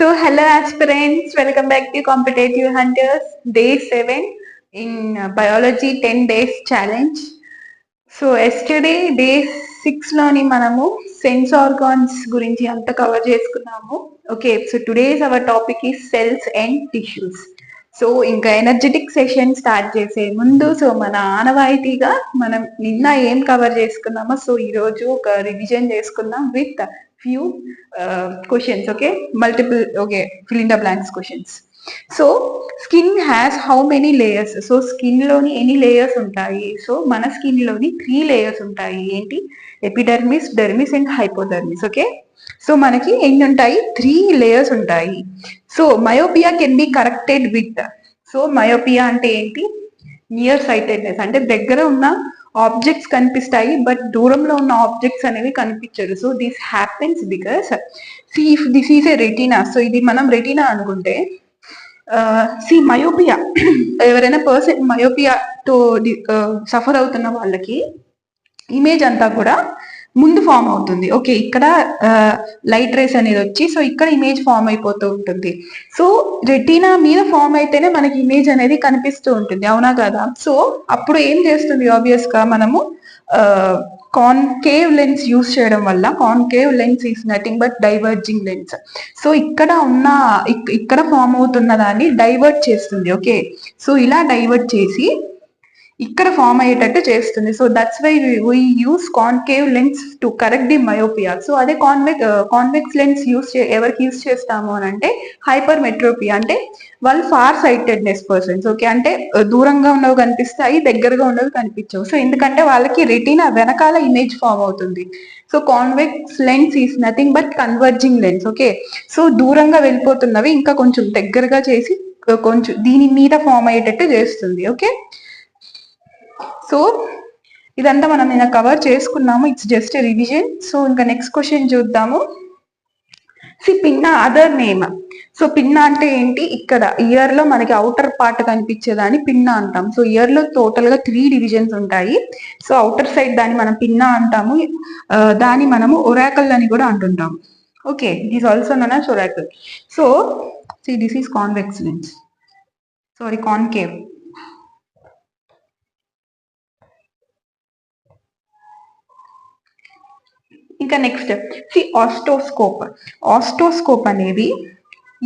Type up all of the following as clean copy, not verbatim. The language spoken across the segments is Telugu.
So, hello aspirants, welcome back to Competitive Hunters, day 7 in Biology 10 days challenge. So, yesterday day 6 లోని మనము సెన్స్ ఆర్గాన్స్ గురించి అంతా కవర్ చేసుకున్నాము. Okay, so today's our topic is cells and tissues. So ఇంకా ఎనర్జెటిక్ సెషన్ స్టార్ట్ చేసే ముందు సో మన ఆనవాయితీగా మనం నిన్న ఏం కవర్ చేసుకున్నామో సో ఈరోజు ఒక రివిజన్ చేసుకుందాం with few questions. Okay, multiple. Okay, fill in the blanks questions. So skin has how many layers? So skin loni any layers ఉంటాయి? So మన skin loni 3 layers ఉంటాయి. ఏంటి? Epidermis, dermis and hypodermis. Okay, so మనకి ఎన్ని ఉంటాయి? 3 layers ఉంటాయి. So myopia can be corrected with. So myopia అంటే ఏంటి? నియర్ సైటెడ్నెస్, అంటే దగ్గర ఉన్న ఆబ్జెక్ట్స్ కనిపిస్తాయి బట్ దూరంలో ఉన్న ఆబ్జెక్ట్స్ అనేవి కనిపించదు. So this happens because see if this is a retina, so ఇది మనం రెటీనా అనుకుంటే సి మయోపియా ఎవరైనా పర్సన్ మయోపియాతో సఫర్ అవుతున్న వాళ్ళకి ఇమేజ్ అంతా కూడా ముందు ఫామ్ అవుతుంది. ఓకే, ఇక్కడ లైట్ రేస్ అనేది వచ్చి సో ఇక్కడ ఇమేజ్ ఫామ్ అయిపోతూ ఉంటుంది. సో రెటీనా మీద ఫామ్ అయితేనే మనకి ఇమేజ్ అనేది కనిపిస్తూ ఉంటుంది, అవునా కదా? సో అప్పుడు ఏం చేస్తుంది? ఆబ్వియస్ గా మనము కాన్కేవ్ లెన్స్ యూస్ చేయడం వల్ల, concave lens is nothing but diverging lens. So ఇక్కడ ఫామ్ అవుతున్న దాన్ని డైవర్ట్ చేస్తుంది. ఓకే, సో ఇలా డైవర్ట్ చేసి ఇక్కడ ఫామ్ అయ్యేటట్టు చేస్తుంది. So that's why we use concave lens to correct the myopia. So అదే కాన్వెక్స్ లెన్స్ ఎవరికి యూస్ చేస్తాము అని అంటే హైపర్ మెట్రోపియా, అంటే వాళ్ళు ఫార్ సైటెడ్నెస్ పర్సన్స్. ఓకే, అంటే దూరంగా ఉన్నవి కనిపిస్తాయి, దగ్గరగా ఉన్నవి కనిపించవు. సో ఎందుకంటే వాళ్ళకి రెటీనా వెనకాల ఇమేజ్ ఫామ్ అవుతుంది. So convex lens is nothing but converging lens. Okay, so దూరంగా వెళ్ళిపోతున్నవి ఇంకా కొంచెం దగ్గరగా చేసి కొంచెం దీని మీద ఫామ్ అయ్యేటట్టు చేస్తుంది. ఓకే, సో ఇదంతా మనం నిన్న కవర్ చేసుకున్నాము. It's just revision. సో ఇంకా నెక్స్ట్ క్వశ్చన్ చూద్దాము. సి పిన్నా అదర్ నేమ్. సో పిన్నా అంటే ఏంటి? ఇక్కడ ఇయర్ లో మనకి అవుటర్ పార్ట్ కనిపించేదాన్ని పిన్నా అంటాం. సో ఇయర్ లో టోటల్ గా 3 డివిజన్స్ ఉంటాయి. సో అవుటర్ సైడ్ దాన్ని మనం పిన్నా అంటాము, దాన్ని మనము ఒరాకల్ అని కూడా అంటుంటాము. Okay, this also known as auricle. So see this is convex lens, sorry concave. ఇంకా నెక్స్ట్ సి ఆస్టోస్కోప్. ఆస్టోస్కోప్ అనేది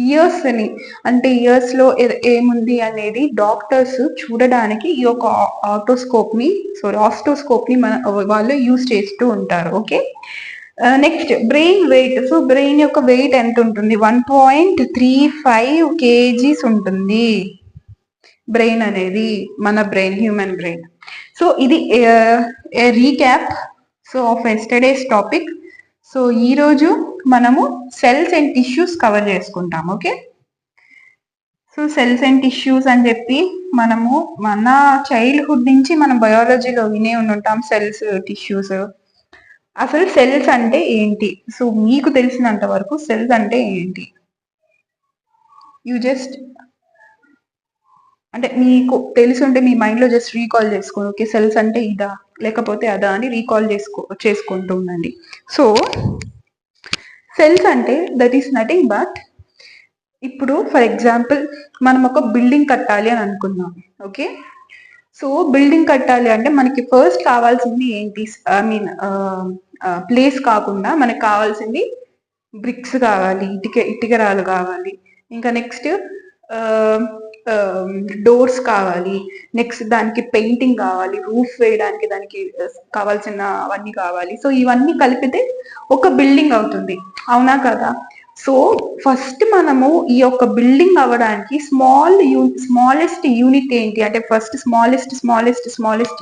ఇయర్స్ ని, అంటే ఇయర్స్ లో ఏముంది అనేది డాక్టర్స్ చూడడానికి ఈ యొక్క ఆస్టోస్కోప్ ని వాళ్ళు యూజ్ చేస్తూ ఉంటారు. Okay, next brain weight. So brain యొక్క వెయిట్ ఎంత ఉంటుంది? 1.35 kgs ఉంటుంది బ్రెయిన్ అనేది, మన బ్రెయిన్, హ్యూమన్ బ్రెయిన్. సో ఇది recap so of yesterday's topic. So ఈరోజు మనము సెల్స్ అండ్ టిష్యూస్ కవర్ చేసుకుంటాం. Okay, so cells and tissues అని చెప్పి మనము మన చైల్డ్హుడ్ నుంచి మనం బయాలజీలో వినే ఉంటాం సెల్స్, టిష్యూస్. అసలు సెల్స్ అంటే ఏంటి? సో మీకు తెలిసినంత వరకు సెల్స్ అంటే ఏంటి? యూ జస్ట్ అంటే మీకు తెలిసి ఉంటే మీ మైండ్ లో జస్ట్ రీకాల్ చేసుకోండి. ఓకే, సెల్స్ అంటే ఇదా లేకపోతే అదా అని రీకాల్ చేసుకుంటూ ఉండండి. సో సెల్స్ అంటే దట్ ఈస్ నథింగ్ బట్, ఇప్పుడు ఫర్ ఎగ్జాంపుల్ మనం ఒక బిల్డింగ్ కట్టాలి అని అనుకున్నాం. ఓకే, సో బిల్డింగ్ కట్టాలి అంటే మనకి ఫస్ట్ కావాల్సింది ఏంటి? ఐ మీన్ ప్లేస్ కాకుండా మనకు కావాల్సింది బ్రిక్స్ కావాలి, ఇటుకరాలు కావాలి, ఇంకా నెక్స్ట్ డోర్స్ కావాలి, నెక్స్ట్ దానికి పెయింటింగ్ కావాలి, రూఫ్ వేయడానికి దానికి కావాల్సిన అవన్నీ కావాలి. సో ఇవన్నీ కలిపితే ఒక బిల్డింగ్ అవుతుంది, అవునా కదా? సో ఫస్ట్ మనము ఈ యొక్క బిల్డింగ్ అవ్వడానికి స్మాలెస్ట్ యూనిట్ ఏంటి అంటే first smallest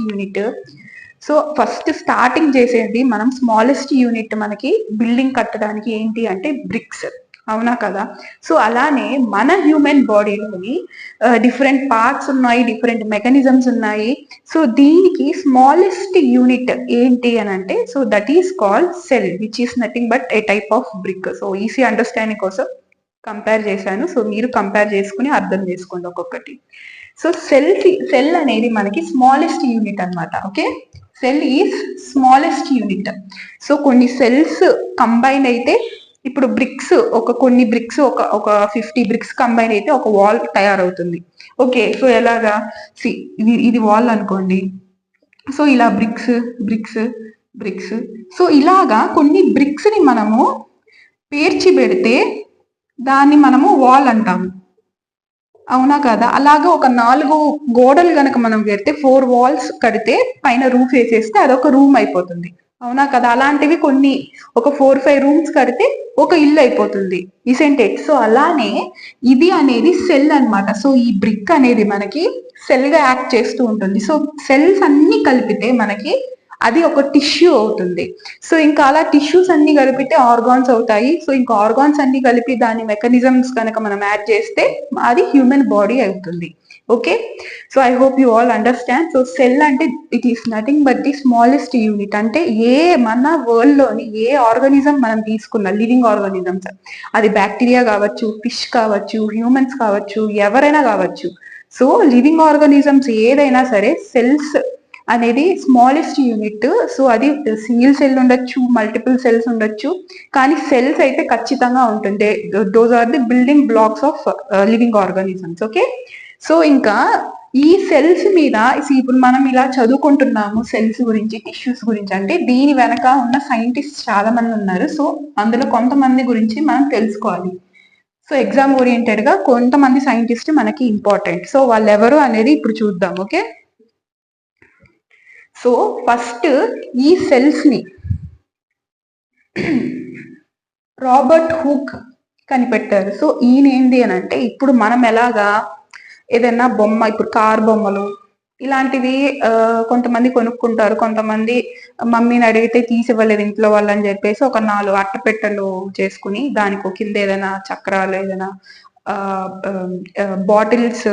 unit. So first starting చేసేది మనం స్మాలెస్ట్ యూనిట్ మనకి బిల్డింగ్ కట్టడానికి ఏంటి అంటే బ్రిక్స్, అవునా కదా? సో అలానే మన హ్యూమన్ బాడీలోని డిఫరెంట్ పార్ట్స్ ఉన్నాయి, డిఫరెంట్ మెకానిజమ్స్ ఉన్నాయి. సో దీనికి స్మాలెస్ట్ యూనిట్ ఏంటి అని అంటే so that is called cell, which is nothing but A type of brick. So easy understanding కోసం కంపేర్ చేశాను. సో మీరు కంపేర్ చేసుకుని అర్థం చేసుకోండి ఒక్కొక్కటి. సో సెల్ అనేది మనకి స్మాలెస్ట్ యూనిట్ అనమాట. Okay, cell is smallest unit. So కొన్ని సెల్స్ కంబైన్ అయితే ఇప్పుడు బ్రిక్స్ కొన్ని బ్రిక్స్ ఒక 50 బ్రిక్స్ కంబైన్ అయితే ఒక వాల్ తయారవుతుంది. ఓకే, సో ఎలాగా ఇది వాల్ అనుకోండి. సో ఇలా బ్రిక్స్ బ్రిక్స్ బ్రిక్స్, సో ఇలాగా కొన్ని బ్రిక్స్ ని మనము పేర్చి పెడితే దాన్ని మనము వాల్ అంటాము. అవునా కదా? అలాగా ఒక 4 గోడలు గనక మనం పెడితే 4 వాల్స్ కడితే పైన రూఫ్ వేసేస్తే అదొక రూమ్ అయిపోతుంది. అవునా కదా? అలాంటివి కొన్ని ఒక 4-5 రూమ్స్ కడితే ఒక ఇల్లు అయిపోతుంది, ఇసెంటెడ్. సో అలానే ఇది అనేది సెల్ అనమాట. సో ఈ బ్రిక్ అనేది మనకి సెల్ గా యాక్ట్ చేస్తూ ఉంటుంది. సో సెల్స్ అన్ని కలిపితే మనకి అది ఒక టిష్యూ అవుతుంది. సో ఇంకా అలా టిష్యూస్ అన్ని కలిపితే ఆర్గాన్స్ అవుతాయి. సో ఇంకా ఆర్గాన్స్ అన్ని కలిపి దాని మెకానిజమ్స్ కనుక మనం యాడ్ చేస్తే అది హ్యూమన్ బాడీ అవుతుంది. Okay, so I hope you all understand. So cell అంటే it is nothing but the smallest unit. అంటే మన వరల్డ్ లోని ఏ ఆర్గానిజం మనం తీసుకున్న లివింగ్ ఆర్గానిజమ్స్, అది బ్యాక్టీరియా కావచ్చు, ఫిష్ కావచ్చు, హ్యూమన్స్ కావచ్చు, ఎవరైనా కావచ్చు. సో లివింగ్ ఆర్గానిజమ్స్ ఏదైనా సరే సెల్స్ అనేది స్మాలెస్ట్ యూనిట్. సో అది సింగిల్ సెల్ ఉండొచ్చు, మల్టిపుల్ సెల్స్ ఉండొచ్చు, కానీ సెల్స్ అయితే ఖచ్చితంగా ఉంటుంది. Those are the building blocks of living organisms. Okay, so ఇంకా ఈ సెల్స్ మీద ఇప్పుడు మనం ఇలా చదువుకుంటున్నాము సెల్స్ గురించి, టిష్యూస్ గురించి, అంటే దీని వెనక ఉన్న సైంటిస్ట్ చాలా మంది ఉన్నారు. సో అందులో కొంతమంది గురించి మనం తెలుసుకోవాలి. సో ఎగ్జామ్ ఓరియంటెడ్ గా కొంతమంది సైంటిస్ట్ మనకి ఇంపార్టెంట్. సో వాళ్ళు ఎవరు అనేది ఇప్పుడు చూద్దాం. ఓకే, సో ఫస్ట్ ఈ సెల్స్ ని రాబర్ట్ హుక్ కనిపెట్టారు. సో ఈయన ఏంది అని అంటే, ఇప్పుడు మనం ఎలాగా ఏదైనా బొమ్మ, ఇప్పుడు కార్ బొమ్మలు ఇలాంటివి కొంతమంది కొనుక్కుంటారు, కొంతమంది మమ్మీని అడిగితే తీసివ్వలేదు ఇంట్లో వాళ్ళని చెప్పేసి ఒక 4 అట్టపెట్టెలు చేసుకుని దానికి కింద ఏదైనా చక్రాలు, ఏదైనా బాటిల్స్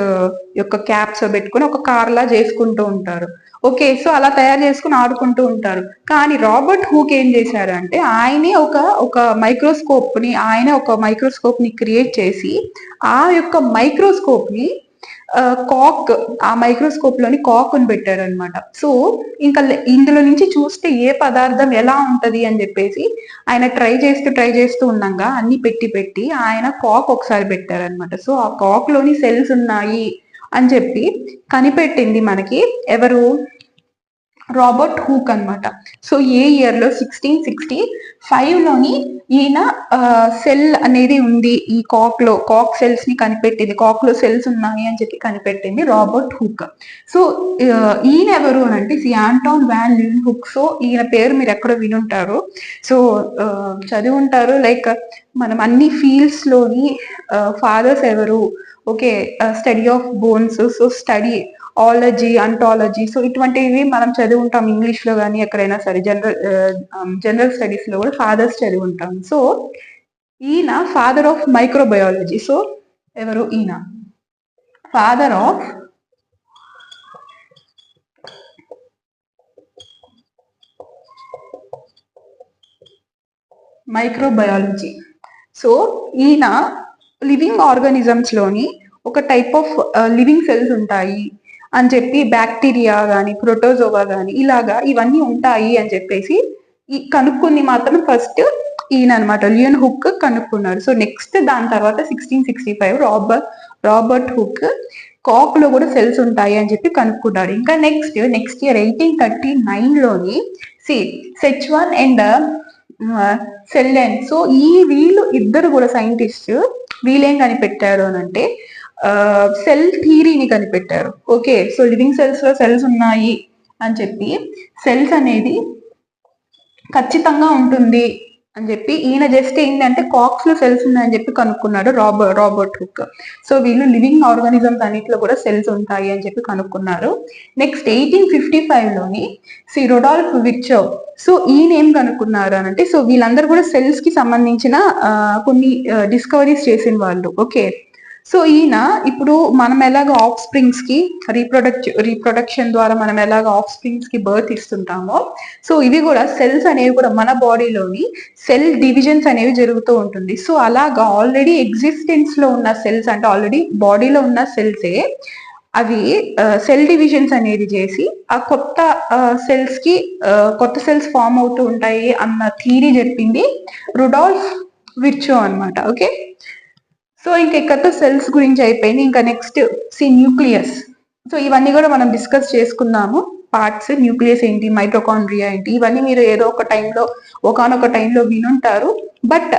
యొక్క క్యాప్స్ పెట్టుకుని ఒక కార్ లా చేసుకుంటూ ఉంటారు. ఓకే, సో అలా తయారు చేసుకుని ఆడుకుంటూ ఉంటారు. కానీ రాబర్ట్ హూక్ ఏం చేశారు అంటే, ఆయనే ఒక మైక్రోస్కోప్ ని క్రియేట్ చేసి ఆ యొక్క మైక్రోస్కోప్ ని ఆ మైక్రోస్కోప్ లోని కాక్ పెట్టారు అనమాట. సో ఇంకా ఇందులో నుంచి చూస్తే ఏ పదార్థం ఎలా ఉంటది అని చెప్పేసి ఆయన ట్రై చేస్తూ ఉండగా అన్ని పెట్టి ఆయన కాక్ ఒకసారి పెట్టారనమాట. సో ఆ కాక్ లోని సెల్స్ ఉన్నాయి అని చెప్పి కనిపెట్టింది మనకి ఎవరు? రాబర్ట్ హూక్ అనమాట. సో ఏ ఇయర్ లో 1665 లోని ఈయన సెల్ అనేది ఉంది ఈ కాక్ సెల్స్ ని కనిపెట్టింది, కాక్ లో సెల్స్ ఉన్నాయి అని చెప్పి కనిపెట్టింది రాబర్ట్ హూక్. సో ఈయన ఎవరు అని అంటే ఆంటోన్ వాన్ లీవెన్ హుక్. సో ఈయన పేరు మీరు ఎక్కడో వినుంటారు, సో చదివి ఉంటారు. లైక్ మనం అన్ని ఫీల్డ్స్ లోని ఫాదర్స్ ఎవరు? Okay, study of bones, so study ology, ontology, so ఇటువంటివి మనం చదివి ఉంటాం ఇంగ్లీష్ లో కానీ ఎక్కడైనా సరే, జనరల్ స్టడీస్ లో కూడా ఫాదర్స్ చదివి ఉంటాం. సో ఈయన ఫాదర్ ఆఫ్ మైక్రోబయాలజీ. సో ఎవరు ఈయన? Father of microbiology. సో ఈయన లివింగ్ ఆర్గానిజమ్స్ లోని ఒక టైప్ ఆఫ్ లివింగ్ సెల్స్ ఉంటాయి అని చెప్పి, బ్యాక్టీరియా కానీ ప్రోటోజోవా కానీ ఇలాగా ఇవన్నీ ఉంటాయి అని చెప్పేసి కనుక్కుంది మాత్రం ఫస్ట్ ఈయన అనమాట, లియన్ హుక్ కనుక్కున్నారు. సో నెక్స్ట్ దాని తర్వాత 1665 రాబర్ట్ హుక్ కాక్ లో కూడా సెల్స్ ఉంటాయి అని చెప్పి కనుక్కున్నాడు. ఇంకా నెక్స్ట్ ఇయర్ 1839 లోని సెచ్వాన్ అండ్ సెల్లెన్. సో వీళ్ళు ఇద్దరు కూడా సైంటిస్ట్, వీళ్ళేం కనిపెట్టారు అని అంటే సెల్ థియరీని కనిపెట్టారు. ఓకే, సో లివింగ్ సెల్స్ లో సెల్స్ ఉన్నాయి అని చెప్పి, సెల్స్ అనేది ఖచ్చితంగా ఉంటుంది అని చెప్పి ఈయన జస్ట్ ఏంటంటే కాక్స్ లో సెల్స్ ఉన్నాయని చెప్పి కనుక్కున్నాడు రాబర్ట్ హుక్. సో వీళ్ళు లివింగ్ ఆర్గానిజమ్స్ అన్నిట్లో కూడా సెల్స్ ఉంటాయి అని చెప్పి కనుక్కున్నారు. నెక్స్ట్ 1855 లోని రొడాల్ఫ్ విర్చోవ్. సో ఈయన ఏం కనుక్కున్నారు అని అంటే, సో వీళ్ళందరూ కూడా సెల్స్ కి సంబంధించిన కొన్ని డిస్కవరీస్ చేసిన వాళ్ళు. ఓకే, సో ఈయన ఇప్పుడు మనం ఎలాగ ఆఫ్ స్ప్రింగ్స్ కి రీప్రొడక్షన్ ద్వారా మనం ఎలాగ ఆఫ్ స్ప్రింగ్స్ కి బర్త్ ఇస్తుంటామో, సో ఇవి కూడా సెల్స్ అనేవి కూడా మన బాడీలోని సెల్ డివిజన్స్ అనేవి జరుగుతూ ఉంటుంది. సో అలాగా ఆల్రెడీ ఎగ్జిస్టెన్స్ లో ఉన్న సెల్స్, అంటే ఆల్రెడీ బాడీలో ఉన్న సెల్సే అవి సెల్ డివిజన్స్ అనేది చేసి ఆ కొత్త సెల్స్ కి కొత్త సెల్స్ ఫామ్ అవుతూ ఉంటాయి అన్న థియరీ చెప్పింది రుడాల్ఫ్ విర్చో అనమాట. ఓకే, సో ఇంకా ఇక్కడతో సెల్స్ గురించి అయిపోయింది. ఇంకా నెక్స్ట్ న్యూక్లియస్. సో ఇవన్నీ కూడా మనం డిస్కస్ చేసుకున్నాము పార్ట్స్. న్యూక్లియస్ ఏంటి, మైటోకాండ్రియా ఏంటి, ఇవన్నీ మీరు ఏదో ఒక టైంలో ఒకనొక టైంలో వినుంటారు. బట్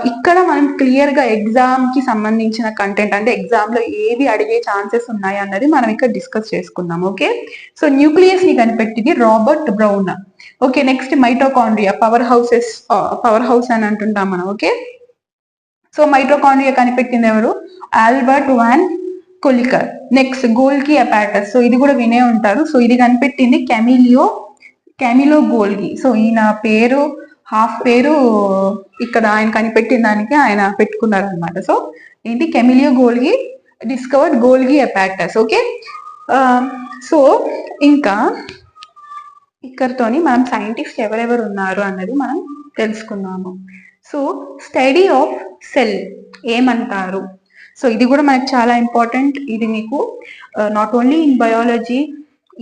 ఇక్కడ మనం క్లియర్ గా ఎగ్జామ్ కి సంబంధించిన కంటెంట్, అంటే ఎగ్జామ్ లో ఏవి అడిగే ఛాన్సెస్ ఉన్నాయి అన్నది మనం ఇక్కడ డిస్కస్ చేసుకుందాం. ఓకే, సో న్యూక్లియస్ ని కనిపెట్టింది Robert Brown. Okay, next mitochondria, power house అని అంటుంటాం మనం. ఓకే, సో మైటోకాండ్రియా కనిపెట్టింది ఎవరు? Albert von Kolliker. Next Golgi apparatus, so ఇది కూడా వినే ఉంటారు. సో ఇది కనిపెట్టింది కెమిలో గోల్గి. సో ఈయన పేరు హాఫ్ పేరు ఇక్కడ ఆయన కనిపెట్టిన దానికి ఆయన పెట్టుకున్నారు అనమాట. సో ఏంటి, Camillo Golgi discovered Golgi apparatus. Okay, so ఇంకా ఇక్కడతోని మనం సైంటిస్ట్ ఎవరెవరు ఉన్నారు అన్నది మనం తెలుసుకున్నాము. సో స్టడీ ఆఫ్ సెల్ ఏమంటారు? సో ఇది కూడా మనకు చాలా ఇంపార్టెంట్. ఇది మీకు నాట్ ఓన్లీ ఇన్ బయాలజీ,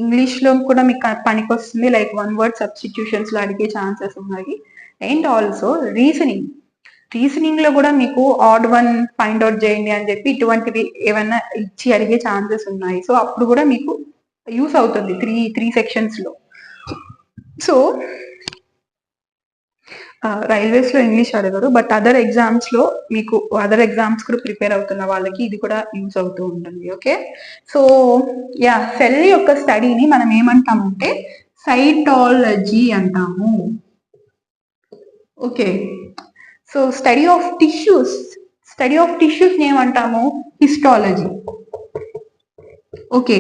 ఇంగ్లీష్లో కూడా మీకు పనికి వస్తుంది. లైక్ వన్ వర్డ్ సబ్స్టిట్యూషన్స్ లో అడిగే ఛాన్సెస్ ఉన్నాయి. అండ్ ఆల్సో రీజనింగ్ లో కూడా మీకు ఆడ్ వన్ ఫైండ్ అవుట్ చేయండి అని చెప్పి ఇటువంటివి ఏమైనా ఇచ్చి అడిగే ఛాన్సెస్ ఉన్నాయి. సో అప్పుడు కూడా మీకు యూస్ అవుతుంది త్రీ సెక్షన్స్ లో. సో రైల్వేస్ లో ఇంగ్లీష్ అడగరు, బట్ అదర్ ఎగ్జామ్స్ లో మీకు అదర్ ఎగ్జామ్స్ కూడా ప్రిపేర్ అవుతున్న వాళ్ళకి ఇది కూడా యూజ్ అవుతూ ఉంటుంది. ఓకే, సో సెల్ యొక్క స్టడీని మనం ఏమంటామంటే సైటాలజీ అంటాము. Okay, so study of tissues ఏమంటాము? హిస్టాలజీ. ఓకే,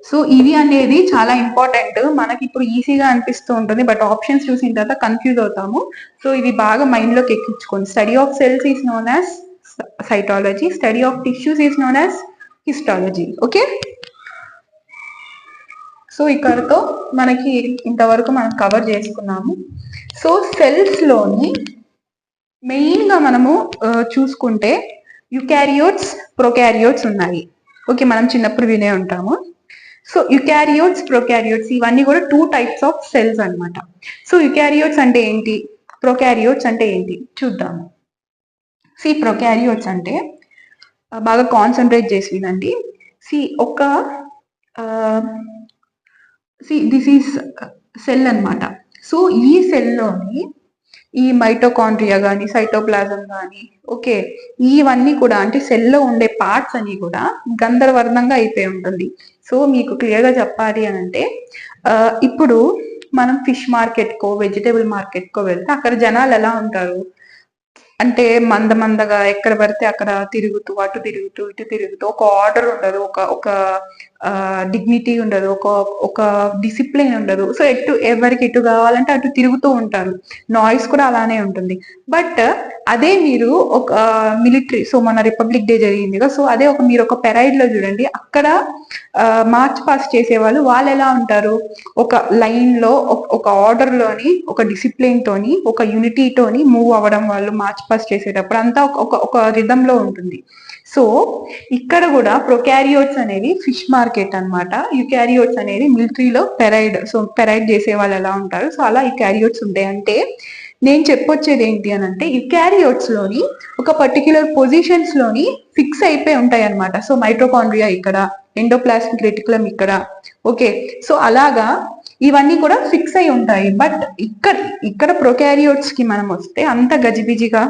సో ఇవి అనేది చాలా ఇంపార్టెంట్. మనకి ఇప్పుడు ఈజీగా అనిపిస్తూ ఉంటుంది, బట్ ఆప్షన్స్ చూసిన తర్వాత కన్ఫ్యూజ్ అవుతాము. సో ఇది బాగా మైండ్ లోకి ఎక్కించుకోండి. Study of cells is known as cytology, study of tissues is known as histology. Okay, so ఇక్కడతో మనకి ఇంతవరకు మనం కవర్ చేసుకున్నాము. సో సెల్స్ లోని మెయిన్ గా మనము చూసుకుంటే యుకారియోట్స్, ప్రొకారియోట్స్ ఉన్నాయి. ఓకే, మనం చిన్నప్పుడు వినే ఉంటాము. సో యుకారియోట్స్, ప్రొకారియోట్స్ ఇవన్నీ కూడా 2 టైప్స్ ఆఫ్ సెల్స్ అనమాట. సో యుకారియోట్స్ అంటే ఏంటి, ప్రొకారియోట్స్ అంటే ఏంటి చూద్దాము. ప్రొకారియోట్స్ అంటే బాగా కాన్సన్ట్రేట్ చేసి వినండి. దిస్ ఈస్ సెల్ అనమాట. సో ఈ సెల్లోని ఈ మైటోకాండ్రియా కానీ, సైటోప్లాజం కానీ, ఓకే, ఇవన్నీ కూడా అంటే సెల్లో ఉండే పార్ట్స్ అన్ని కూడా గందరవర్ణంగా అయిపోయి ఉంటుంది. సో మీకు క్లియర్ గా చెప్పాలి అని అంటే ఇప్పుడు మనం ఫిష్ మార్కెట్ కో, వెజిటేబుల్ మార్కెట్ కో వెళ్తే అక్కడ జనాలు ఎలా ఉంటారు అంటే మందగా ఎక్కడ పడితే అక్కడ తిరుగుతూ, అటు తిరుగుతూ ఇటు తిరుగుతూ, ఒక ఆర్డర్ ఉండదు, ఒక డిగ్నిటీ ఉండదు, ఒక డిసిప్లిన్ ఉండదు. సో ఎవరికి ఎటు కావాలంటే అటు తిరుగుతూ ఉంటారు. నాయిస్ కూడా అలానే ఉంటుంది. బట్ అదే మీరు ఒక మిలిటరీ, సో మన రిపబ్లిక్ డే జరిగింది కదా, సో అదే మీరు ఒక పెరైడ్ లో చూడండి, అక్కడ మార్చ్ పాస్ట్ చేసే వాళ్ళు ఎలా ఉంటారు, ఒక లైన్ లో ఒక ఆర్డర్ లోని, ఒక డిసిప్లిన్ తోని, ఒక యూనిటీతోని మూవ్ అవ్వడం వాళ్ళు మార్చ్ పాస్ట్ చేసేటప్పుడు అంతా ఒక రిథమ్ లో ఉంటుంది. సో ఇక్కడ కూడా ప్రొకారియోట్స్ అనేది ఫిష్ మార్కెట్ అనమాట, యుకారియోట్స్ అనేది మిలిటరీలో పెరైడ్. సో పెరైడ్ చేసే వాళ్ళు ఎలా ఉంటారు, సో అలా యుకారియోట్స్ ఉంటాయి. అంటే నేను చెప్పొచ్చేది ఏంటి అని అంటే యుకారియోట్స్ లోని ఒక పర్టిక్యులర్ పొజిషన్స్ లోని ఫిక్స్ అయిపోయి ఉంటాయి అనమాట. సో మైటోకాండ్రియా ఇక్కడ, ఎండోప్లాస్మిక్ రెటికులం ఇక్కడ. ఓకే, సో అలాగా ఇవన్నీ కూడా ఫిక్స్ అయి ఉంటాయి. బట్ ఇక్కడ ప్రొకారియోట్స్ కి మనం వస్తే అంత గజిబిజిగా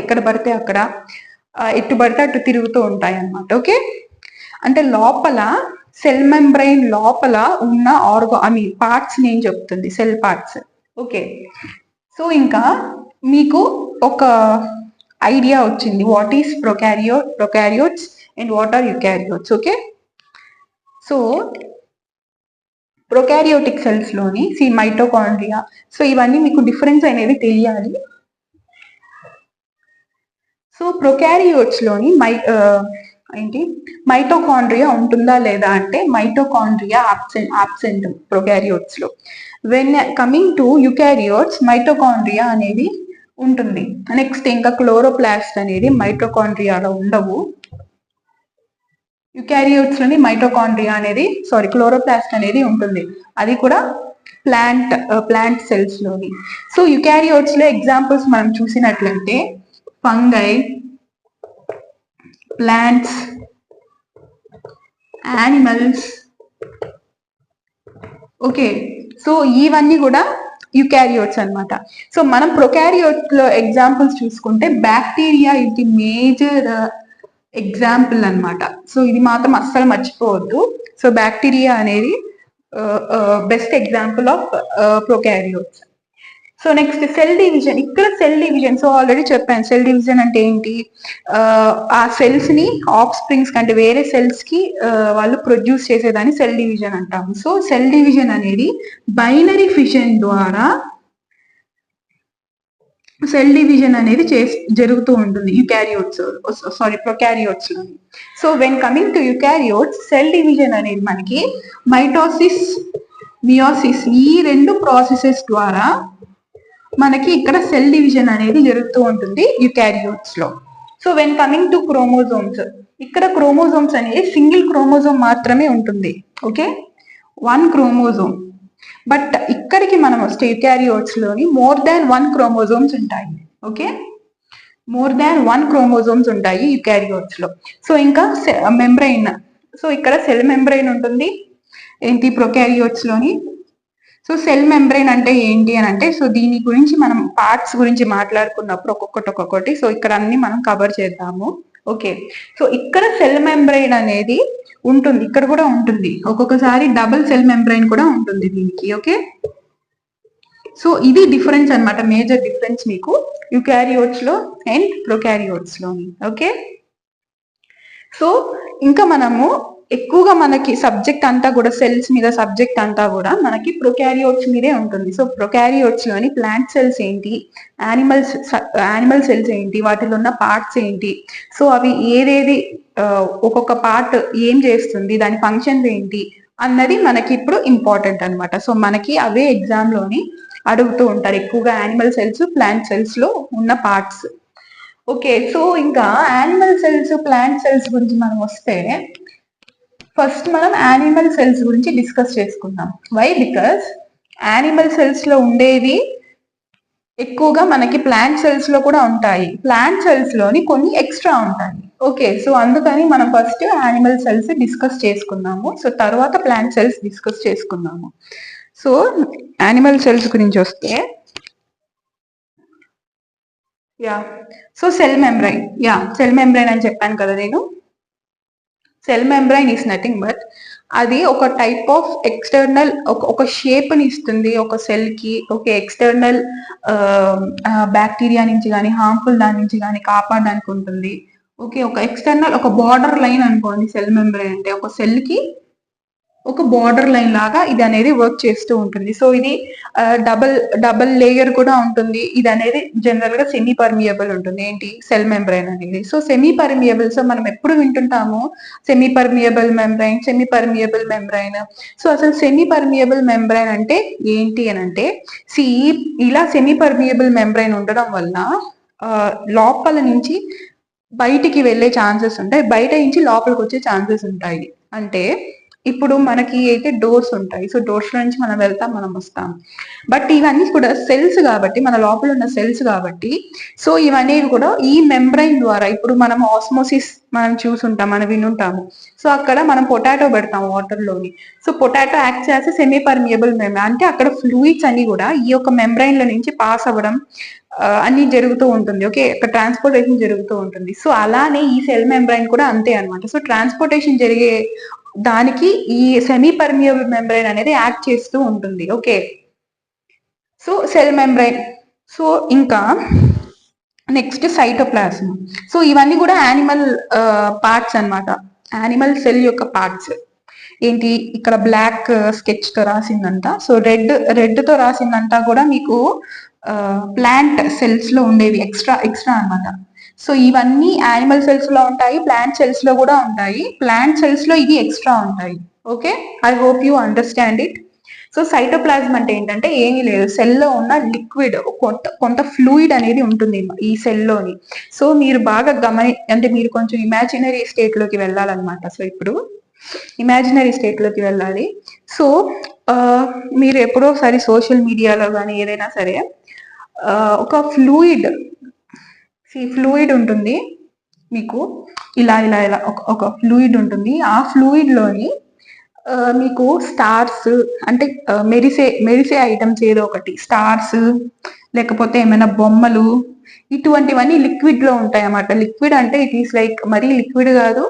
ఎక్కడ పడితే అక్కడ, ఎటు పడితే అటు తిరుగుతూ ఉంటాయి అన్నమాట. ఓకే, అంటే లోపల సెల్ మెంబ్రెయిన్ లోపల ఉన్న పార్ట్స్ నేను చెప్తుంది, సెల్ పార్ట్స్. ఓకే, సో ఇంకా మీకు ఒక ఐడియా వచ్చింది what is prokaryotes and what are eukaryotes. Okay, so prokaryotic cells లోని మైటోకాండ్రియా, సో ఇవన్నీ మీకు డిఫరెన్స్ అనేది తెలియాలి. సో ప్రొకారియోట్స్ లోని మైటోకాండ్రియా ఉంటుందా లేదా అంటే మైటోకాండ్రియా ఆబ్సెంట్ ప్రొకారియోట్స్ లో. వెన్ కమింగ్ టు యుకారియోట్స్ మైటోకాండ్రియా అనేది ఉంటుంది. నెక్స్ట్ ఇంకా క్లోరోప్లాస్ట్ అనేది మైటోకాండ్రియాలో ఉండవు. యుకారియోట్స్ లోని క్లోరోప్లాస్ట్ అనేది ఉంటుంది, అది కూడా ప్లాంట్ సెల్స్ లోని. సో యుకారియోట్స్ లో ఎగ్జాంపుల్స్ మనం చూసినట్లయితే fungi, plants, animals. Okay, so ఇవన్నీ కూడా యుకారియోట్స్ అన్నమాట. సో మనం ప్రొకారియోట్స్ లో ఎగ్జాంపుల్స్ చూసుకుంటే bacteria is the major example అన్నమాట. సో ఇది మాత్రం అస్సలు మర్చిపోవద్దు. సో బ్యాక్టీరియా అనేది best example of prokaryotes. So next cell division. ఇక్కడ సెల్ డివిజన్, సో ఆల్రెడీ చెప్పాను సెల్ డివిజన్ అంటే ఏంటి, ఆ సెల్స్ ని ఆఫ్ స్ప్రింగ్స్ కంటే వేరే సెల్స్ కి వాళ్ళు ప్రొడ్యూస్ చేసేదాన్ని సెల్ డివిజన్ అంటాము. సో సెల్ డివిజన్ అనేది బైనరీ ఫిషన్ ద్వారా సెల్ డివిజన్ అనేది జరుగుతూ ఉంటుంది ప్రొకారియోట్స్ లోని. So when coming to eukaryotes, cell division అనేది మనకి మైటోసిస్, మియోసిస్ ఈ రెండు ప్రాసెసెస్ ద్వారా మనకి ఇక్కడ సెల్ డివిజన్ అనేది జరుగుతూ ఉంటుంది యుకారియోట్స్ లో. So when coming to chromosomes, ఇక్కడ క్రోమోజోమ్స్ అనేది సింగిల్ క్రోమోజోమ్ మాత్రమే ఉంటుంది. Okay, 1 chromosome. బట్ ఇక్కడికి మనం వస్తే యుకారియోట్స్ లోని మోర్ దాన్ 1 క్రోమోజోమ్స్ ఉంటాయి. ఓకే, మోర్ దాన్ 1 క్రోమోజోమ్స్ ఉంటాయి యుకారియోట్స్ లో. సో ఇంకా మెంబ్రైన్, సో ఇక్కడ సెల్ మెంబ్రైన్ ఉంటుంది ఏంటి ప్రొకారియోట్స్ లోని. సో సెల్ మెంబ్రైన్ అంటే ఏంటి అని అంటే, సో దీని గురించి మనం పార్ట్స్ గురించి మాట్లాడుకున్నప్పుడు ఒక్కొక్కటి సో ఇక్కడ అన్ని మనం కవర్ చేద్దాము. ఓకే, సో ఇక్కడ సెల్ మెంబ్రైన్ అనేది ఉంటుంది, ఇక్కడ కూడా ఉంటుంది, ఒక్కొక్కసారి డబుల్ సెల్ మెంబ్రైన్ కూడా ఉంటుంది దీనికి. ఓకే, సో ఇది డిఫరెన్స్ అన్నమాట, మేజర్ డిఫరెన్స్ మీకు యుకారియోట్స్ లో అండ్ ప్రొకారియోట్స్ లోని. ఓకే, సో ఇంకా మనము ఎక్కువగా మనకి సబ్జెక్ట్ అంతా కూడా సెల్స్ మీద సబ్జెక్ట్ అంతా కూడా మనకి ప్రొకారియోట్స్ మీదే ఉంటుంది. సో ప్రొకారియోట్స్ లోని ప్లాంట్ సెల్స్ ఏంటి, యానిమల్ సెల్స్ ఏంటి, వాటిలో ఉన్న పార్ట్స్ ఏంటి, సో అవి ఏదేది ఒక్కొక్క పార్ట్ ఏం చేస్తుంది, దాని ఫంక్షన్స్ ఏంటి అన్నది మనకి ఇప్పుడు ఇంపార్టెంట్ అనమాట. సో మనకి అవే ఎగ్జామ్ లోని అడుగుతూ ఉంటారు ఎక్కువగా, యానిమల్ సెల్స్, ప్లాంట్ సెల్స్ లో ఉన్న పార్ట్స్. ఓకే, సో ఇంకా యానిమల్ సెల్స్, ప్లాంట్ సెల్స్ గురించి మనం వస్తే ఫస్ట్ మనం యానిమల్ సెల్స్ గురించి డిస్కస్ చేసుకుందాం. వై? బికాస్ యానిమల్ సెల్స్ లో ఉండేవి ఎక్కువగా మనకి ప్లాంట్ సెల్స్ లో కూడా ఉంటాయి, ప్లాంట్ సెల్స్ లోని కొన్ని ఎక్స్ట్రా ఉంటాయి. ఓకే, సో అందుకని మనం ఫస్ట్ యానిమల్ సెల్స్ డిస్కస్ చేసుకున్నాము, సో తర్వాత ప్లాంట్ సెల్స్ డిస్కస్ చేసుకున్నాము. సో యానిమల్ సెల్స్ గురించి వస్తే సో సెల్ మెంబ్రైన్ అని చెప్పాను కదా నేను. Cell membrane is nothing but అది ఒక టైప్ ఆఫ్ ఎక్స్టర్నల్ ఒక షేప్ ని ఇస్తుంది ఒక సెల్ కి. ఓకే, ఎక్స్టర్నల్ బ్యాక్టీరియా నుంచి కానీ హార్మ్ఫుల్ దాని నుంచి కానీ కాపాడడానికి ఉంటుంది. ఓకే, ఒక ఎక్స్టర్నల్ ఒక బార్డర్ లైన్ అనుకోండి సెల్ మెంబ్రైన్ అంటే, ఒక సెల్ కి ఒక బార్డర్ లైన్ లాగా ఇది అనేది వర్క్ చేస్తూ ఉంటుంది. సో ఇది డబల్ లేయర్ కూడా ఉంటుంది. ఇది అనేది జనరల్ గా సెమీ పర్మియబుల్ ఉంటుంది, ఏంటి సెల్ మెంబ్రైన్ అనేది. సో సెమీ పర్మియబుల్, సో మనం ఎప్పుడు వింటుంటాము సెమీ పర్మియబుల్ మెంబ్రైన్. సో అసలు సెమీ పర్మియబుల్ మెంబ్రైన్ అంటే ఏంటి అని అంటే, ఇలా సెమీ పర్మియబుల్ మెంబ్రైన్ ఉండడం వల్ల లోపల నుంచి బయటికి వెళ్ళే ఛాన్సెస్ ఉంటాయి, బయట నుంచి లోపలికి వచ్చే ఛాన్సెస్ ఉంటాయి. అంటే ఇప్పుడు మనకి అయితే డోర్స్ ఉంటాయి, సో డోర్స్ లో నుంచి మనం వెళ్తాం, మనం వస్తాం. బట్ ఇవన్నీ కూడా సెల్స్ కాబట్టి, మన లోపల ఉన్న సెల్స్ కాబట్టి, సో ఇవనేవి కూడా ఈ మెంబ్రైన్ ద్వారా, ఇప్పుడు మనం ఆస్మోసిస్ మనం చూసుంటాం, మనం వినుంటాము. సో అక్కడ మనం పొటాటో పెడతాం వాటర్ లోని, సో పొటాటో యాక్ట్ చేస్తే సెమీ పర్మియబుల్ మెంబ్రైన్, అంటే అక్కడ ఫ్లూయిడ్స్ అన్ని కూడా ఈ యొక్క మెంబ్రైన్ లో నుంచి పాస్ అవ్వడం అన్ని జరుగుతూ ఉంటుంది. ఓకే, అక్కడ ట్రాన్స్పోర్టేషన్ జరుగుతూ ఉంటుంది. సో అలానే ఈ సెల్ మెంబ్రైన్ కూడా అంతే అనమాట. సో ట్రాన్స్పోర్టేషన్ జరిగే దానికి ఈ సెమీ పర్మియబుల్ మెంబ్రైన్ అనేది యాక్ట్ చేస్తూ ఉంటుంది. Okay, so cell membrane. So ఇంకా నెక్స్ట్ సైటోప్లాజం. సో ఇవన్నీ కూడా యానిమల్ పార్ట్స్ అన్నమాట, యానిమల్ సెల్ యొక్క పార్ట్స్. ఏంటి ఇక్కడ బ్లాక్ స్కెచ్ తో రాసిందంతా, సో రెడ్ తో రాసిందంతా కూడా మీకు ప్లాంట్ సెల్స్ లో ఉండేవి ఎక్స్ట్రా అన్నమాట. సో ఇవన్నీ యానిమల్ సెల్స్ లో ఉంటాయి, ప్లాంట్ సెల్స్ లో కూడా ఉంటాయి. ప్లాంట్ సెల్స్ లో ఇవి ఎక్స్ట్రా ఉంటాయి. Okay, I hope you understand it. So cytoplasm అంటే ఏంటంటే ఏమీ లేదు, సెల్లో ఉన్న లిక్విడ్ కొంత ఫ్లూయిడ్ అనేది ఉంటుంది ఈ సెల్లోని. సో మీరు బాగా అంటే మీరు కొంచెం ఇమాజినరీ స్టేట్ లోకి వెళ్ళాలన్నమాట. సో ఇప్పుడు ఇమాజినరీ స్టేట్ లోకి వెళ్ళాలి. సో మీరు ఎప్పుడో ఒకసారి సోషల్ మీడియాలో కానీ ఏదైనా సరే ఒక ఫ్లూయిడ్ ఉంటుంది మీకు, ఇలా ఇలా ఇలా ఒక ఫ్లూయిడ్ ఉంటుంది. ఆ ఫ్లూయిడ్లోని మీకు స్టార్స్ అంటే మెరిసే మెరిసే ఐటమ్స్ ఏదో ఒకటి, స్టార్స్ లేకపోతే ఏమైనా బొమ్మలు, ఇటువంటివన్నీ లిక్విడ్ లో ఉంటాయి అన్నమాట. లిక్విడ్ అంటే ఇట్ ఈస్ లైక్ మరీ లిక్విడ్ కాదు,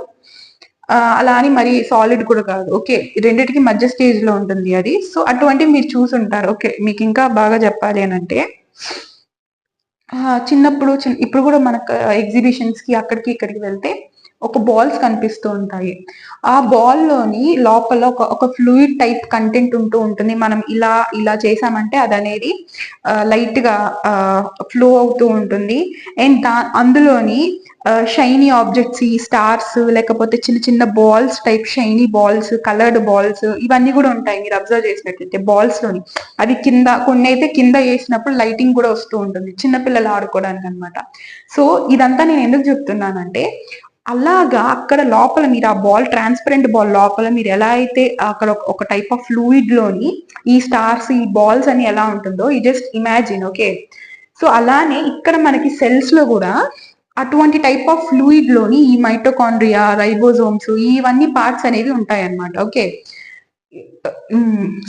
అలా అని మరి సాలిడ్ కూడా కాదు. ఓకే, రెండింటికి మధ్య స్టేజ్ లో ఉంటుంది అది. సో అటువంటివి మీరు చూసుంటారు. ఓకే, మీకు ఇంకా బాగా చెప్పాలి అని అంటే చిన్నప్పుడు ఇప్పుడు కూడా మనకు ఎగ్జిబిషన్స్ కి అక్కడికి ఇక్కడికి వెళ్తే ఒక బాల్స్ కనిపిస్తూ ఉంటాయి. ఆ బాల్ లోని లోపల ఒక ఫ్లూయిడ్ టైప్ కంటెంట్ ఉంటూ ఉంటుంది. మనం ఇలా ఇలా చేసామంటే అది అనేది లైట్ గా ఫ్లో అవుతూ ఉంటుంది. అండ్ అందులోని షైనీ ఆబ్జెక్ట్స్, ఈ స్టార్స్ లేకపోతే చిన్న చిన్న balls type, shiny balls, coloured balls, ఇవన్నీ కూడా ఉంటాయి. మీరు అబ్జర్వ్ చేసినట్లయితే బాల్స్ లోని అది కింద కొన్ని అయితే కింద వేసినప్పుడు లైటింగ్ కూడా వస్తూ ఉంటుంది చిన్నపిల్లలు ఆడుకోవడానికి అనమాట. సో ఇదంతా నేను ఎందుకు చెప్తున్నానంటే, అలాగా అక్కడ లోపల మీరు ఆ బాల్, ట్రాన్స్పరెంట్ బాల్ లోపల మీరు ఎలా అయితే అక్కడ ఒక టైప్ ఆఫ్ ఫ్లూయిడ్ లోని ఈ స్టార్స్, ఈ బాల్స్ అని ఎలా ఉంటుందో ఈ జస్ట్ ఇమాజిన్. ఓకే, సో అలానే ఇక్కడ మనకి సెల్స్ లో కూడా అటువంటి టైప్ ఆఫ్ ఫ్లూయిడ్ లోని ఈ మైటోకాండ్రియా, రైబోజోమ్స్, ఇవన్నీ పార్ట్స్ అనేవి ఉంటాయి అన్నమాట. ఓకే,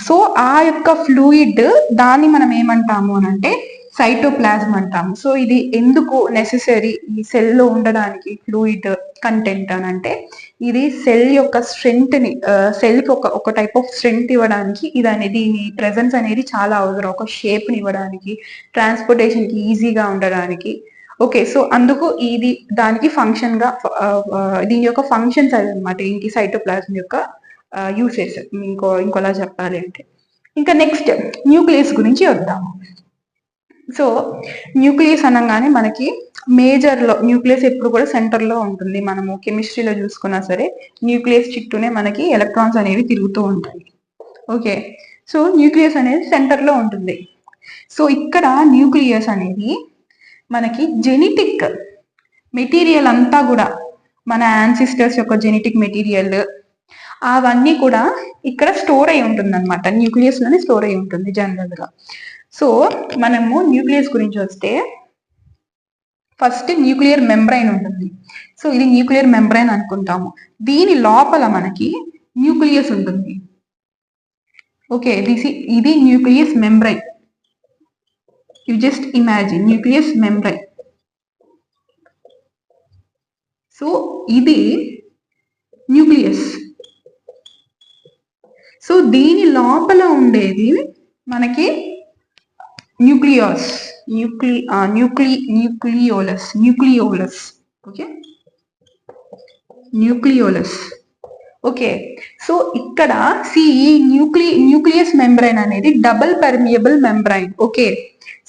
సో ఆ యొక్క ఫ్లూయిడ్ దాన్ని మనం ఏమంటాము అని అంటే సైటోప్లాజం అంటాము. సో ఇది ఎందుకు నెసెసరీ ఈ సెల్ లో ఉండడానికి ఫ్లూయిడ్ కంటెంట్ అని అంటే, ఇది సెల్ యొక్క స్ట్రెంగ్త్ ని, సెల్ కి ఒక టైప్ ఆఫ్ స్ట్రెంగ్త్ ఇవ్వడానికి ఇది అనేది, ప్రెజెన్స్ అనేది చాలా అవసరం. ఒక షేప్ ని ఇవ్వడానికి, ట్రాన్స్పోర్టేషన్ కి ఈజీగా ఉండడానికి. ఓకే, సో అందుకు ఇది దానికి ఫంక్షన్ గా, దీని యొక్క ఫంక్షన్స్ అది అనమాట. ఏంటి, సైటోప్లాజం యొక్క యూసేజ్. ఇంకోలా చెప్పాలి అంటే, ఇంకా నెక్స్ట్ న్యూక్లియస్ గురించి వద్దాము. సో న్యూక్లియస్ అనగానే మనకి మేజర్ లో న్యూక్లియస్ ఎప్పుడు కూడా సెంటర్ లో ఉంటుంది. మనము కెమిస్ట్రీలో చూసుకున్నా సరే న్యూక్లియస్ చుట్టూనే మనకి ఎలక్ట్రాన్స్ అనేవి తిరుగుతూ ఉంటాయి. ఓకే, సో న్యూక్లియస్ అనేది సెంటర్ లో ఉంటుంది. సో ఇక్కడ న్యూక్లియస్ అనేది మనకి జెనెటిక్ మెటీరియల్ అంతా కూడా, మన యాన్సిస్టర్స్ యొక్క జెనెటిక్ మెటీరియల్ అవన్నీ కూడా ఇక్కడ స్టోర్ అయి ఉంటుంది అనమాట. న్యూక్లియస్ లోనే స్టోర్ అయి ఉంటుంది జనరల్ గా. సో మనము న్యూక్లియస్ గురించి వస్తే ఫస్ట్ న్యూక్లియర్ మెంబ్రైన్ ఉంటుంది. సో ఇది న్యూక్లియర్ మెంబ్రైన్ అనుకుంటాము. దీని లోపల మనకి న్యూక్లియస్ ఉంటుంది. ఓకే, ఇది nucleus membrane. You just imagine nucleus membrane. So ఇది న్యూక్లియస్. సో దీని లోపల ఉండేది మనకి nucleolus. Okay, nucleolus. Okay, so ఇక్కడ న్యూక్లియస్ మెంబ్రైన్ అనేది double permeable membrane. Okay,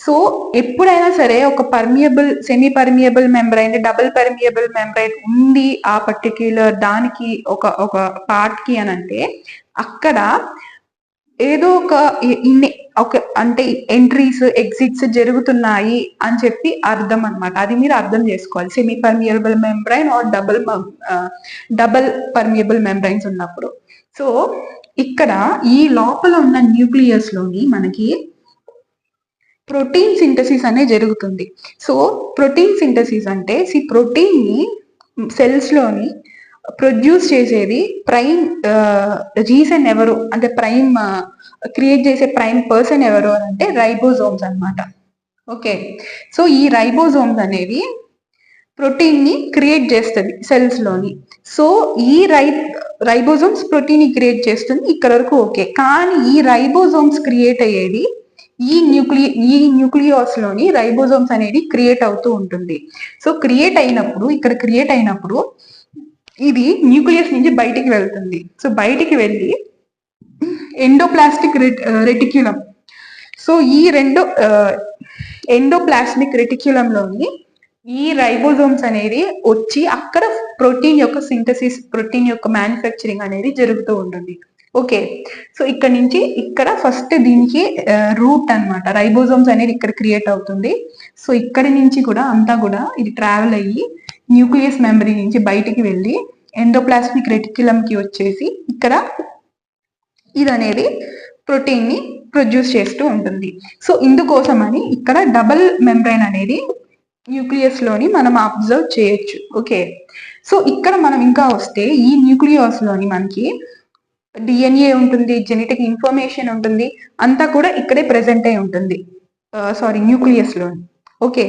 so ఎప్పుడైనా సరే ఒక permeable, semi permeable membrane, double permeable membrane ఉంది ఆ పర్టిక్యులర్ దానికి ఒక పార్ట్ కి అని అంటే, అక్కడ ఏదో ఒక అంటే ఎంట్రీస్, ఎగ్జిట్స్ జరుగుతున్నాయి అని చెప్పి అర్థం అనమాట. అది మీరు అర్థం చేసుకోవాలి. Semi permeable membrane or double permeable membranes ఉన్నప్పుడు. సో ఇక్కడ ఈ లోపల ఉన్న న్యూక్లియస్ లోని మనకి ప్రోటీన్ సింథసిస్ అనే జరుగుతుంది. సో ప్రోటీన్ సింథసిస్ అంటే ప్రోటీన్ ని సెల్స్ లోని ప్రొడ్యూస్ చేసేది ప్రైమ్ రీజన్ ఎవరు అంటే, ప్రైమ్ క్రియేట్ చేసే ప్రైమ్ పర్సన్ ఎవరు అంటే రైబోజోమ్స్ అనమాట. ఓకే, సో ఈ రైబోజోమ్స్ అనేవి ప్రోటీన్ ని క్రియేట్ చేస్తుంది సెల్స్ లోని. సో ఈ రైబోజోమ్స్ ప్రోటీన్ ని క్రియేట్ చేస్తుంది, ఇక్కడ వరకు ఓకే. కానీ ఈ రైబోజోమ్స్ క్రియేట్ అయ్యేది ఈ న్యూక్లియోస్ లోని రైబోజోమ్స్ అనేది క్రియేట్ అవుతూ ఉంటుంది. సో క్రియేట్ అయినప్పుడు ఇది న్యూక్లియస్ నుంచి బయటికి వెళ్తుంది. సో బయటికి వెళ్ళి ఎండోప్లాస్టిక్ రెటిక్యులం. సో ఈ ఎండోప్లాస్మిక్ రెటిక్యులంలోని ఈ రైబోజోమ్స్ అనేది వచ్చి అక్కడ ప్రోటీన్ యొక్క సింథసిస్, ప్రోటీన్ యొక్క మ్యానుఫ్యాక్చరింగ్ అనేది జరుగుతూ ఉంటుంది. ఓకే, సో ఇక్కడ ఫస్ట్ దీనికి రూట్ అనమాట. రైబోజోమ్స్ అనేది ఇక్కడ క్రియేట్ అవుతుంది. సో ఇక్కడి నుంచి కూడా అంతా కూడా ఇది ట్రావెల్ అయ్యి న్యూక్లియస్ మెంబ్రేన్ నుంచి బయటికి వెళ్ళి ఎండోప్లాస్మిక్ రెటిక్యులం కి వచ్చేసి ఇక్కడ ఇది అనేది ప్రోటీన్ ని ప్రొడ్యూస్ చేస్తూ ఉంటుంది. సో ఇందుకోసమని ఇక్కడ డబుల్ మెంబ్రైన్ అనేది న్యూక్లియస్ లోని మనం అబ్జర్వ్ చేయొచ్చు. ఓకే, సో ఇక్కడ మనం ఇంకా వస్తే ఈ న్యూక్లియస్ లోని మనకి డిఎన్ఏ ఉంటుంది, జెనెటిక్ ఇన్ఫర్మేషన్ ఉంటుంది, అంతా కూడా ఇక్కడే ప్రెసెంట్ అయి ఉంటుంది, న్యూక్లియస్ లోని. ఓకే,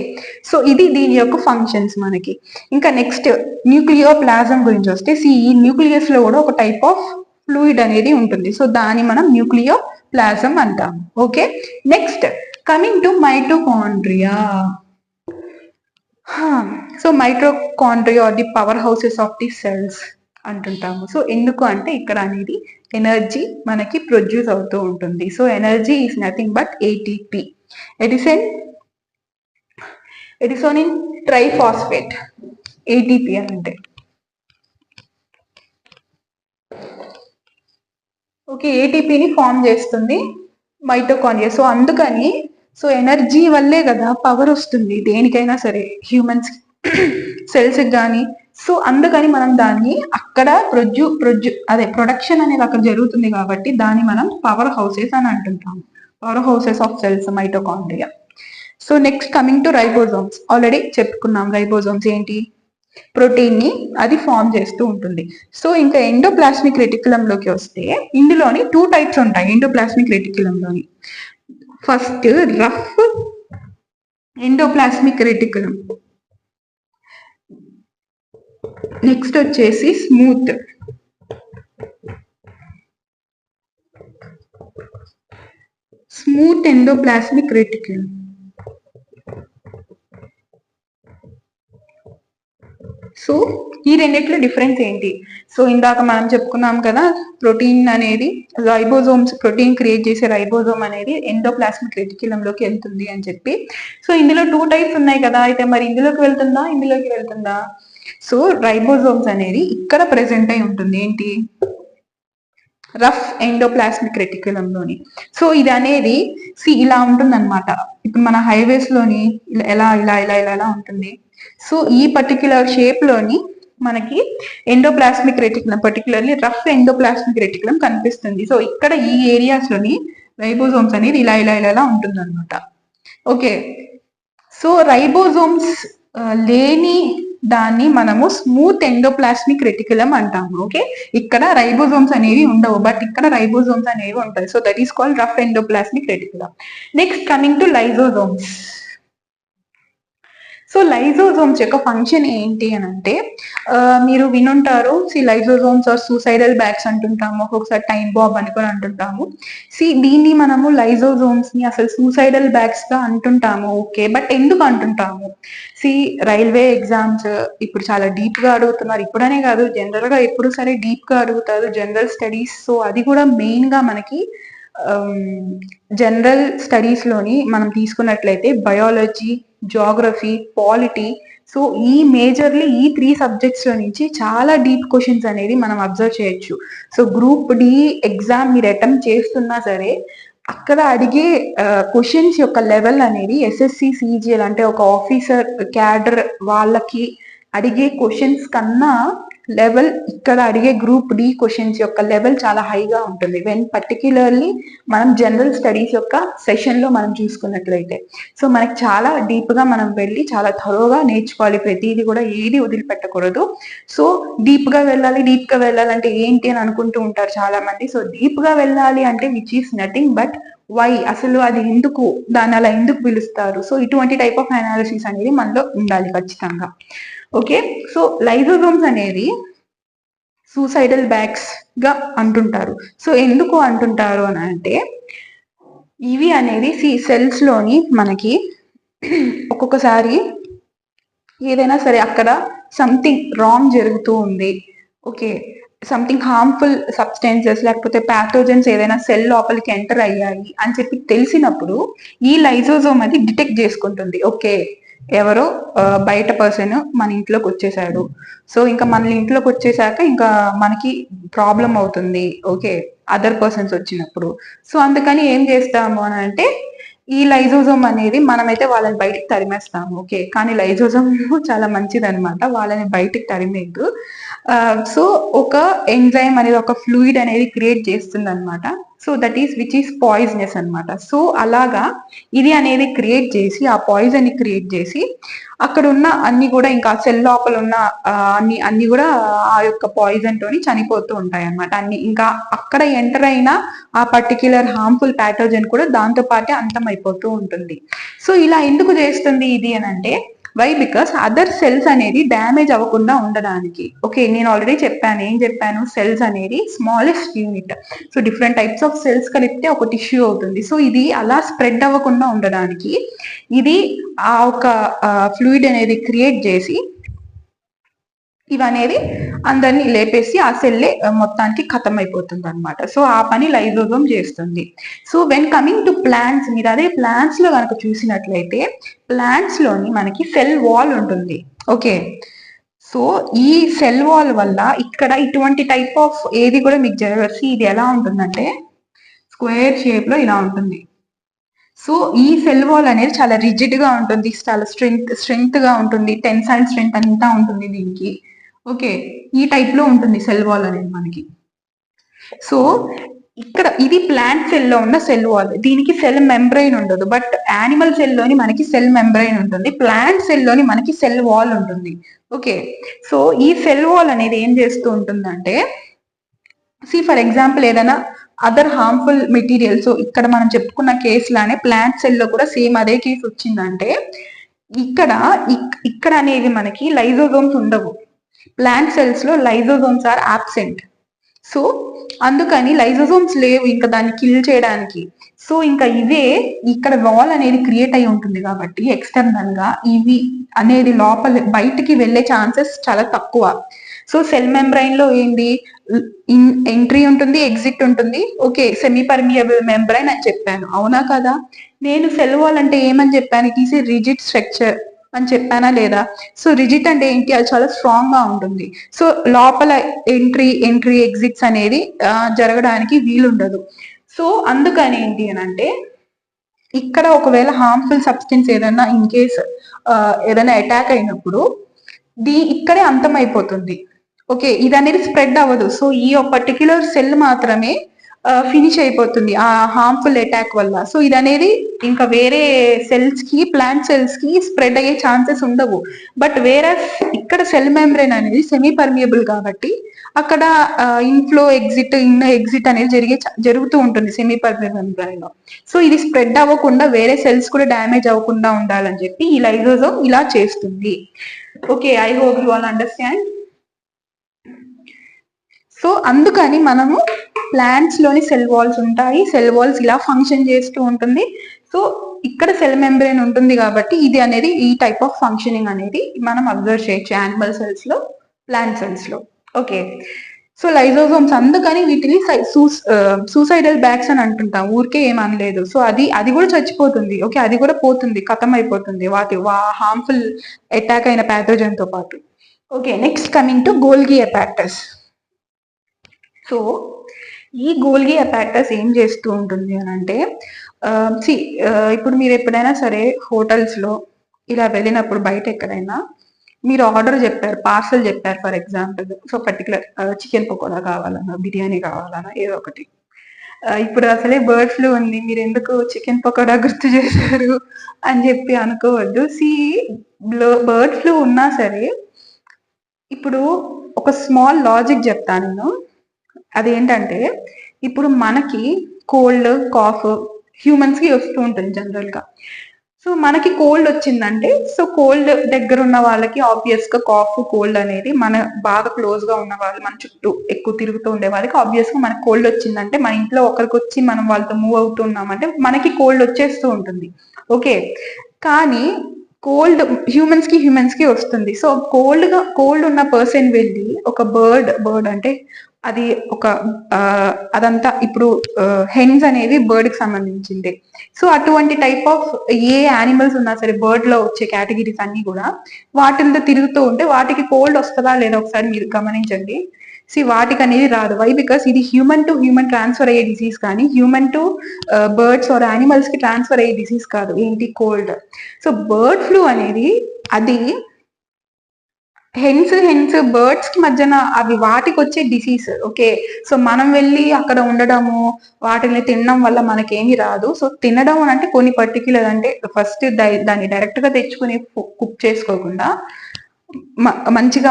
సో ఇది దీని యొక్క ఫంక్షన్స్ మనకి. ఇంకా నెక్స్ట్ న్యూక్లియోప్లాజం గురించి వస్తే ఈ న్యూక్లియస్ లో కూడా ఒక టైప్ ఆఫ్ ఫ్లూయిడ్ అనేది ఉంటుంది. సో దాన్ని మనం న్యూక్లియోప్లాజం అంటాం. Okay, next coming to mitochondria. So mitochondria are the power houses of the cells అంటుంటాము. సో ఎందుకు అంటే ఇక్కడ అనేది ఎనర్జీ మనకి ప్రొడ్యూస్ అవుతూ ఉంటుంది. So energy is nothing but ATP, adenosine triphosphate, ATP అంటే. ఓకే, ఏటీపీని ఫామ్ చేస్తుంది మైటోకాండ్రియా. సో అందుకని ఎనర్జీ వల్లే కదా పవర్ వస్తుంది దేనికైనా సరే, హ్యూమన్స్ సెల్స్ కానీ. సో అందుకని మనం దాన్ని అక్కడ ప్రొడక్షన్ అనేది అక్కడ జరుగుతుంది కాబట్టి దాన్ని మనం పవర్ హౌసెస్ అని అంటుంటాం, power houses of cells mitochondria. So next coming to ribosomes. Already చెప్పుకున్నాం రైబోజోమ్స్ ఏంటి, ప్రోటీన్ ని అది ఫామ్ చేస్తూ ఉంటుంది. సో ఇంకా ఎండోప్లాస్మిక్ రెటిక్యులంలోకి వస్తే ఇందులోని 2 టైప్స్ ఉంటాయి ఎండోప్లాస్మిక్ రెటిక్యులంలోని. First rough endoplasmic reticulum, next వచ్చేసి స్మూత్ ఎండోప్లాస్మిక్ రెటిక్యులం. సో ఈ రెండిట్లో డిఫరెన్స్ ఏంటి? సో ఇందాక మనం చెప్పుకున్నాం కదా, ప్రోటీన్ అనేది రైబోజోమ్స్, ప్రోటీన్ క్రియేట్ చేసే రైబోజోమ్ అనేది ఎండోప్లాస్మిక్ రెటిక్యులంలోకి వెళ్తుంది అని చెప్పి. సో ఇందులో 2 టైప్స్ ఉన్నాయి కదా, అయితే మరి ఇందులోకి వెళ్తుందా? సో రైబోజోమ్స్ అనేది ఇక్కడ ప్రెసెంట్ అయి ఉంటుంది. ఏంటి? Rough endoplasmic రెటిక్యులంలోని. సో ఇది అనేది ఇలా ఉంటుంది అనమాట. ఇప్పుడు మన హైవేస్ లోని ఇలా ఉంటుంది. సో ఈ పర్టిక్యులర్ షేప్ లోని మనకి endoplasmic reticulum, particularly rough endoplasmic reticulum కనిపిస్తుంది. సో ఇక్కడ ఈ ఏరియాస్ లోని రైబోజోమ్స్ అనేది ఇలా ఉంటుంది అనమాట. ఓకే, సో రైబోజోమ్స్ లేని దాన్ని మనము స్మూత్ ఎండోప్లాస్మిక్ రెటిక్యులం అంటాము. ఓకే, ఇక్కడ రైబోజోమ్స్ అనేవి ఉండవు, బట్ ఇక్కడ రైబోజోమ్స్ అనేవి ఉంటాయి. So that is called rough endoplasmic reticulum. Next coming to lysosomes. So lysosomes యొక్క ఫంక్షన్ ఏంటి అని అంటే, మీరు వినుంటారు, లైజోజోమ్స్ ఆర్ సూసైడల్ బ్యాగ్స్ అంటుంటాము, ఒక్కొక్కసారి టైం బాంబ్ అనుకొని అంటుంటాము. దీన్ని మనము లైజోజోమ్స్ ని అసలు సూసైడల్ బ్యాగ్స్ గా అంటుంటాము. ఓకే, బట్ ఎందుకు అంటుంటాము? రైల్వే ఎగ్జామ్స్ ఇప్పుడు చాలా డీప్ గా అడుగుతున్నారు. ఇప్పుడనే కాదు, జనరల్ గా ఎప్పుడు సరే డీప్ గా అడుగుతారు జనరల్ స్టడీస్. సో అది కూడా మెయిన్ గా మనకి జనరల్ స్టడీస్ లోని మనం తీసుకున్నట్లయితే బయాలజీ, జాగ్రఫీ, పాలిటీ. సో ఈ మేజర్లీ ఈ 3 సబ్జెక్ట్స్ లో నుంచి చాలా డీప్ క్వశ్చన్స్ అనేది మనం అబ్జర్వ్ చేయొచ్చు. సో గ్రూప్ డి ఎగ్జామ్ మీరు అటెంప్ట్ చేస్తున్నా సరే అక్కడ అడిగే క్వశ్చన్స్ యొక్క లెవెల్ అనేది ఎస్ఎస్సి సిజిఎల్ అంటే ఒక ఆఫీసర్ క్యాడర్ వాళ్ళకి అడిగే క్వశ్చన్స్ కన్నా లెవెల్ ఇక్కడ అడిగే గ్రూప్ డి క్వశ్చన్స్ యొక్క లెవెల్ చాలా హైగా ఉంటుంది. వెన్ పర్టిక్యులర్లీ మనం జనరల్ స్టడీస్ యొక్క సెషన్ లో మనం చూసుకున్నట్లయితే. సో మనకి చాలా డీప్ గా మనం వెళ్ళి చాలా థరోగా నేర్చుకోవాలి, ప్రతిదీ కూడా ఏది వదిలిపెట్టకూడదు. సో డీప్ గా వెళ్ళాలంటే ఏంటి అని అనుకుంటూ ఉంటారు చాలా మంది. సో డీప్ గా వెళ్ళాలి అంటే which is nothing but why, అసలు అది ఎందుకు, దాన్ని అలా ఎందుకు పిలుస్తారు? సో ఇటువంటి టైప్ ఆఫ్ అనాలిసిస్ అనేది మనలో ఉండాలి ఖచ్చితంగా. ఓకే, సో లైజోజోమ్స్ అనేది సూసైడల్ బ్యాగ్స్ గా అంటుంటారు. సో ఎందుకు అంటుంటారు అని అంటే, ఇవి అనేది సెల్స్ లోని మనకి ఒక్కొక్కసారి ఏదైనా సరే అక్కడ సంథింగ్ రాంగ్ జరుగుతూ ఉంది. ఓకే, సంథింగ్ హార్మ్ఫుల్ సబ్స్టెన్సెస్ లేకపోతే ప్యాథోజన్స్ ఏదైనా సెల్ లోపలికి ఎంటర్ అయ్యాయి అని చెప్పి తెలిసినప్పుడు ఈ లైజోజోమ్ అది డిటెక్ట్ చేసుకుంటుంది. ఓకే, ఎవరో బయట పర్సన్ మన ఇంట్లోకి వచ్చేసాడు. సో ఇంకా మన ఇంట్లోకి వచ్చేసాక ఇంకా మనకి ప్రాబ్లం అవుతుంది. ఓకే, అదర్ పర్సన్స్ వచ్చినప్పుడు. సో అందుకని ఏం చేస్తాము అని అంటే, ఈ లైజోజోమ్ అనేది మనమైతే వాళ్ళని బయటికి తరిమేస్తాము. ఓకే, కానీ లైజోజోమ్ చాలా మంచిది అనమాట, వాళ్ళని బయటికి తరిమేద్దు. సో ఒక ఎంజైమ్ అనేది ఒక ఫ్లూయిడ్ అనేది క్రియేట్ చేస్తుంది అనమాట. So that is which is poisonous అనమాట. సో అలాగా ఇది అనేది క్రియేట్ చేసి, ఆ పాయిజన్ ని క్రియేట్ చేసి అక్కడ ఉన్న అన్ని కూడా, ఇంకా సెల్ లోపల ఉన్న అన్ని కూడా ఆ యొక్క పాయిజన్ తోని చనిపోతూ ఉంటాయి అనమాట. అన్ని ఇంకా అక్కడ ఎంటర్ అయిన ఆ పర్టిక్యులర్ హార్మ్ఫుల్ ప్యాథోజన్ కూడా దాంతో పాటే అంతం అయిపోతూ ఉంటుంది. సో ఇలా ఎందుకు చేస్తుంది ఇది అని అంటే, వై బికాస్ అదర్ సెల్స్ అనేది డ్యామేజ్ అవ్వకుండా ఉండడానికి. ఓకే, నేను ఆల్రెడీ చెప్పాను, ఏం చెప్పాను, సెల్స్ అనేది smallest unit. So different types of cells కలిపితే ఒక టిష్యూ అవుతుంది. సో ఇది అలా స్ప్రెడ్ అవ్వకుండా ఉండడానికి ఇది ఆ ఒక ఫ్లూయిడ్ అనేది క్రియేట్ చేసి ఇవనేది అందరినీ లేపేసి ఆ సెల్లే మొత్తానికి ఖతం అయిపోతుంది అనమాట. సో ఆ పని లైజోజోమ్ చేస్తుంది. So when coming to plants, మీరు అదే ప్లాంట్స్ లో కనుక చూసినట్లయితే ప్లాంట్స్ లోని మనకి సెల్ వాల్ ఉంటుంది. ఓకే, సో ఈ సెల్ వాల్ వల్ల ఇక్కడ ఇటువంటి టైప్ ఆఫ్ ఏది కూడా మీకు జరగచ్చు. ఇది ఎలా ఉంటుందంటే స్క్వేర్ షేప్ లో ఇలా ఉంటుంది. సో ఈ సెల్ వాల్ అనేది చాలా రిజిడ్ గా ఉంటుంది, చాలా స్ట్రెంగ్త్ గా ఉంటుంది, టెన్సైల్ స్ట్రెంగ్త్ అంతా ఉంటుంది దీనికి. ఓకే, ఈ టైప్ లో ఉంటుంది సెల్ వాల్ అనేది మనకి. సో ఇక్కడ ఇది ప్లాంట్ సెల్ లో ఉన్న సెల్ వాల్, దీనికి సెల్ మెంబ్రైన్ ఉండదు. బట్ యానిమల్ సెల్ లోని మనకి సెల్ మెంబ్రైన్ ఉంటుంది, ప్లాంట్ సెల్ లోని మనకి సెల్ వాల్ ఉంటుంది. ఓకే, సో ఈ సెల్ వాల్ అనేది ఏం చేస్తూ ఉంటుందంటే, ఫర్ ఎగ్జాంపుల్ ఏదైనా అదర్ హార్మ్ఫుల్ మెటీరియల్స్, ఇక్కడ మనం చెప్పుకున్న కేసు లానే ప్లాంట్ సెల్ లో కూడా సేమ్ అదే కేసు వచ్చిందంటే, ఇక్కడ అనేది మనకి లైజోజోమ్స్ ఉండవు. ప్లాంట్ సెల్స్ లో లైజోజోమ్స్ ఆర్ ఆబ్సెంట్. సో అందుకని లైజోజోమ్స్ లేవు ఇంకా దాన్ని కిల్ చేయడానికి. సో ఇంకా ఇవే ఇక్కడ వాల్ అనేది క్రియేట్ అయి ఉంటుంది కాబట్టి ఎక్స్టర్నల్ గా ఇవి అనేది లోపల బయటికి వెళ్ళే ఛాన్సెస్ చాలా తక్కువ. సో సెల్ మెంబ్రైన్ లో ఏంటి, ఎంట్రీ ఉంటుంది, ఎగ్జిట్ ఉంటుంది. ఓకే, సెమీ పర్మియబుల్ మెంబ్రైన్ అని చెప్పాను, అవునా కదా? నేను సెల్ వాల్ అంటే ఏమని చెప్పాను, it is a rigid structure అని చెప్పానా లేదా? సో రిజిట్ అంటే ఏంటి, అది చాలా స్ట్రాంగ్ గా ఉంటుంది. సో లోపల ఎంట్రీ ఎగ్జిట్స్ అనేది జరగడానికి వీలుండదు. సో అందుకని ఏంటి అని అంటే, ఇక్కడ ఒకవేళ హార్మ్ఫుల్ సబ్స్టెన్స్ ఏదైనా ఇన్ కేస్ ఏదైనా అటాక్ అయినప్పుడు ఇక్కడే అంతం అయిపోతుంది. ఓకే, ఇది అనేది స్ప్రెడ్ అవ్వదు. సో ఈ పర్టిక్యులర్ సెల్ మాత్రమే ఫినిష్ అయిపోతుంది ఆ హార్మ్ఫుల్ అటాక్ వల్ల. సో ఇది అనేది ఇంకా వేరే సెల్స్ కి, ప్లాంట్ సెల్స్ కి స్ప్రెడ్ అయ్యే ఛాన్సెస్ ఉండవు. బట్ వేరే ఇక్కడ సెల్ మెంబ్రేన్ అనేది సెమీ పర్మియబుల్ కాబట్టి అక్కడ ఇన్ఫ్లో ఎగ్జిట్ అనేది జరుగుతూ ఉంటుంది సెమీ పర్మియబుల్ మెంబ్రేన్ లో. సో ఇది స్ప్రెడ్ అవ్వకుండా వేరే సెల్స్ కూడా డ్యామేజ్ అవ్వకుండా ఉండాలని చెప్పి ఈ లైజోజోమ్ ఇలా చేస్తుంది. Okay, I hope you all understand. So అందుకని మనము ప్లాంట్స్ లోని సెల్ వాల్స్ ఉంటాయి, సెల్ వాల్స్ ఇలా ఫంక్షన్ చేస్తూ ఉంటుంది. సో ఇక్కడ సెల్ మెంబ్రేన్ ఉంటుంది కాబట్టి ఇది అనేది ఈ టైప్ ఆఫ్ ఫంక్షనింగ్ అనేది మనం అబ్జర్వ్ చేయొచ్చు యానిమల్ సెల్స్ లో, ప్లాంట్ సెల్స్ లో. ఓకే, సో లైజోజోమ్స్, అందుకని వీటిని సూసైడల్ బ్యాగ్స్ అని అంటుంటాం, ఊరికే ఏమనలేదు. సో అది కూడా చచ్చిపోతుంది. ఓకే, అది కూడా పోతుంది, ఖతం అయిపోతుంది హార్మ్ఫుల్ అటాక్ అయిన ప్యాథోజన్ తో పాటు. Okay, next coming to Golgi apparatus. So ఈ గోల్గి అపాక్టస్ ఏం చేస్తూ ఉంటుంది అని అంటే, ఇప్పుడు మీరు ఎప్పుడైనా సరే హోటల్స్ లో ఇలా వెళ్ళినప్పుడు బయట ఎక్కడైనా మీరు ఆర్డర్ చెప్పారు, పార్సల్ చెప్పారు for example. So particular chicken pakoda కావాలన్నా, బిర్యానీ కావాలన్నా, ఏదో ఒకటి. ఇప్పుడు అసలే బర్డ్ ఫ్లూ ఉంది, మీరు ఎందుకు చికెన్ పకోడా గుర్తు చేశారు అని చెప్పి అనుకోవద్దు. బర్డ్ ఫ్లూ ఉన్నా సరే ఇప్పుడు ఒక స్మాల్ లాజిక్ చెప్తాను నేను. అదేంటంటే, ఇప్పుడు మనకి కోల్డ్, కాఫ్ హ్యూమన్స్ కి వస్తూ ఉంటుంది జనరల్ గా. సో మనకి కోల్డ్ వచ్చిందంటే, సో కోల్డ్ దగ్గర ఉన్న వాళ్ళకి ఆబ్వియస్ గా కాఫ్, కోల్డ్ అనేది మన బాగా క్లోజ్ గా ఉన్న వాళ్ళు, మన చుట్టూ ఎక్కువ తిరుగుతూ ఉండే వాళ్ళకి ఆబ్వియస్ గా మనకి కోల్డ్ వచ్చిందంటే, మన ఇంట్లో ఒకరికి వచ్చి మనం వాళ్ళతో మూవ్ అవుతున్నామంటే మనకి కోల్డ్ వచ్చేస్తూ ఉంటుంది. ఓకే, కానీ కోల్డ్ హ్యూమన్స్ కి వస్తుంది. సో కోల్డ్ ఉన్న పర్సన్ వెళ్ళి ఒక బర్డ్ అంటే అది ఒక అదంతా ఇప్పుడు హెన్స్ అనేవి బర్డ్ కి సంబంధించింది. సో అటువంటి టైప్ ఆఫ్ ఏ యానిమల్స్ ఉన్నా సరే బర్డ్ లో వచ్చే కేటగిరీస్ అన్ని కూడా వాటితో తిరుగుతూ ఉంటే వాటికి కోల్డ్ వస్తుందా లేదా ఒకసారి మీరు గమనించండి. వాటికి అనేది రాదు. వై? బికాస్ ఇది హ్యూమన్ టు హ్యూమన్ ట్రాన్స్ఫర్ అయ్యే డిసీజ్, కానీ human to birds or animals కి ట్రాన్స్ఫర్ అయ్యే డిసీజ్ కాదు ఏంటి, కోల్డ్. సో బర్డ్ ఫ్లూ అనేది అది హెన్స్ బర్డ్స్ కి మధ్యన అవి వాటికి వచ్చే డిసీజ్. ఓకే, సో మనం వెళ్ళి అక్కడ ఉండడము, వాటిని తినడం వల్ల మనకేమీ రాదు. సో తినడం అని అంటే కొన్ని పర్టిక్యులర్, అంటే ఫస్ట్ దాన్ని డైరెక్ట్ గా తెచ్చుకుని కుక్ చేసుకోకుండా మంచిగా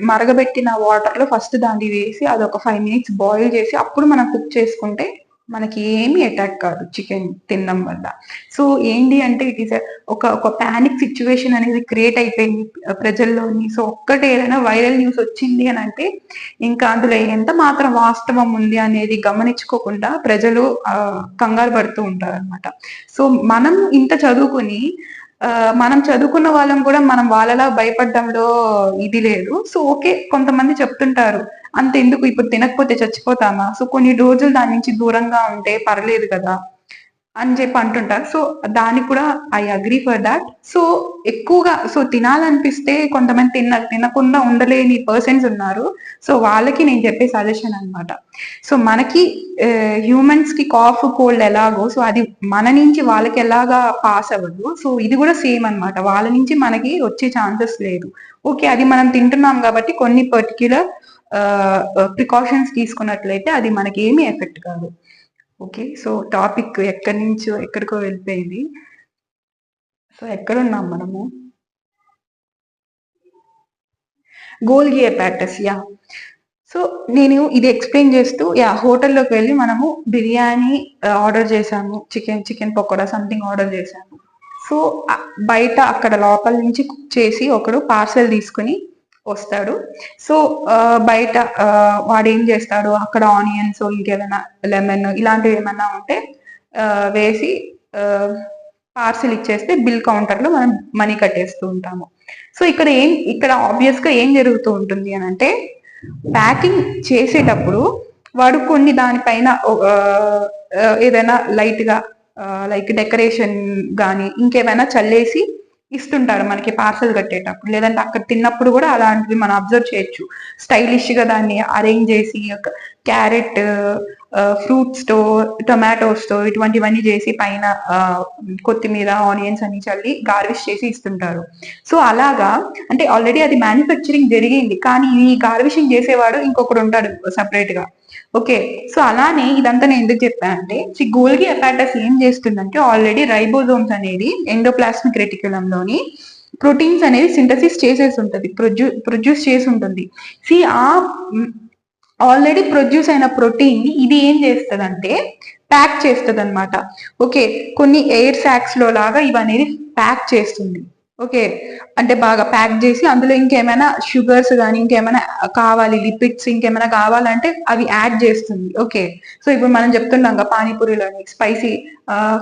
మరగబెట్టిన వాటర్ లో ఫస్ట్ దాన్ని వేసి అదొక 5 minutes బాయిల్ చేసి అప్పుడు మనం కుక్ చేసుకుంటే మనకి ఏమీ అటాక్ కాదు చికెన్ తినడం వల్ల. సో ఏంటి అంటే ఇట్ ఈస్ ఒక పానిక్ సిచ్యువేషన్ అనేది క్రియేట్ అయిపోయింది ప్రజల్లోని. సో ఒక్కటి ఏదైనా వైరల్ న్యూస్ వచ్చింది అని అంటే ఇంకా అందులో ఎంత మాత్రం వాస్తవం ఉంది అనేది గమనించుకోకుండా ప్రజలు కంగారు పడుతూ ఉంటారు అనమాట. సో మనం ఇంత చదువుకుని మనం చదువుకున్న వాళ్ళం కూడా మనం వాళ్ళలా భయపడడంలో ఇది లేదు. సో ఓకే, కొంతమంది చెప్తుంటారు అంతెందుకు ఇప్పుడు తినకపోతే చచ్చిపోతామా, సో కొన్ని రోజులు దాని నుంచి దూరంగా ఉంటే పర్లేదు కదా అని చెప్పి అంటుంటారు. సో దానికి కూడా I agree for that. So ఎక్కువగా సో తినాలనిపిస్తే కొంతమంది తినకుండా ఉండలేని పర్సన్స్ ఉన్నారు. సో వాళ్ళకి నేను చెప్పే సజెషన్ అనమాట. సో మనకి హ్యూమన్స్ కి కాఫ్ కోల్డ్ ఎలాగో, సో అది మన నుంచి వాళ్ళకి ఎలాగా పాస్ అవ్వదు, సో ఇది కూడా సేమ్ అనమాట. వాళ్ళ నుంచి మనకి వచ్చే ఛాన్సెస్ లేదు. ఓకే, అది మనం తింటున్నాం కాబట్టి కొన్ని పర్టిక్యులర్ ప్రికాషన్స్ తీసుకున్నట్లయితే అది మనకి ఏమీ ఎఫెక్ట్ కాదు. ఓకే, సో టాపిక్ ఎక్కడి నుంచో ఎక్కడికో వెళ్ళిపోయింది. సో ఎక్కడున్నాం మనము? గోల్గి హెపాటస్. యా, సో నేను ఇది ఎక్స్ప్లెయిన్ చేస్తూ హోటల్లోకి వెళ్ళి మనము బిర్యానీ ఆర్డర్ చేశాము, చికెన్ పకోడా సంథింగ్ ఆర్డర్ చేశాము. సో బయట అక్కడ లోపల నుంచి కుక్ చేసి ఒకడు పార్సెల్ తీసుకుని వస్తాడు. సో బయట వాడు ఏం చేస్తాడు, అక్కడ ఆనియన్స్ ఇంకేమైనా లెమన్ ఇలాంటివి ఏమైనా ఉంటే వేసి పార్సిల్ ఇచ్చేస్తే బిల్ కౌంటర్ లో మనం మనీ కట్టేస్తూ ఉంటాము. సో ఇక్కడ ఆబ్వియస్ గా ఏం జరుగుతూ ఉంటుంది అని అంటే ప్యాకింగ్ చేసేటప్పుడు వాడు కొన్ని దానిపైన ఏదైనా లైట్ గా లైక్ డెకరేషన్ గానీ ఇంకేమైనా చల్లేసి ఇస్తుంటారు మనకి పార్సల్ కట్టేటప్పుడు. లేదంటే అక్కడ తిన్నప్పుడు కూడా అలాంటివి మనం అబ్జర్వ్ చేయొచ్చు. స్టైలిష్ గా దాన్ని అరేంజ్ చేసి క్యారెట్, ఫ్రూట్స్ తో, టొమాటోస్ తో ఇటువంటివన్నీ చేసి పైన కొత్తిమీర, ఆనియన్స్ అన్ని చల్లి గార్విష్ చేసి ఇస్తుంటారు. సో అలాగా అంటే ఆల్రెడీ అది మ్యానుఫ్యాక్చరింగ్ జరిగింది, కానీ ఈ గార్విషింగ్ చేసేవాడు ఇంకొకడు ఉంటాడు సపరేట్ గా. ఓకే, సో అలానే ఇదంతా నేను ఎందుకు చెప్పా అంటే గోల్గి హెపాటస్ ఏం చేస్తుందంటే ఆల్రెడీ రైబోజోమ్స్ అనేది ఎండోప్లాస్మిక్ రెటిక్యులంలోని ప్రోటీన్స్ అనేది సింథసిస్ చేసేసి ఉంటుంది, ప్రొడ్యూస్ చేసి ఉంటుంది. సి ఆ ఆల్రెడీ ప్రొడ్యూస్ అయిన ప్రోటీన్ ని ఇది ఏం చేస్తుంది ప్యాక్ చేస్తుంది అనమాట. ఓకే, కొన్ని ఎయిర్ సాక్స్ లో లాగా ఇవనేది ప్యాక్ చేస్తుంది. ఓకే, అంటే బాగా ప్యాక్ చేసి అందులో ఇంకేమైనా షుగర్స్ కానీ ఇంకేమైనా కావాలి, లిపిడ్స్ ఇంకేమైనా కావాలంటే అవి యాడ్ చేస్తుంది. ఓకే, సో ఇప్పుడు మనం చెప్తున్నాం పానీపూరిలోని స్పైసీ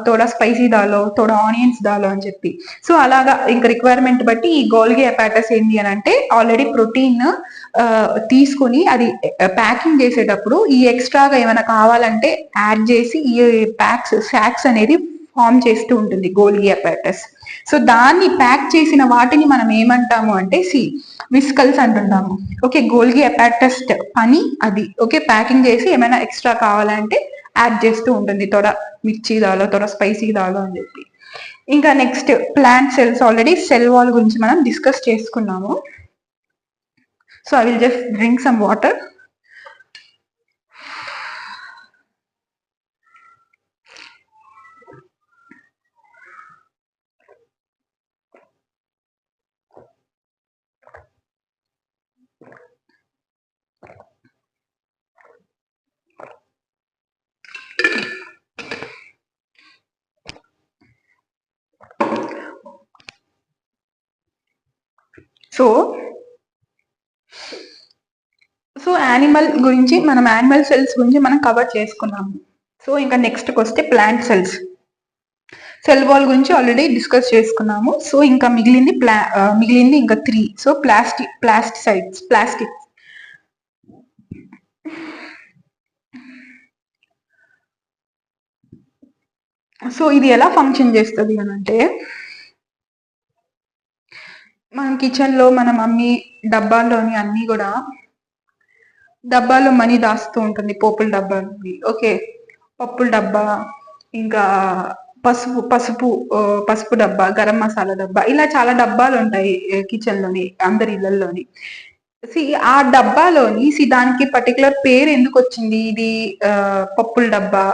తోడా స్పైసీ దాలో తోడా ఆనియన్స్ దాలో అని చెప్పి. సో అలాగా ఇంకా రిక్వైర్మెంట్ బట్టి ఈ గోల్గి హెపాటస్ ఏంటి అని అంటే ఆల్రెడీ ప్రోటీన్ తీసుకుని అది ప్యాకింగ్ చేసేటప్పుడు ఈ ఎక్స్ట్రాగా ఏమైనా కావాలంటే యాడ్ చేసి ఈ సాక్స్ అనేది ఫామ్ చేస్తూ ఉంటుంది గోల్గి హెపాటస్. సో దాన్ని ప్యాక్ చేసిన వాటిని మనం ఏమంటాము అంటే విస్కల్స్ అంటుంటాము. ఓకే, గోల్గి హెపాటస్ పని అది. ఓకే, ప్యాకింగ్ చేసి ఏమైనా ఎక్స్ట్రా కావాలంటే యాడ్ చేస్తూ ఉంటుంది, తోడ మిర్చి దాలో తోడ స్పైసీ దాలో అని చెప్పి. ఇంకా next plant cells, already cell wall గురించి మనం డిస్కస్ చేసుకున్నాము. So I will just drink some water. So animal గురించి మనం యానిమల్ సెల్స్ గురించి మనం కవర్ చేసుకున్నాము. సో ఇంకా నెక్స్ట్కి వస్తే ప్లాంట్ సెల్స్. సెల్ వాల్ గురించి ఆల్రెడీ డిస్కస్ చేసుకున్నాము. సో ఇంకా మిగిలింది ఇంకా 3. So plastic. సో ఇది ఎలా ఫంక్షన్ చేస్తుంది అని అంటే మనం కిచెన్ లో మన మమ్మీ డబ్బాల్లోని అన్ని కూడా డబ్బాలో మనీ దాస్తూ ఉంటుంది, పోపుల డబ్బా. ఓకే, పప్పుల డబ్బా, ఇంకా పసుపు పసుపు పసుపు డబ్బా, గరం మసాలా డబ్బా, ఇలా చాలా డబ్బాలు ఉంటాయి కిచెన్ లోని, అందరి ఇళ్లలోని. ఆ డబ్బాలోని దానికి పర్టికులర్ పేరు ఎందుకు వచ్చింది, ఇది పప్పుల డబ్బా,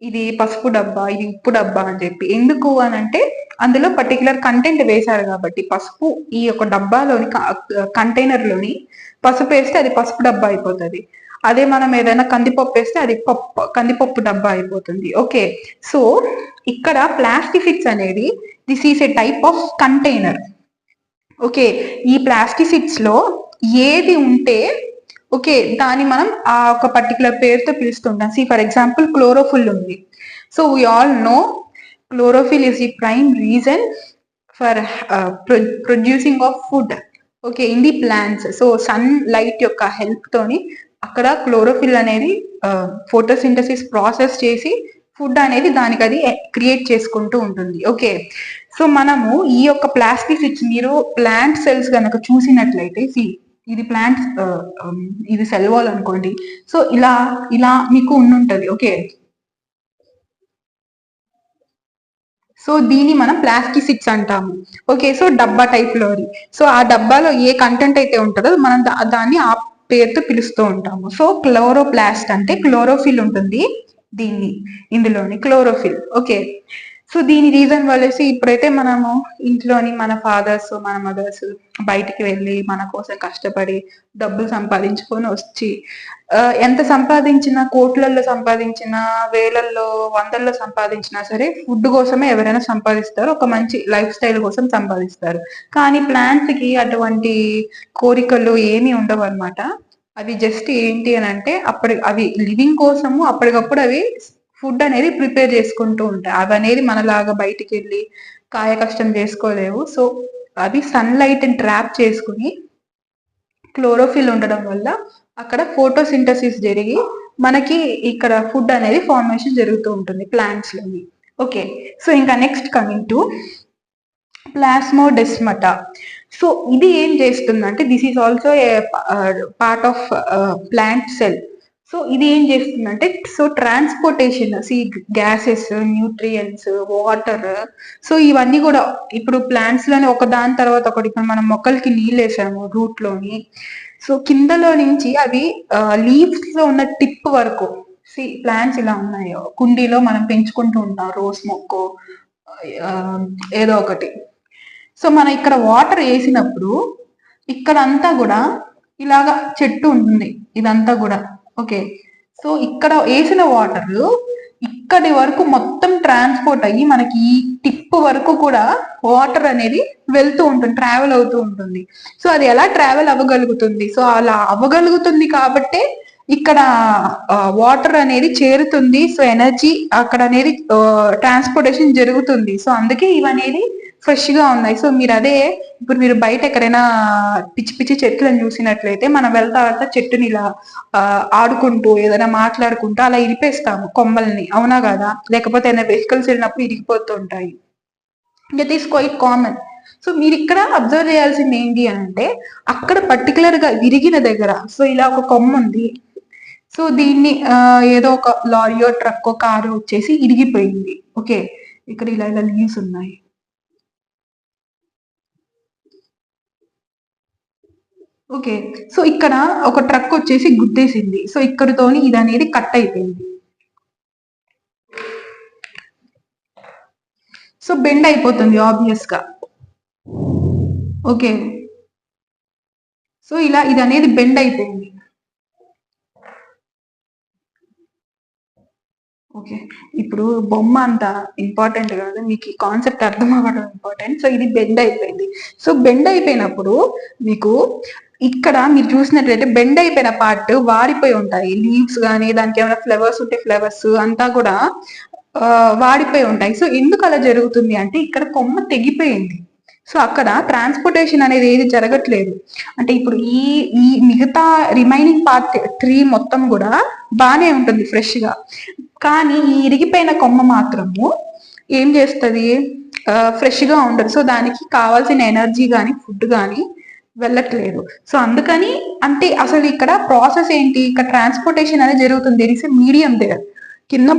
ఇది పసుపు డబ్బా, ఇది ఉప్పు డబ్బా అని చెప్పి. ఎందుకు అని అంటే అందులో పర్టికులర్ కంటెంట్ వేశారు కాబట్టి. పసుపు ఈ యొక్క డబ్బాలోని కంటైనర్ లోని పసుపు వేస్తే అది పసుపు డబ్బా అయిపోతుంది. అదే మనం ఏదైనా కందిపప్పు వేస్తే అది కందిపప్పు డబ్బా అయిపోతుంది. ఓకే, సో ఇక్కడ ప్లాస్టిసిడ్స్ అనేది this is a type of container. Okay, ఈ ప్లాస్టిసిడ్స్ లో ఏది ఉంటే ఓకే దాన్ని మనం ఆ ఒక పర్టికులర్ పేరుతో పిలుస్తుంటాం. ఫర్ ఎగ్జాంపుల్ క్లోరోఫిల్ ఉంది. So we all know chlorophyll is the prime reason for producing of food okay in the plants. So sunlight యొక్క హెల్ప్ తోని అక్కడ క్లోరోఫిల్ అనేది ఫోటోసింథసిస్ ప్రాసెస్ చేసి ఫుడ్ అనేది దానికి అది క్రియేట్ చేసుకుంటూ ఉంటుంది. ఓకే, సో మనము ఈ యొక్క ప్లాస్టిసిడ్స్ మీరు ప్లాంట్ సెల్స్ కనుక చూసినట్లయితే ఇది ప్లాంట్ ఇది సెల్ వాల్ అనుకోండి. సో ఇలా ఇలా మీకు ఉండుంటది. ఓకే, సో దీన్ని మనం ప్లాస్టిసిడ్స్ అంటాము. ఓకే, సో డబ్బా టైప్ లోది. సో ఆ డబ్బాలో ఏ కంటెంట్ అయితే ఉంటుందో మనం దాన్ని ఆ పేరుతో పిలుస్తూ ఉంటాము. సో క్లోరోప్లాస్ట్ అంటే క్లోరోఫిల్ ఉంటుంది ఇందులోని క్లోరోఫిల్. ఓకే, సో దీని రీజన్ వల్లేసి ఇప్పుడైతే మనము ఇంట్లోని మన ఫాదర్స్ మన మదర్స్ బయటికి వెళ్ళి మన కోసం కష్టపడి డబ్బులు సంపాదించుకొని వచ్చి ఎంత సంపాదించినా, కోట్లల్లో సంపాదించినా, వేలల్లో వందల్లో సంపాదించినా సరే ఫుడ్ కోసమే ఎవరైనా సంపాదిస్తారు, ఒక మంచి లైఫ్ స్టైల్ కోసం సంపాదిస్తారు. కానీ ప్లాంట్స్ కి అటువంటి కోరికలు ఏమీ ఉండవు అనమాట. అవి జస్ట్ ఏంటి అని అంటే అవి లివింగ్ కోసము అప్పటికప్పుడు అవి ఫుడ్ అనేది ప్రిపేర్ చేసుకుంటూ ఉంటాయి. అవి అనేది మనలాగా బయటికి వెళ్ళి కాయ కష్టం చేసుకోలేవు. సో అవి సన్లైట్ ట్రాప్ చేసుకుని క్లోరోఫిల్ ఉండడం వల్ల అక్కడ ఫోటోసింథసిస్ జరిగి మనకి ఇక్కడ ఫుడ్ అనేది ఫార్మేషన్ జరుగుతూ ఉంటుంది ప్లాంట్స్ లోని. ఓకే, సో ఇంకా నెక్స్ట్ కమింగ్ టు ప్లాస్మోడెస్మటా. సో ఇది ఏం చేస్తుందంటే this is also a part of plant cell. So ఇది ఏం చేస్తుందంటే so transportation gases, nutrients, water, so ఇవన్నీ కూడా ఇప్పుడు ప్లాంట్స్ లోని ఒక దాని తర్వాత ఒకటి. ఇప్పుడు మనం మొక్కలకి నీళ్ళు వేసాము రూట్ లోని, సో కిందలో నుంచి అవి లీవ్స్ లో ఉన్న టిప్ వరకు ప్లాంట్స్ ఇలా ఉన్నాయో కుండీలో మనం పెంచుకుంటూ ఉంటాం రోజ్ మొక్క ఏదో ఒకటి. సో మనం ఇక్కడ వాటర్ వేసినప్పుడు ఇక్కడ అంతా కూడా ఇలాగా చెట్టు ఉంటుంది ఇదంతా కూడా. ఓకే, సో ఇక్కడ వేసిన వాటర్ ఇక్కడి వరకు మొత్తం ట్రాన్స్పోర్ట్ అయ్యి మనకి ఈ టిప్ వరకు కూడా వాటర్ అనేది వెళ్తూ ఉంటుంది, ట్రావెల్ అవుతూ ఉంటుంది. సో అది ఎలా ట్రావెల్ అవ్వగలుగుతుంది? సో అలా అవ్వగలుగుతుంది కాబట్టే ఇక్కడ వాటర్ అనేది చేరుతుంది. సో ఎనర్జీ అక్కడ అనేది ట్రాన్స్పోర్టేషన్ జరుగుతుంది. సో అందుకే ఇవనేది ఫ్రెష్ గా ఉన్నాయి. సో మీరు అదే ఇప్పుడు మీరు బయట ఎక్కడైనా పిచ్చి పిచ్చి చెట్లను చూసినట్లయితే మనం వెళ్తా చెట్టుని ఇలా ఆడుకుంటూ ఏదైనా మాట్లాడుకుంటూ అలా ఇరిపేస్తాము కొమ్మల్ని, అవునా కదా? లేకపోతే ఏదైనా వెహికల్స్ వెళ్ళినప్పుడు ఇరిగిపోతూ ఉంటాయి. That is quite common. So మీరు ఇక్కడ అబ్జర్వ్ చేయాల్సింది ఏంటి అని అంటే అక్కడ పర్టికులర్ గా విరిగిన దగ్గర సో ఇలా ఒక కొమ్మ ఉంది. సో దీన్ని ఏదో ఒక లారీయో ట్రక్కో కారు వచ్చేసి ఇరిగిపోయింది. ఓకే, ఇక్కడ ఇలా ఇలా లీవ్స్ ఉన్నాయి. ఓకే, సో ఇక్కడ ఒక ట్రక్ వచ్చేసి గుద్దేసింది. సో ఇక్కడితోని ఇది అనేది కట్ అయిపోయింది. సో బెండ్ అయిపోతుంది ఆబ్వియస్ గా. ఓకే, సో ఇలా ఇది అనేది బెండ్ అయిపోయింది. ఓకే, ఇప్పుడు బొమ్మ అంత ఇంపార్టెంట్ కాదు, మీకు ఈ కాన్సెప్ట్ అర్థం అవ్వడం ఇంపార్టెంట్. సో ఇది బెండ్ అయిపోయింది. సో బెండ్ అయిపోయినప్పుడు మీకు ఇక్కడ మీరు చూసినట్లయితే బెండ్ అయిపోయిన పార్ట్ వాడిపోయి ఉంటాయి. లీవ్స్ కానీ దానికి ఏమైనా ఫ్లవర్స్ ఉంటే ఫ్లవర్స్ అంతా కూడా వాడిపోయి ఉంటాయి. సో ఎందుకు అలా జరుగుతుంది అంటే ఇక్కడ కొమ్మ తెగిపోయింది. సో అక్కడ ట్రాన్స్పోర్టేషన్ అనేది ఏది జరగట్లేదు. అంటే ఇప్పుడు ఈ ఈ మిగతా రిమైనింగ్ పార్ట్ ట్రీ మొత్తం కూడా బాగానే ఉంటుంది ఫ్రెష్ గా. కానీ ఈ ఇరిగిపోయిన కొమ్మ మాత్రము ఏం చేస్తుంది, ఫ్రెష్ గా ఉండదు. సో దానికి కావాల్సిన ఎనర్జీ కానీ ఫుడ్ కానీ వెళ్ళట్లేదు. సో అందుకని అంటే అసలు ఇక్కడ ప్రాసెస్ ఏంటి, ఇక్కడ ట్రాన్స్పోర్టేషన్ అనేది జరుగుతుంది. There is a medium there. కింద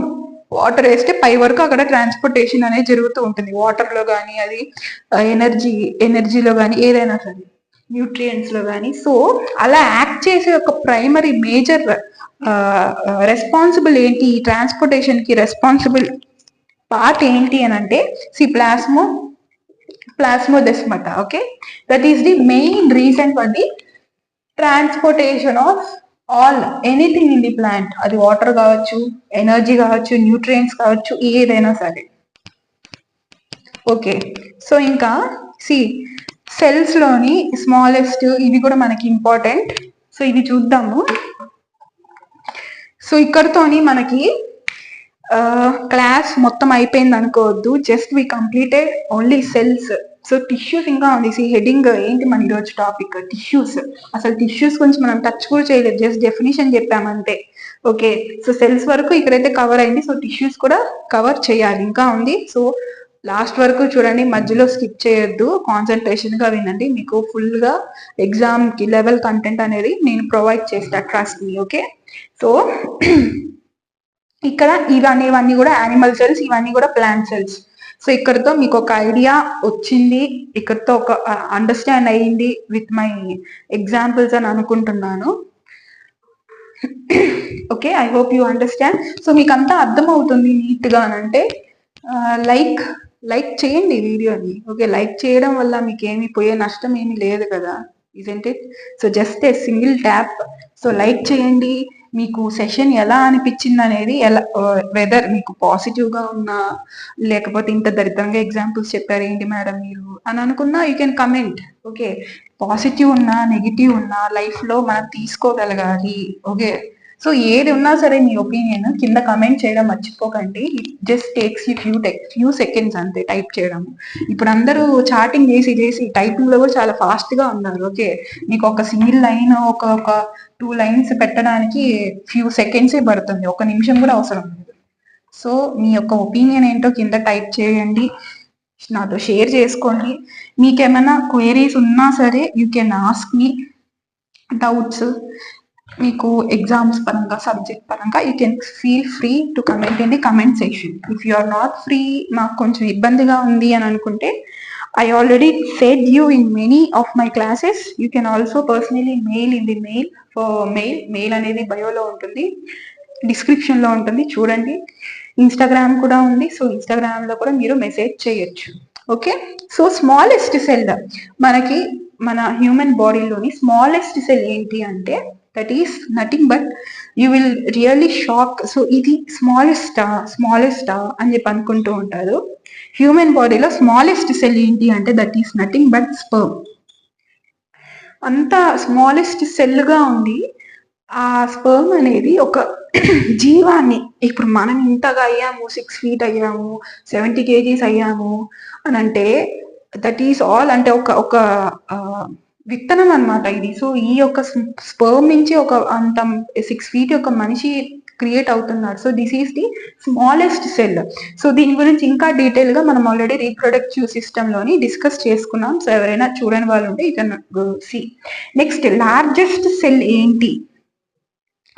వాటర్ వేస్తే పై వరకు అక్కడ ట్రాన్స్పోర్టేషన్ అనేది జరుగుతూ ఉంటుంది. వాటర్ లో కానీ, అది ఎనర్జీలో కానీ, ఏదైనా సరే న్యూట్రియంట్స్ లో కానీ. సో అలా యాక్ట్ చేసే ఒక ప్రైమరీ మేజర్ రెస్పాన్సిబుల్ ఏంటి, ఈ ట్రాన్స్పోర్టేషన్ కి రెస్పాన్సిబుల్ పార్ట్ ఏంటి అని అంటే plasmodesmata. Okay, that is the main reason for the transportation of all anything in the plant. అది వాటర్ కావచ్చు, ఎనర్జీ కావచ్చు, న్యూట్రియంట్స్ కావచ్చు, ఏదైనా సరే. ఓకే, సో ఇంకా సెల్స్ లోని స్మాలెస్ట్ ఇవి కూడా మనకి ఇంపార్టెంట్. సో ఇవి చూద్దాము. సో ఇక్కడతోని మనకి క్లాస్ మొత్తం అయిపోయింది అనుకోవద్దు. Just we completed only cells. So tissues ఇంకా ఉంది. హెడింగ్ ఏంటి మన ఈరోజు టాపిక్? టిష్యూస్. అసలు టిష్యూస్ గురించి మనం టచ్ కూడా చేయలేదు, జస్ట్ డెఫినేషన్ చెప్పామంతే. ఓకే, సో సెల్స్ వరకు ఇక్కడైతే కవర్ అయింది. సో టిష్యూస్ కూడా కవర్ చేయాలి, ఇంకా ఉంది. సో లాస్ట్ వరకు చూడండి, మధ్యలో స్కిప్ చేయొద్దు, కాన్సన్ట్రేషన్ గా వినండి. మీకు ఫుల్ గా ఎగ్జామ్ కి లెవెల్ కంటెంట్ అనేది నేను ప్రొవైడ్ చేస్తా, ట్రస్ట్ మీ. ఓకే, సో ఇక్కడ ఇవన్నీ కూడా యానిమల్ సెల్స్, ఇవన్నీ కూడా ప్లాంట్ సెల్స్. సో ఇక్కడతో మీకు ఒక ఐడియా వచ్చింది, ఇక్కడతో ఒక అండర్స్టాండ్ అయ్యింది విత్ మై ఎగ్జాంపుల్స్ అని అనుకుంటున్నాను. Okay, I hope you understand. So మీకు అంతా అర్థం అవుతుంది నీట్ గా అంటే లైక్ చేయండి వీడియోని. ఓకే, లైక్ చేయడం వల్ల మీకు ఏమి పోయే నష్టం ఏమీ లేదు కదా, isn't it? So just a single tap. So like చేయండి. మీకు సెషన్ ఎలా అనిపించింది అనేది, వెదర్ మీకు పాజిటివ్ గా ఉన్నా, లేకపోతే ఇంత దరిద్రంగా ఎగ్జాంపుల్స్ చెప్పారు ఏంటి మేడం మీరు అని అనుకున్నా, you can comment. Okay, positive ఉన్నా నెగిటివ్ ఉన్నా లైఫ్ లో మనం తీసుకోగలగాలి. ఓకే, సో ఏది ఉన్నా సరే మీ ఒపీనియన్ కింద కమెంట్ చేయడం మర్చిపోకండి. It just takes you few seconds అంతే టైప్ చేయడం. ఇప్పుడు అందరూ చాటింగ్ చేసి టైపింగ్ లో కూడా చాలా ఫాస్ట్ గా ఉన్నారు. ఓకే, మీకు ఒక సింగిల్ లైన్, ఒక 2 లైన్స్ పెట్టడానికి ఫ్యూ సెకండ్సే పడుతుంది, 1 నిమిషం కూడా అవసరం లేదు. సో మీ యొక్క ఒపీనియన్ ఏంటో కింద టైప్ చేయండి, నాతో షేర్ చేసుకోండి. మీకేమైనా క్వైరీస్ ఉన్నా సరే you can ask me, doubts మీకు ఎగ్జామ్స్ పరంగా, సబ్జెక్ట్ పరంగా, you can feel free to comment in the comment section. If you are not free, నాకు కొంచెం ఇబ్బందిగా ఉంది అని అనుకుంటే, I already said you in many of my classes, you can also personally mail in the mail. Mail అనేది బయోలో ఉంటుంది, డిస్క్రిప్షన్ లో ఉంటుంది, చూడండి. ఇన్స్టాగ్రామ్ కూడా ఉంది, సో ఇన్స్టాగ్రామ్ లో కూడా మీరు మెసేజ్ చేయొచ్చు. ఓకే, సో స్మాలెస్ట్ సెల్ మనకి మన హ్యూమన్ బాడీలోని స్మాలెస్ట్ సెల్ ఏంటి అంటే, that is nothing but, you will really shock. So ఇది స్మాలెస్టా అని చెప్పి అనుకుంటూ ఉంటారు. హ్యూమన్ బాడీలో స్మాలెస్ట్ సెల్ ఏంటి అంటే, that is nothing but sperm. అంత స్మాలెస్ట్ సెల్ గా ఉంది. ఆ స్పర్మ్ అనేది ఒక జీవాన్ని, ఇప్పుడు మనం ఇంతగా అయ్యాము, 6 feet అయ్యాము, 70 kgs అయ్యాము అని అంటే, దట్ ఈస్ ఆల్ అంటే ఒక విత్తనం అనమాట ఇది. సో ఈ యొక్క స్పర్మ్ నుంచి ఒక అంత 6 feet యొక్క మనిషి క్రియేట్ అవుతున్నారు. So this is the smallest cell. So దీని గురించి ఇంకా డీటెయిల్ గా మనం ఆల్రెడీ రీప్రొడక్టివ్ సిస్టమ్ లోని డిస్కస్ చేసుకున్నాం. సో ఎవరైనా చూడని వాళ్ళు ఉంటే you can see. Next largest cell ఏంటి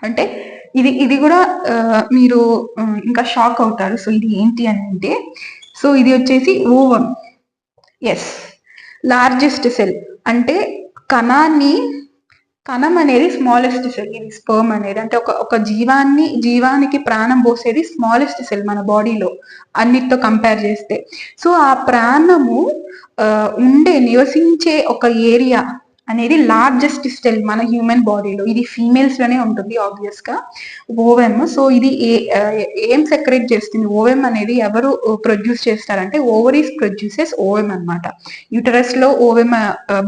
అంటే, ఇది కూడా మీరు ఇంకా షాక్ అవుతారు. సో ఇది ఏంటి అని అంటే, సో ఇది వచ్చేసి ఓవమ్. ఎస్, లార్జెస్ట్ సెల్ అంటే కణం అనేది స్మాలెస్ట్ సెల్. ఇది స్పర్మ్ అనేది అంటే ఒక జీవానికి ప్రాణం పోసేది స్మాలెస్ట్ సెల్ మన బాడీలో అన్నిటితో కంపేర్ చేస్తే. సో ఆ ప్రాణము నివసించే ఒక ఏరియా అనేది లార్జెస్ట్ సెల్ మన హ్యూమన్ బాడీలో. ఇది ఫీమేల్స్ లోనే ఉంటుంది ఆబ్వియస్ గా, ఓవెమ్. సో ఇది ఏం సెక్రెట్ చేస్తుంది? ఓవెమ్ అనేది ఎవరు ప్రొడ్యూస్ చేస్తారంటే, ఓవరీస్ ప్రొడ్యూసెస్ ఓవెమ్ అనమాట. యూటరస్ లో ఓవెమ్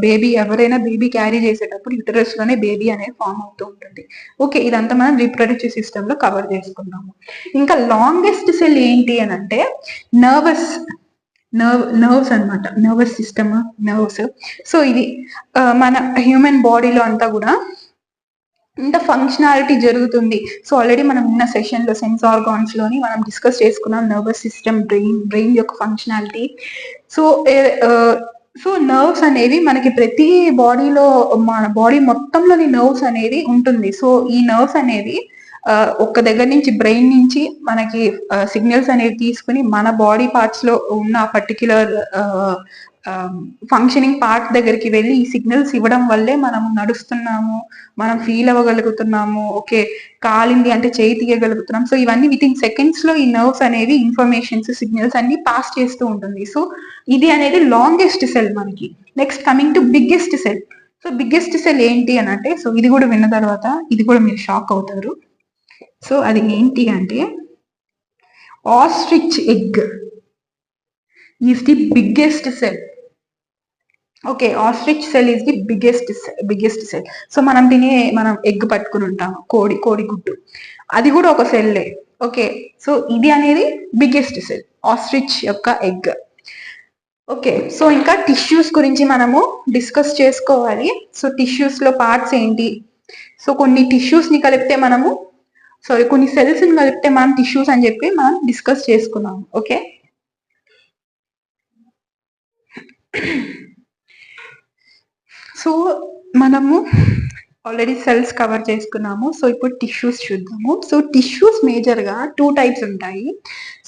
బేబీ, ఎవరైనా బేబీ క్యారీ చేసేటప్పుడు యూటరస్ లోనే బేబీ అనేది ఫామ్ అవుతూ ఉంటుంది. ఓకే, ఇదంతా మనం రీప్రొడక్టివ్ సిస్టమ్ లో కవర్ చేసుకున్నాము. ఇంకా లాంగెస్ట్ సెల్ ఏంటి అని అంటే, నర్వ్స్ అనమాట, నర్వస్ సిస్టమ్, నర్వ్స్. సో ఇది మన హ్యూమన్ బాడీలో అంతా కూడా ఇంత ఫంక్షనాలిటీ జరుగుతుంది. సో ఆల్రెడీ మనం నిన్న సెషన్ లో సెన్స్ ఆర్గాన్స్ లోని మనం డిస్కస్ చేసుకున్నాం నర్వస్ సిస్టమ్, బ్రెయిన్ యొక్క ఫంక్షనాలిటీ. సో నర్వ్స్ అనేవి మనకి ప్రతి బాడీలో, మన బాడీ మొత్తంలోని నర్వ్స్ అనేది ఉంటుంది. సో ఈ నర్వ్స్ అనేవి ఒక దగ్గర నుంచి బ్రెయిన్ నుంచి మనకి సిగ్నల్స్ అనేవి తీసుకుని మన బాడీ పార్ట్స్ లో ఉన్న పర్టిక్యులర్ ఫంక్షనింగ్ పార్ట్ దగ్గరికి వెళ్ళి ఈ సిగ్నల్స్ ఇవ్వడం వల్లే మనం నడుస్తున్నాము, మనం ఫీల్ అవ్వగలుగుతున్నాము, ఓకే కాలింది అంటే చేయి తీయగలుగుతున్నాం. సో ఇవన్నీ విత్ ఇన్ సెకండ్స్ లో ఈ నర్వ్స్ అనేవి ఇన్ఫర్మేషన్స్ సిగ్నల్స్ అన్ని పాస్ చేస్తూ ఉంటుంది. సో ఇది అనేది లాంగెస్ట్ సెల్ మనకి. Next coming to biggest cell. So biggest cell ఏంటి అని అంటే, సో ఇది కూడా విన్న తర్వాత ఇది కూడా మీరు షాక్ అవుతారు. సో అది ఏంటి అంటే ostrich egg is the biggest cell. Okay, ostrich cell is the biggest cell. So మనం ఎగ్ పట్టుకుని ఉంటాము, కోడి గుడ్డు, అది కూడా ఒక సెల్లే. ఓకే, సో ఇది అనేది బిగ్గెస్ట్ సెల్, ఆస్ట్రిచ్ యొక్క ఎగ్. ఓకే, సో ఇంకా టిష్యూస్ గురించి మనము డిస్కస్ చేసుకోవాలి. సో టిష్యూస్ లో పార్ట్స్ ఏంటి, సో కొన్ని టిష్యూస్ ని కలిపితే కొన్ని సెల్స్ ని కలిపితే మనం టిష్యూస్ అని చెప్పి మనం డిస్కస్ చేసుకున్నాము. ఓకే, సో మనము ఆల్రెడీ సెల్స్ కవర్ చేసుకున్నాము. సో ఇప్పుడు టిష్యూస్ చూద్దాము. సో టిష్యూస్ మేజర్ గా 2 టైప్స్ ఉంటాయి.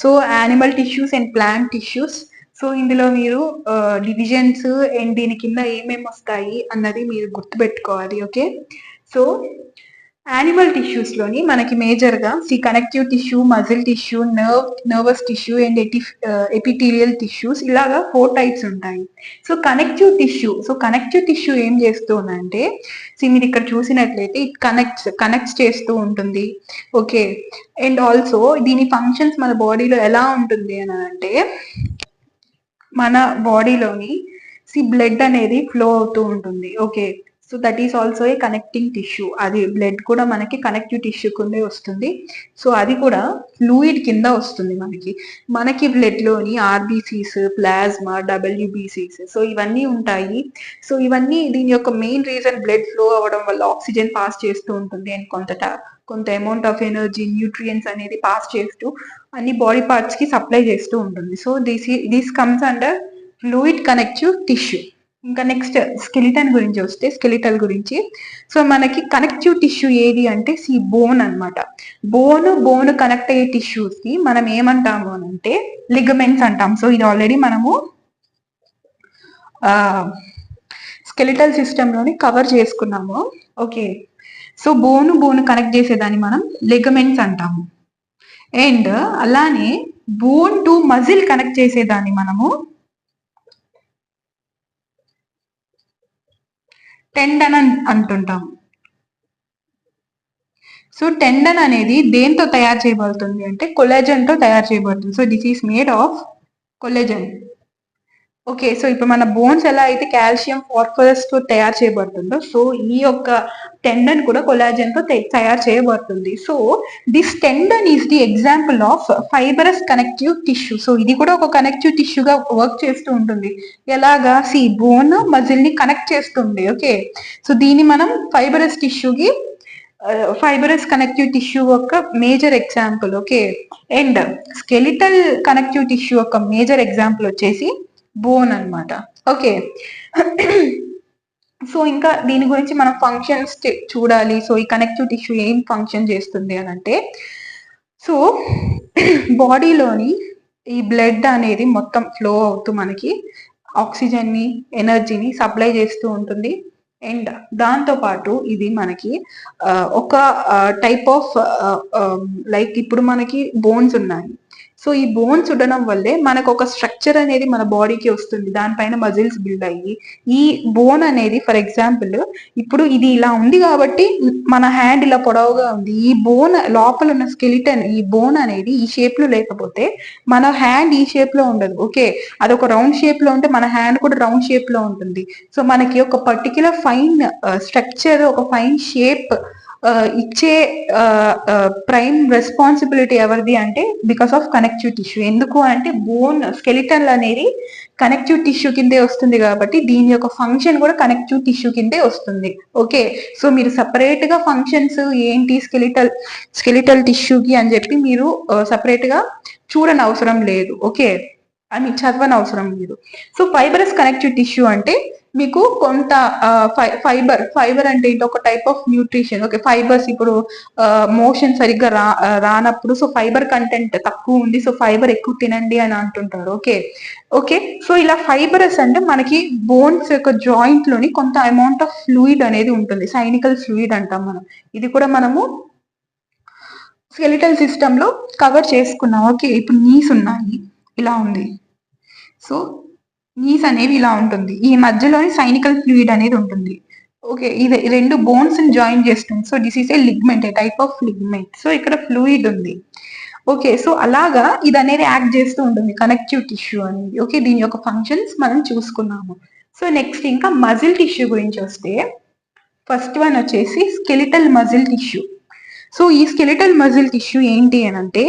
So animal tissues and plant tissues. So ఇందులో మీరు డివిజన్స్ అండ్ దీని కింద ఏమేమి వస్తాయి అన్నది మీరు గుర్తుపెట్టుకోవాలి. ఓకే, సో యానిమల్ టిష్యూస్ లోని మనకి మేజర్ గా connective tissue, muscle tissue, nervous tissue and epithelial tissues, ఇలాగా 4 టైప్స్ ఉంటాయి. సో కనెక్టివ్ టిష్యూ ఏం చేస్తుందంటే, మీరు ఇక్కడ చూసినట్లయితే ఇట్ కనెక్ట్స్ చేస్తూ ఉంటుంది. ఓకే, అండ్ ఆల్సో దీని ఫంక్షన్స్ మన బాడీలో ఎలా ఉంటుంది అని అంటే, మన బాడీలోని బ్లడ్ అనేది ఫ్లో అవుతూ ఉంటుంది. Okay, so that is also a connecting tissue. అది బ్లడ్ కూడా మనకి కనెక్టివ్ టిష్యూ కిందే వస్తుంది. సో అది కూడా ఫ్లూయిడ్ కింద వస్తుంది మనకి బ్లడ్ లోని ఆర్బీసీస్, ప్లాజ్మా, డబ్ల్యూబీసీస్, సో ఇవన్నీ ఉంటాయి. సో ఇవన్నీ దీని యొక్క మెయిన్ రీజన్ బ్లడ్ ఫ్లో అవ్వడం వల్ల ఆక్సిజన్ పాస్ చేస్తూ ఉంటుంది అండ్ కొంత అమౌంట్ ఆఫ్ ఎనర్జీ, న్యూట్రియంట్స్ అనేది పాస్ చేస్తూ అన్ని బాడీ పార్ట్స్ కి సప్లై చేస్తూ ఉంటుంది. So this comes under fluid connective tissue. ఇంకా నెక్స్ట్ స్కెలిటన్ గురించి వస్తే, స్కెలిటల్ గురించి, సో మనకి కనెక్టివ్ టిష్యూ ఏది అంటే బోన్ అనమాట. బోన్ కనెక్ట్ అయ్యే టిష్యూస్ కి మనం ఏమంటాము అని అంటే లిగమెంట్స్ అంటాం. సో ఇది ఆల్రెడీ మనము స్కెలిటల్ సిస్టమ్ లోని కవర్ చేసుకున్నాము. ఓకే, సో బోన్ కనెక్ట్ చేసేదాన్ని మనం లిగమెంట్స్ అంటాము. అండ్ అలానే బోన్ టు మజిల్ కనెక్ట్ చేసేదాన్ని మనము టెండన్ అంటుంటాం. సో టెండన్ అనేది దేంతో తయారు చేయబడుతుంది అంటే కొలాజన్ తో తయారు చేయబడుతుంది. So this is made of collagen. Okay, so ఇప్పుడు మన బోన్స్ ఎలా అయితే కాల్షియం, ఫాస్ఫరస్ తో తయారు చేయబడుతుందో, సో ఈ యొక్క టెండన్ కూడా కొలాజన్ తో తయారు చేయబడుతుంది. So this tendon is the example of fibrous connective tissue. So ఇది కూడా ఒక కనెక్టివ్ టిష్యూగా వర్క్ చేస్తూ ఉంటుంది. ఎలాగా బోన్ మజిల్ ని కనెక్ట్ చేస్తుంది. ఓకే, సో దీన్ని మనం ఫైబరస్ కనెక్టివ్ టిష్యూ యొక్క major example. Okay, and skeletal connective tissue యొక్క మేజర్ ఎగ్జాంపుల్ వచ్చేసి బోన్ అన్నమాట. ఓకే, సో ఇంకా దీని గురించి మనం ఫంక్షన్స్ చూడాలి. సో ఈ కనెక్టివ్ టిష్యూ ఏం ఫంక్షన్ చేస్తుంది అని అంటే, సో బాడీలోని ఈ బ్లడ్ అనేది మొత్తం ఫ్లో అవుతూ మనకి ఆక్సిజన్ ని, ఎనర్జీని సప్లై చేస్తూ ఉంటుంది. అండ్ దాంతో పాటు ఇది మనకి ఒక టైప్ ఆఫ్ లైక్ ఇప్పుడు మనకి బోన్స్ ఉన్నాయి. సో ఈ బోన్స్ ఉండడం వల్లే మనకు ఒక స్ట్రక్చర్ అనేది మన బాడీకి వస్తుంది. దానిపైన మజిల్స్ బిల్డ్ అయ్యి ఈ బోన్ అనేది, ఫర్ ఎగ్జాంపుల్ ఇప్పుడు ఇది ఇలా ఉంది కాబట్టి మన హ్యాండ్ ఇలా పొడవుగా ఉంది. ఈ బోన్ లోపల ఉన్న స్కెలిటన్, ఈ బోన్ అనేది ఈ షేప్ లో లేకపోతే మన హ్యాండ్ ఈ షేప్ లో ఉండదు. ఓకే, అదొక రౌండ్ షేప్ లో ఉంటే మన హ్యాండ్ కూడా రౌండ్ షేప్ లో ఉంటుంది. సో మనకి ఒక పర్టికులర్ ఫైన్ స్ట్రక్చర్, ఒక ఫైన్ షేప్ ఇచ్చే ప్రైమ్ రెస్పాన్సిబిలిటీ ఎవరిది అంటే బికాస్ ఆఫ్ కనెక్టివ్ టిష్యూ. ఎందుకు అంటే బోన్ స్కెలిటన్ అనేది కనెక్టివ్ టిష్యూ కిందే వస్తుంది కాబట్టి దీని యొక్క ఫంక్షన్ కూడా కనెక్టివ్ టిష్యూ కిందే వస్తుంది. ఓకే, సో మీరు సపరేట్ గా ఫంక్షన్స్ ఏంటి స్కెలిటల్ టిష్యూకి అని చెప్పి మీరు సపరేట్ గా చూడని అవసరం లేదు. ఓకే, అని చదవని అవసరం లేదు. సో ఫైబరస్ కనెక్టివ్ టిష్యూ అంటే మీకు కొంత ఫైబర్ అంటే ఏంటి, ఒక type of nutrition. Okay, fibres ఇప్పుడు మోషన్ సరిగ్గా రానప్పుడు సో ఫైబర్ కంటెంట్ తక్కువ ఉంది, సో ఫైబర్ ఎక్కువ తినండి అని అంటుంటారు. ఓకే ఓకే, సో ఇలా ఫైబరస్ అంటే మనకి బోన్స్ యొక్క జాయింట్ లోని కొంత అమౌంట్ ఆఫ్ ఫ్లూయిడ్ అనేది ఉంటుంది, సైనికల్ ఫ్లూయిడ్ అంటాం మనం. ఇది కూడా మనము స్కెలిటల్ సిస్టమ్ లో కవర్ చేసుకున్నాం. ఓకే, ఇప్పుడు నీస్ ఉన్నాయి, ఇలా ఉంది. సో నీస్ అనేవి ఇలా ఉంటుంది, ఈ మధ్యలోని సైనికల్ ఫ్లూయిడ్ అనేది ఉంటుంది. ఓకే, ఇది రెండు బోన్స్ ని జాయిన్ చేస్తుంది. So this is a ligament, A type of ligament. So ఇక్కడ ఫ్లూయిడ్ ఉంది. ఓకే, సో అలాగా ఇది అనేది యాక్ట్ చేస్తూ ఉంటుంది, కనెక్టివ్ టిష్యూ అనేది. ఓకే, దీని యొక్క ఫంక్షన్స్ మనం చూసుకున్నాము. సో నెక్స్ట్ ఇంకా మజిల్ టిష్యూ గురించి వస్తే, ఫస్ట్ వన్ వచ్చేసి స్కెలిటల్ మజిల్ టిష్యూ. సో ఈ స్కెలిటల్ మజిల్ టిష్యూ ఏంటి అని అంటే,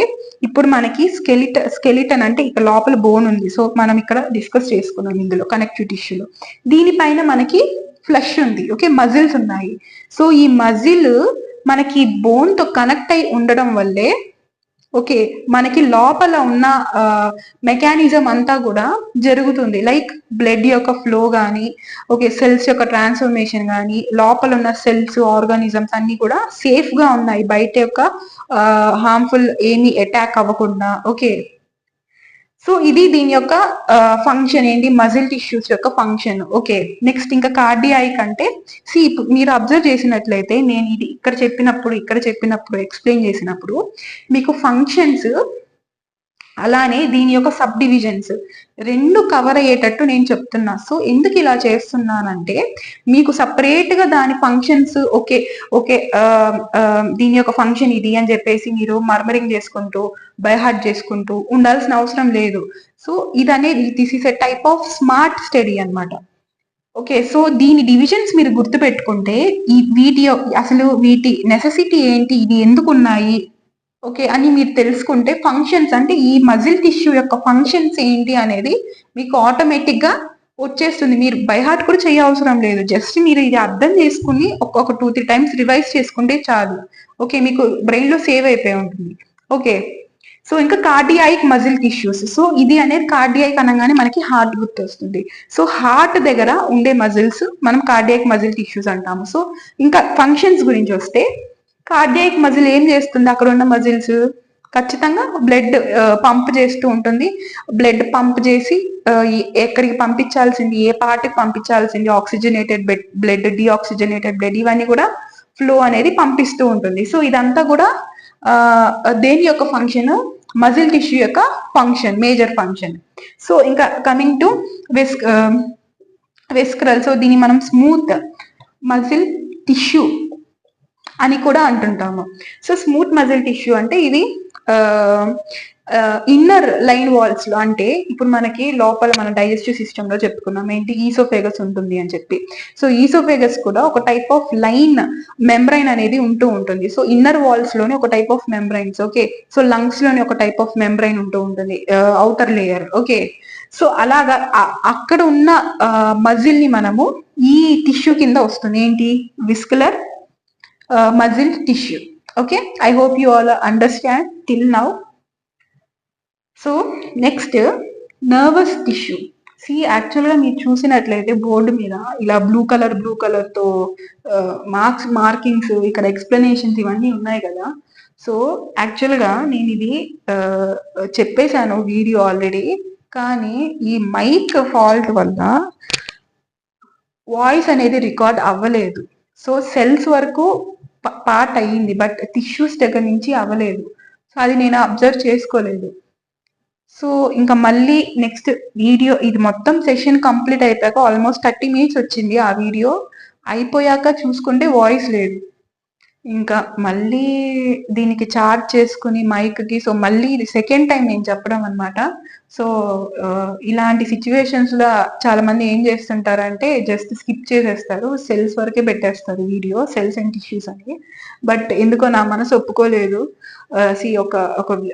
ఇప్పుడు మనకి స్కెలిటన్ అంటే ఇక్కడ లోపల బోన్ ఉంది. సో మనం ఇక్కడ డిస్కస్ చేసుకున్నాం ఇందులో కనెక్టివ్ టిష్యూలో. దీనిపైన మనకి ఫ్లెష్ ఉంది. ఓకే, మజిల్స్ ఉన్నాయి. సో ఈ మజిల్ మనకి బోన్ తో కనెక్ట్ అయి ఉండడం వల్లే ఓకే మనకి లోపల ఉన్న మెకానిజం అంతా కూడా జరుగుతుంది. లైక్ బ్లడ్ యొక్క ఫ్లో కానీ, ఓకే సెల్స్ యొక్క ట్రాన్స్ఫర్మేషన్ కానీ, లోపల ఉన్న సెల్స్ ఆర్గానిజమ్స్ అన్ని కూడా సేఫ్ గా ఉన్నాయి, బయట యొక్క హార్మ్ఫుల్ ఏమీ అటాక్ అవ్వకుండా. ఓకే, సో ఇది దీని యొక్క ఫంక్షన్ ఏంటి, మజిల్ టిష్యూస్ యొక్క ఫంక్షన్. ఓకే, నెక్స్ట్ ఇంకా కార్డియాక్ అంటే, మీరు అబ్జర్వ్ చేసినట్లయితే నేను ఇది ఇక్కడ చెప్పినప్పుడు ఎక్స్ప్లెయిన్ చేసినప్పుడు మీకు ఫంక్షన్స్ అలానే దీని యొక్క సబ్ డివిజన్స్ రెండు కవర్ అయ్యేటట్టు నేను చెప్తున్నా. సో ఎందుకు ఇలా చేస్తున్నానంటే, మీకు సపరేట్ గా దాని ఫంక్షన్స్ ఓకే ఓకే దీని యొక్క ఫంక్షన్ ఇది అని చెప్పేసి మీరు మర్మరింగ్ చేసుకుంటూ బైహార్ట్ చేసుకుంటూ ఉండాల్సిన అవసరం లేదు. సో ఇది అనేది this is a type of smart study అనమాట. ఓకే, సో దీని డివిజన్స్ మీరు గుర్తుపెట్టుకుంటే వీటి నెసెసిటీ ఏంటి, ఇది ఎందుకు ఉన్నాయి ఓకే అని మీరు తెలుసుకుంటే, ఫంక్షన్స్ అంటే ఈ మజిల్ టిష్యూ యొక్క ఫంక్షన్స్ ఏంటి అనేది మీకు ఆటోమేటిక్ గా వచ్చేస్తుంది. మీరు బైహార్ట్ కూడా చేయ అవసరం లేదు, జస్ట్ మీరు ఇది అర్థం చేసుకుని ఒక 2-3 టైమ్స్ రివైజ్ చేసుకుంటే చాలు. ఓకే, మీకు బ్రెయిన్ లో సేవ్ అయిపోయి ఉంటుంది. ఓకే, సో ఇంకా కార్డియాక్ మజిల్ టిష్యూస్. సో ఇది అనేది కార్డియాక్ అనగానే మనకి హార్ట్ గుర్తు వస్తుంది. సో హార్ట్ దగ్గర ఉండే మజిల్స్ మనం కార్డియాక్ మజిల్ టిష్యూస్ అంటాము. సో ఇంకా ఫంక్షన్స్ గురించి వస్తే, కార్డియాక్ మజిల్ ఏం చేస్తుంది, అక్కడ ఉన్న మజిల్స్ ఖచ్చితంగా బ్లడ్ పంప్ చేస్తూ ఉంటుంది. బ్లడ్ పంప్ చేసి ఎక్కడికి పంపించాల్సింది, ఏ పార్ట్కి పంపించాల్సింది, ఆక్సిజనేటెడ్ బ్లడ్, డిఆక్సిజనేటెడ్ బ్లడ్, ఇవన్నీ కూడా ఫ్లో అనేది పంపిస్తూ ఉంటుంది. సో ఇదంతా కూడా దేని యొక్క ఫంక్షన్, మజిల్ టిష్యూ యొక్క ఫంక్షన్, మేజర్ ఫంక్షన్. సో ఇంకా కమింగ్ టు వెస్క్రల్. సో దీన్ని మనం స్మూత్ మజిల్ టిష్యూ అని కూడా అంటుంటాము. సో స్మూత్ మజిల్ టిష్యూ అంటే ఇది ఇన్నర్ లైన్ వాల్స్ లో, అంటే ఇప్పుడు మనకి లోపల మన డైజెస్టివ్ సిస్టమ్ లో చెప్పుకున్నాం ఏంటి, ఈసోఫేగస్ ఉంటుంది అని చెప్పి. సో ఈసోఫేగస్ కూడా ఒక టైప్ ఆఫ్ లైన్ మెంబ్రైన్ అనేది ఉంటూ ఉంటుంది. సో ఇన్నర్ వాల్స్ లోనే ఒక type of మెంబ్రైన్స్. Okay, so lungs లోనే ఒక టైప్ ఆఫ్ మెంబ్రైన్ ఉంటూ ఉంటుంది, అవుటర్ లేయర్. ఓకే, సో అలాగా అక్కడ ఉన్న మజిల్ ని మనము ఈ టిష్యూ కింద వస్తుంది, ఏంటి, visceral muscle tissue. Okay, I hope you all understand till now. So next nervous tissue. యాక్చువల్గా మీరు చూసినట్లయితే బోర్డు మీద ఇలా బ్లూ కలర్ తో మార్కింగ్స్, ఇక్కడ ఎక్స్ప్లెనేషన్స్ ఇవన్నీ ఉన్నాయి కదా. సో యాక్చువల్గా నేను ఇది చెప్పేశాను వీడియో ఆల్రెడీ, కానీ ఈ మైక్ ఫాల్ట్ వల్ల వాయిస్ అనేది రికార్డ్ అవ్వలేదు. సో సెల్స్ వరకు పార్ట్ అయ్యింది, బట్ టిష్యూస్ దగ్గర నుంచి అవ్వలేదు. సో అది నేను అబ్జర్వ్ చేసుకోలేదు. సో ఇంకా మళ్ళీ నెక్స్ట్ వీడియో, ఇది మొత్తం సెషన్ కంప్లీట్ అయిపోయాక ఆల్మోస్ట్ 30 minutes వచ్చింది. ఆ వీడియో అయిపోయాక చూసుకుంటే వాయిస్ లేదు. ఇంకా మళ్ళీ దీనికి చార్జ్ చేసుకుని మైక్కి, సో మళ్ళీ ఇది సెకండ్ టైం నేను చెప్పడం అనమాట. సో ఇలాంటి సిచ్యువేషన్స్ లో చాలా మంది ఏం చేస్తుంటారంటే జస్ట్ స్కిప్ చేసేస్తారు, సెల్స్ వరకే పెట్టేస్తారు వీడియో, సెల్స్ అండ్ టిష్యూస్ అని. బట్ ఎందుకో నా మనసు ఒప్పుకోలేదు.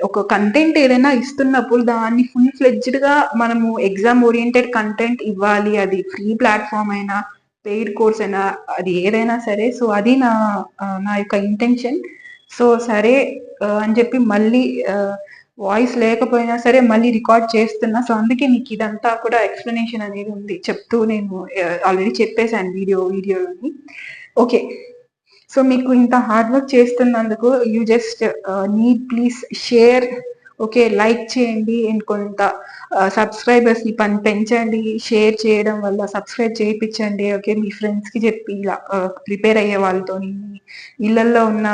ఒక కంటెంట్ ఏదైనా ఇస్తున్నప్పుడు దాన్ని ఫుల్ ఫ్లెడ్జ్డ్ గా మనము ఎగ్జామ్ ఓరియంటెడ్ కంటెంట్ ఇవ్వాలి, అది ఫ్రీ ప్లాట్ఫామ్ అయినా పెయిడ్ కోర్స్ అయినా అది ఏదైనా సరే. సో అది నా యొక్క ఇంటెన్షన్. సో సరే అని చెప్పి మళ్ళీ వాయిస్ లేకపోయినా సరే మళ్ళీ రికార్డ్ చేస్తున్నా. సో అందుకే మీకు ఇదంతా కూడా ఎక్స్ప్లెనేషన్ అనేది ఉంది చెప్తూ. నేను ఆల్రెడీ చెప్పేశాను వీడియోలోని. ఓకే, సో మీకు ఇంత హార్డ్ వర్క్ చేస్తున్నందుకు you just need please share. Okay, like చేయండి అండ్ కొంత సబ్స్క్రైబర్స్ ని పెంచండి. షేర్ చేయడం వల్ల సబ్స్క్రైబ్ చేయించండి. ఓకే, మీ ఫ్రెండ్స్ కి చెప్పి ఇలా ప్రిపేర్ అయ్యే వాళ్ళతో, ఇళ్లలో ఉన్న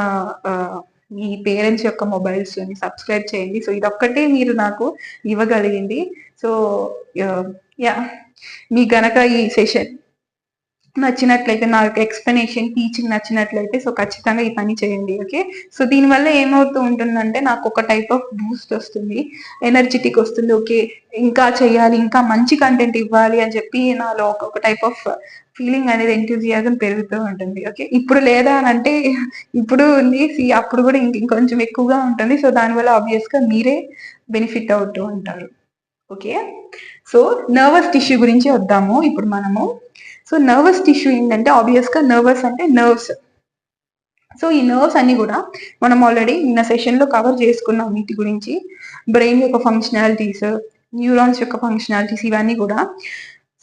మీ పేరెంట్స్ యొక్క మొబైల్స్ లోని సబ్స్క్రైబ్ చేయండి. సో ఇదొక్కటే మీరు నాకు ఇవ్వగలిగింది. సో యా, మీ గనక ఈ సెషన్ నచ్చినట్లయితే, నాకు ఎక్స్ప్లెనేషన్ టీచింగ్ నచ్చినట్లయితే, సో ఖచ్చితంగా ఈ పని చేయండి. ఓకే, సో దీనివల్ల ఏమవుతూ ఉంటుందంటే నాకు ఒక టైప్ ఆఫ్ బూస్ట్ వస్తుంది, ఎనర్జెటిక్ వస్తుంది. ఓకే, ఇంకా చేయాలి, ఇంకా మంచి కంటెంట్ ఇవ్వాలి అని చెప్పి నాలో ఒక టైప్ ఆఫ్ ఫీలింగ్ అనేది, ఎంతూజియాజం పెరుగుతూ ఉంటుంది. ఓకే, ఇప్పుడు లేదా అని అంటే ఇప్పుడు ఉంది, అప్పుడు కూడా ఇంకొంచెం ఎక్కువగా ఉంటుంది. సో దానివల్ల ఆబ్వియస్ గా మీరే బెనిఫిట్ అవుతూ ఉంటారు. ఓకే, సో నర్వస్ టిష్యూ గురించి వద్దాము ఇప్పుడు మనము. సో నర్వస్ టిష్యూ ఏంటంటే, ఆబ్వియస్ గా నర్వస్ అంటే నర్వ్స్. సో ఈ నర్వ్స్ అన్ని కూడా మనం ఆల్రెడీ నిన్న సెషన్ లో కవర్ చేసుకున్నాం వీటి గురించి. బ్రెయిన్ యొక్క ఫంక్షనాలిటీస్, న్యూరాన్స్ యొక్క ఫంక్షనాలిటీస్, ఇవన్నీ కూడా.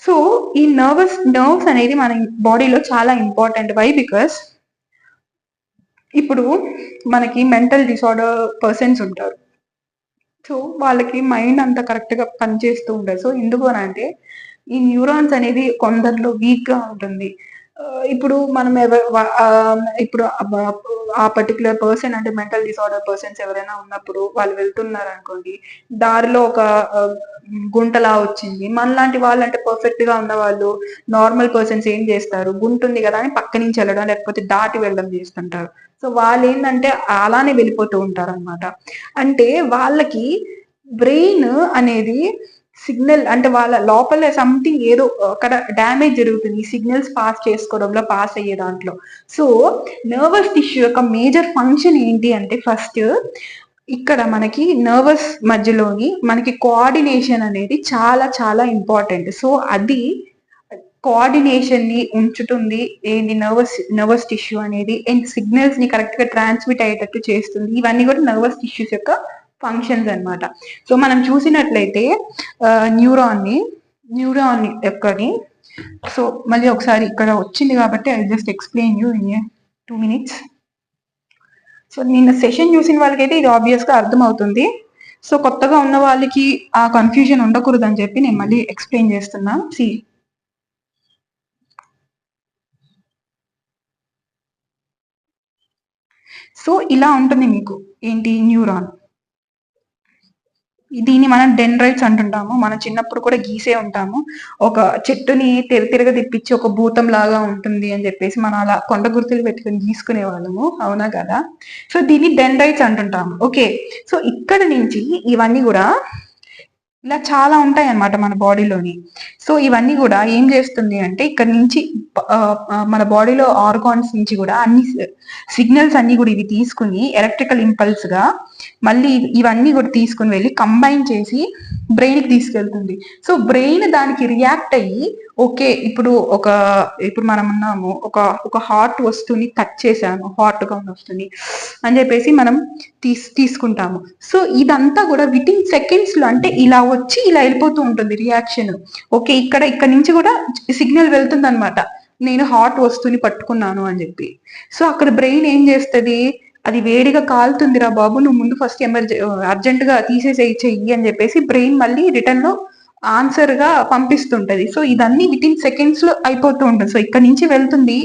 సో ఈ నర్వ్స్ అనేది మన బాడీలో చాలా ఇంపార్టెంట్. వై? బికాస్ ఇప్పుడు మనకి మెంటల్ డిసార్డర్ పర్సన్స్ ఉంటారు. సో వాళ్ళకి మైండ్ అంత కరెక్ట్ గా పనిచేస్తూ ఉండదు. సో ఎందుకు అని అంటే, ఈ న్యూరాన్స్ అనేది కొందరిలో వీక్ గా ఉంటుంది. ఇప్పుడు మనం ఇప్పుడు ఆ పర్టికులర్ పర్సన్ అంటే మెంటల్ డిసార్డర్ పర్సన్స్ ఎవరైనా ఉన్నప్పుడు వాళ్ళు వెళ్తున్నారు అనుకోండి, దారిలో ఒక గుంటలా వచ్చింది. మనలాంటి వాళ్ళంటే పర్ఫెక్ట్ గా ఉన్న వాళ్ళు, నార్మల్ పర్సన్స్ ఏం చేస్తారు, గుంటుంది కదా అని పక్క నుంచి వెళ్ళడం, లేకపోతే దాటి వెళ్ళడం చేస్తుంటారు. సో వాళ్ళు ఏంటంటే అలానే వెళ్ళిపోతూ ఉంటారు అనమాట. అంటే వాళ్ళకి బ్రెయిన్ అనేది సిగ్నల్ అంటే వాళ్ళ లోపల సంథింగ్ ఏదో అక్కడ డ్యామేజ్ జరుగుతుంది, సిగ్నల్స్ పాస్ చేసుకోవడంలో, పాస్ అయ్యే దాంట్లో. సో నర్వస్ టిష్యూ యొక్క మేజర్ ఫంక్షన్ ఏంటి అంటే, ఫస్ట్ ఇక్కడ మనకి నర్వస్ మధ్యలోని మనకి కోఆర్డినేషన్ అనేది చాలా చాలా ఇంపార్టెంట్. సో అది కోఆర్డినేషన్ ని ఉంచుతుంది ఏంటి, నర్వస్ టిష్యూ అనేది. అండ్ సిగ్నల్స్ ని కరెక్ట్ గా ట్రాన్స్మిట్ అయ్యేటట్టు చేస్తుంది. ఇవన్నీ కూడా నర్వస్ టిష్యూస్ యొక్క ఫంక్షన్స్ అనమాట. సో మనం చూసినట్లయితే న్యూరాన్ యొక్కని, సో మళ్ళీ ఒకసారి ఇక్కడ వచ్చింది కాబట్టి I just explain you in 2 minutes. So నిన్న సెషన్ చూసిన వాళ్ళకైతే ఇది ఆబ్వియస్ గా అర్థం అవుతుంది. సో కొత్తగా ఉన్న వాళ్ళకి ఆ కన్ఫ్యూజన్ ఉండకూడదు అని చెప్పి నేను మళ్ళీ ఎక్స్ప్లెయిన్ చేస్తున్నా. సో ఇలా ఉంటుంది మీకు ఏంటి, న్యూరాన్. దీన్ని మనం డెండ్రైట్స్ అంటుంటాము. మనం చిన్నప్పుడు కూడా గీసే ఉంటాము, ఒక చెట్టుని తిరగ తిప్పించి ఒక భూతం లాగా ఉంటుంది అని చెప్పేసి మనం అలా కొండ గుర్తులు పెట్టుకుని గీసుకునే వాళ్ళము, అవునా కదా? సో దీన్ని డెండ్రైట్స్ అంటుంటాము. ఓకే, సో ఇక్కడ నుంచి ఇవన్నీ కూడా ఇలా చాలా ఉంటాయి అన్నమాట మన బాడీలోని. సో ఇవన్నీ కూడా ఏం చేస్తుంది అంటే, ఇక్కడ నుంచి మన బాడీలో ఆర్గాన్స్ నుంచి కూడా అన్ని సిగ్నల్స్ అన్ని కూడా ఇవి తీసుకుని ఎలక్ట్రికల్ ఇంపల్స్ గా మళ్ళీ ఇవన్నీ కూడా తీసుకుని వెళ్ళి కంబైన్ చేసి బ్రెయిన్ కి తీసుకెళ్తుంది. సో బ్రెయిన్ దానికి రియాక్ట్ అయ్యి, ఓకే ఇప్పుడు మనం ఉన్నాము, ఒక హాట్ వస్తువుని టచ్ చేసాము, హాట్ గా వస్తుంది అని చెప్పేసి మనం తీసుకుంటాము. సో ఇదంతా కూడా విత్ ఇన్ సెకండ్స్ లో, అంటే ఇలా వచ్చి ఇలా వెళ్ళిపోతూ ఉంటుంది రియాక్షన్. ఓకే, ఇక్కడ నుంచి కూడా సిగ్నల్ వెళ్తుంది అనమాట, నేను హాట్ వస్తువుని పట్టుకున్నాను అని చెప్పి. సో అక్కడ బ్రెయిన్ ఏం చేస్తుంది, అది వేడిగా కాలుతుందిరా బాబు, నువ్వు ముందు ఫస్ట్ అర్జెంట్ గా తీసేసేయి చెయ్యి అని చెప్పేసి బ్రెయిన్ మళ్ళీ రిటర్న్ లో ఆన్సర్ గా పంపిస్తుంటది. సో ఇదన్నీ విత్ ఇన్ సెకండ్స్ లో అయిపోతూ ఉంటుంది. సో ఇక్కడ నుంచి వెళ్తుంది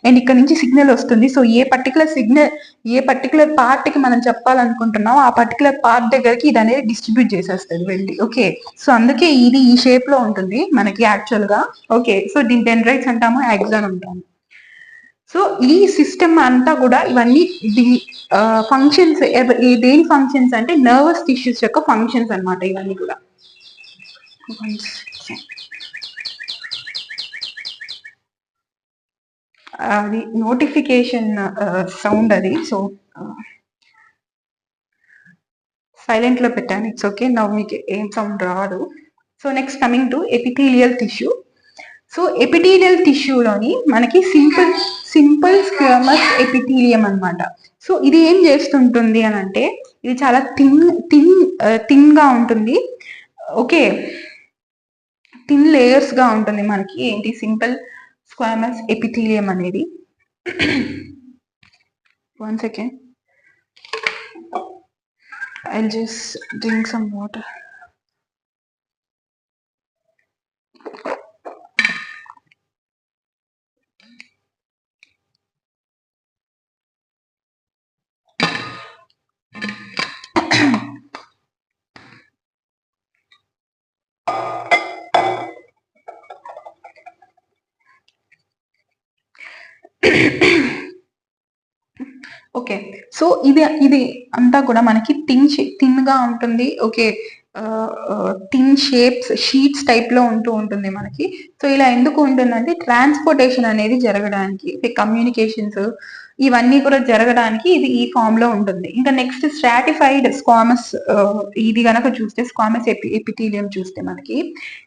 అండ్ ఇక్కడ నుంచి సిగ్నల్ వస్తుంది. సో ఏ పర్టికులర్ పార్ట్ కి మనం చెప్పాలనుకుంటున్నాం, ఆ పర్టికులర్ పార్ట్ దగ్గరికి ఇది అనేది డిస్ట్రిబ్యూట్ చేసేస్తుంది వెళ్ళి. ఓకే, సో అందుకే ఇది ఈ షేప్ లో ఉంటుంది మనకి యాక్చువల్ గా. ఓకే, సో దీని డెండ్రైట్స్ అంటాము, యాక్సాన్ అంటాము. సో ఈ సిస్టమ్ అంతా కూడా ఇవన్నీ ఫంక్షన్స్, దేని ఫంక్షన్స్ అంటే నర్వస్ టిష్యూస్ యొక్క ఫంక్షన్స్ అనమాట ఇవన్నీ కూడా. అది నోటిఫికేషన్ సౌండ్ అది. సో సైలెంట్ లో పెట్టాను, ఇట్స్ ఓకే. నవ్వు మీకు ఏం సౌండ్ రాదు. So next coming to epithelial tissue. So epithelial టిష్యూలోని మనకి సింపుల్ స్క్వేమస్ ఎపిథీలియం అన్నమాట. సో ఇది ఏం చేస్తుంటుంది అని అంటే ఇది చాలా థిన్ గా ఉంటుంది. ఓకే, థిన్ లేయర్స్ గా ఉంటుంది మనకి ఏంటి సింపుల్ స్క్వేమస్ ఎపిథీలియం అనేది. One second, I'll just drink some water. Okay, so ఇది అంతా కూడా మనకి థిన్ గా ఉంటుంది. ఓకే, థిన్ షీట్స్ టైప్ లో ఉంటుంది మనకి. సో ఇలా ఎందుకు ఉంటుందంటే ట్రాన్స్పోర్టేషన్ అనేది జరగడానికి, కమ్యూనికేషన్స్ ఇవన్నీ కూడా జరగడానికి ఇది ఈ ఫామ్ లో ఉంటుంది. ఇంకా నెక్స్ట్ స్ట్రాటిఫైడ్ స్క్వామస్, ఇది గనక చూస్తే స్క్వామస్ ఎపిథీలియం చూస్తే మనకి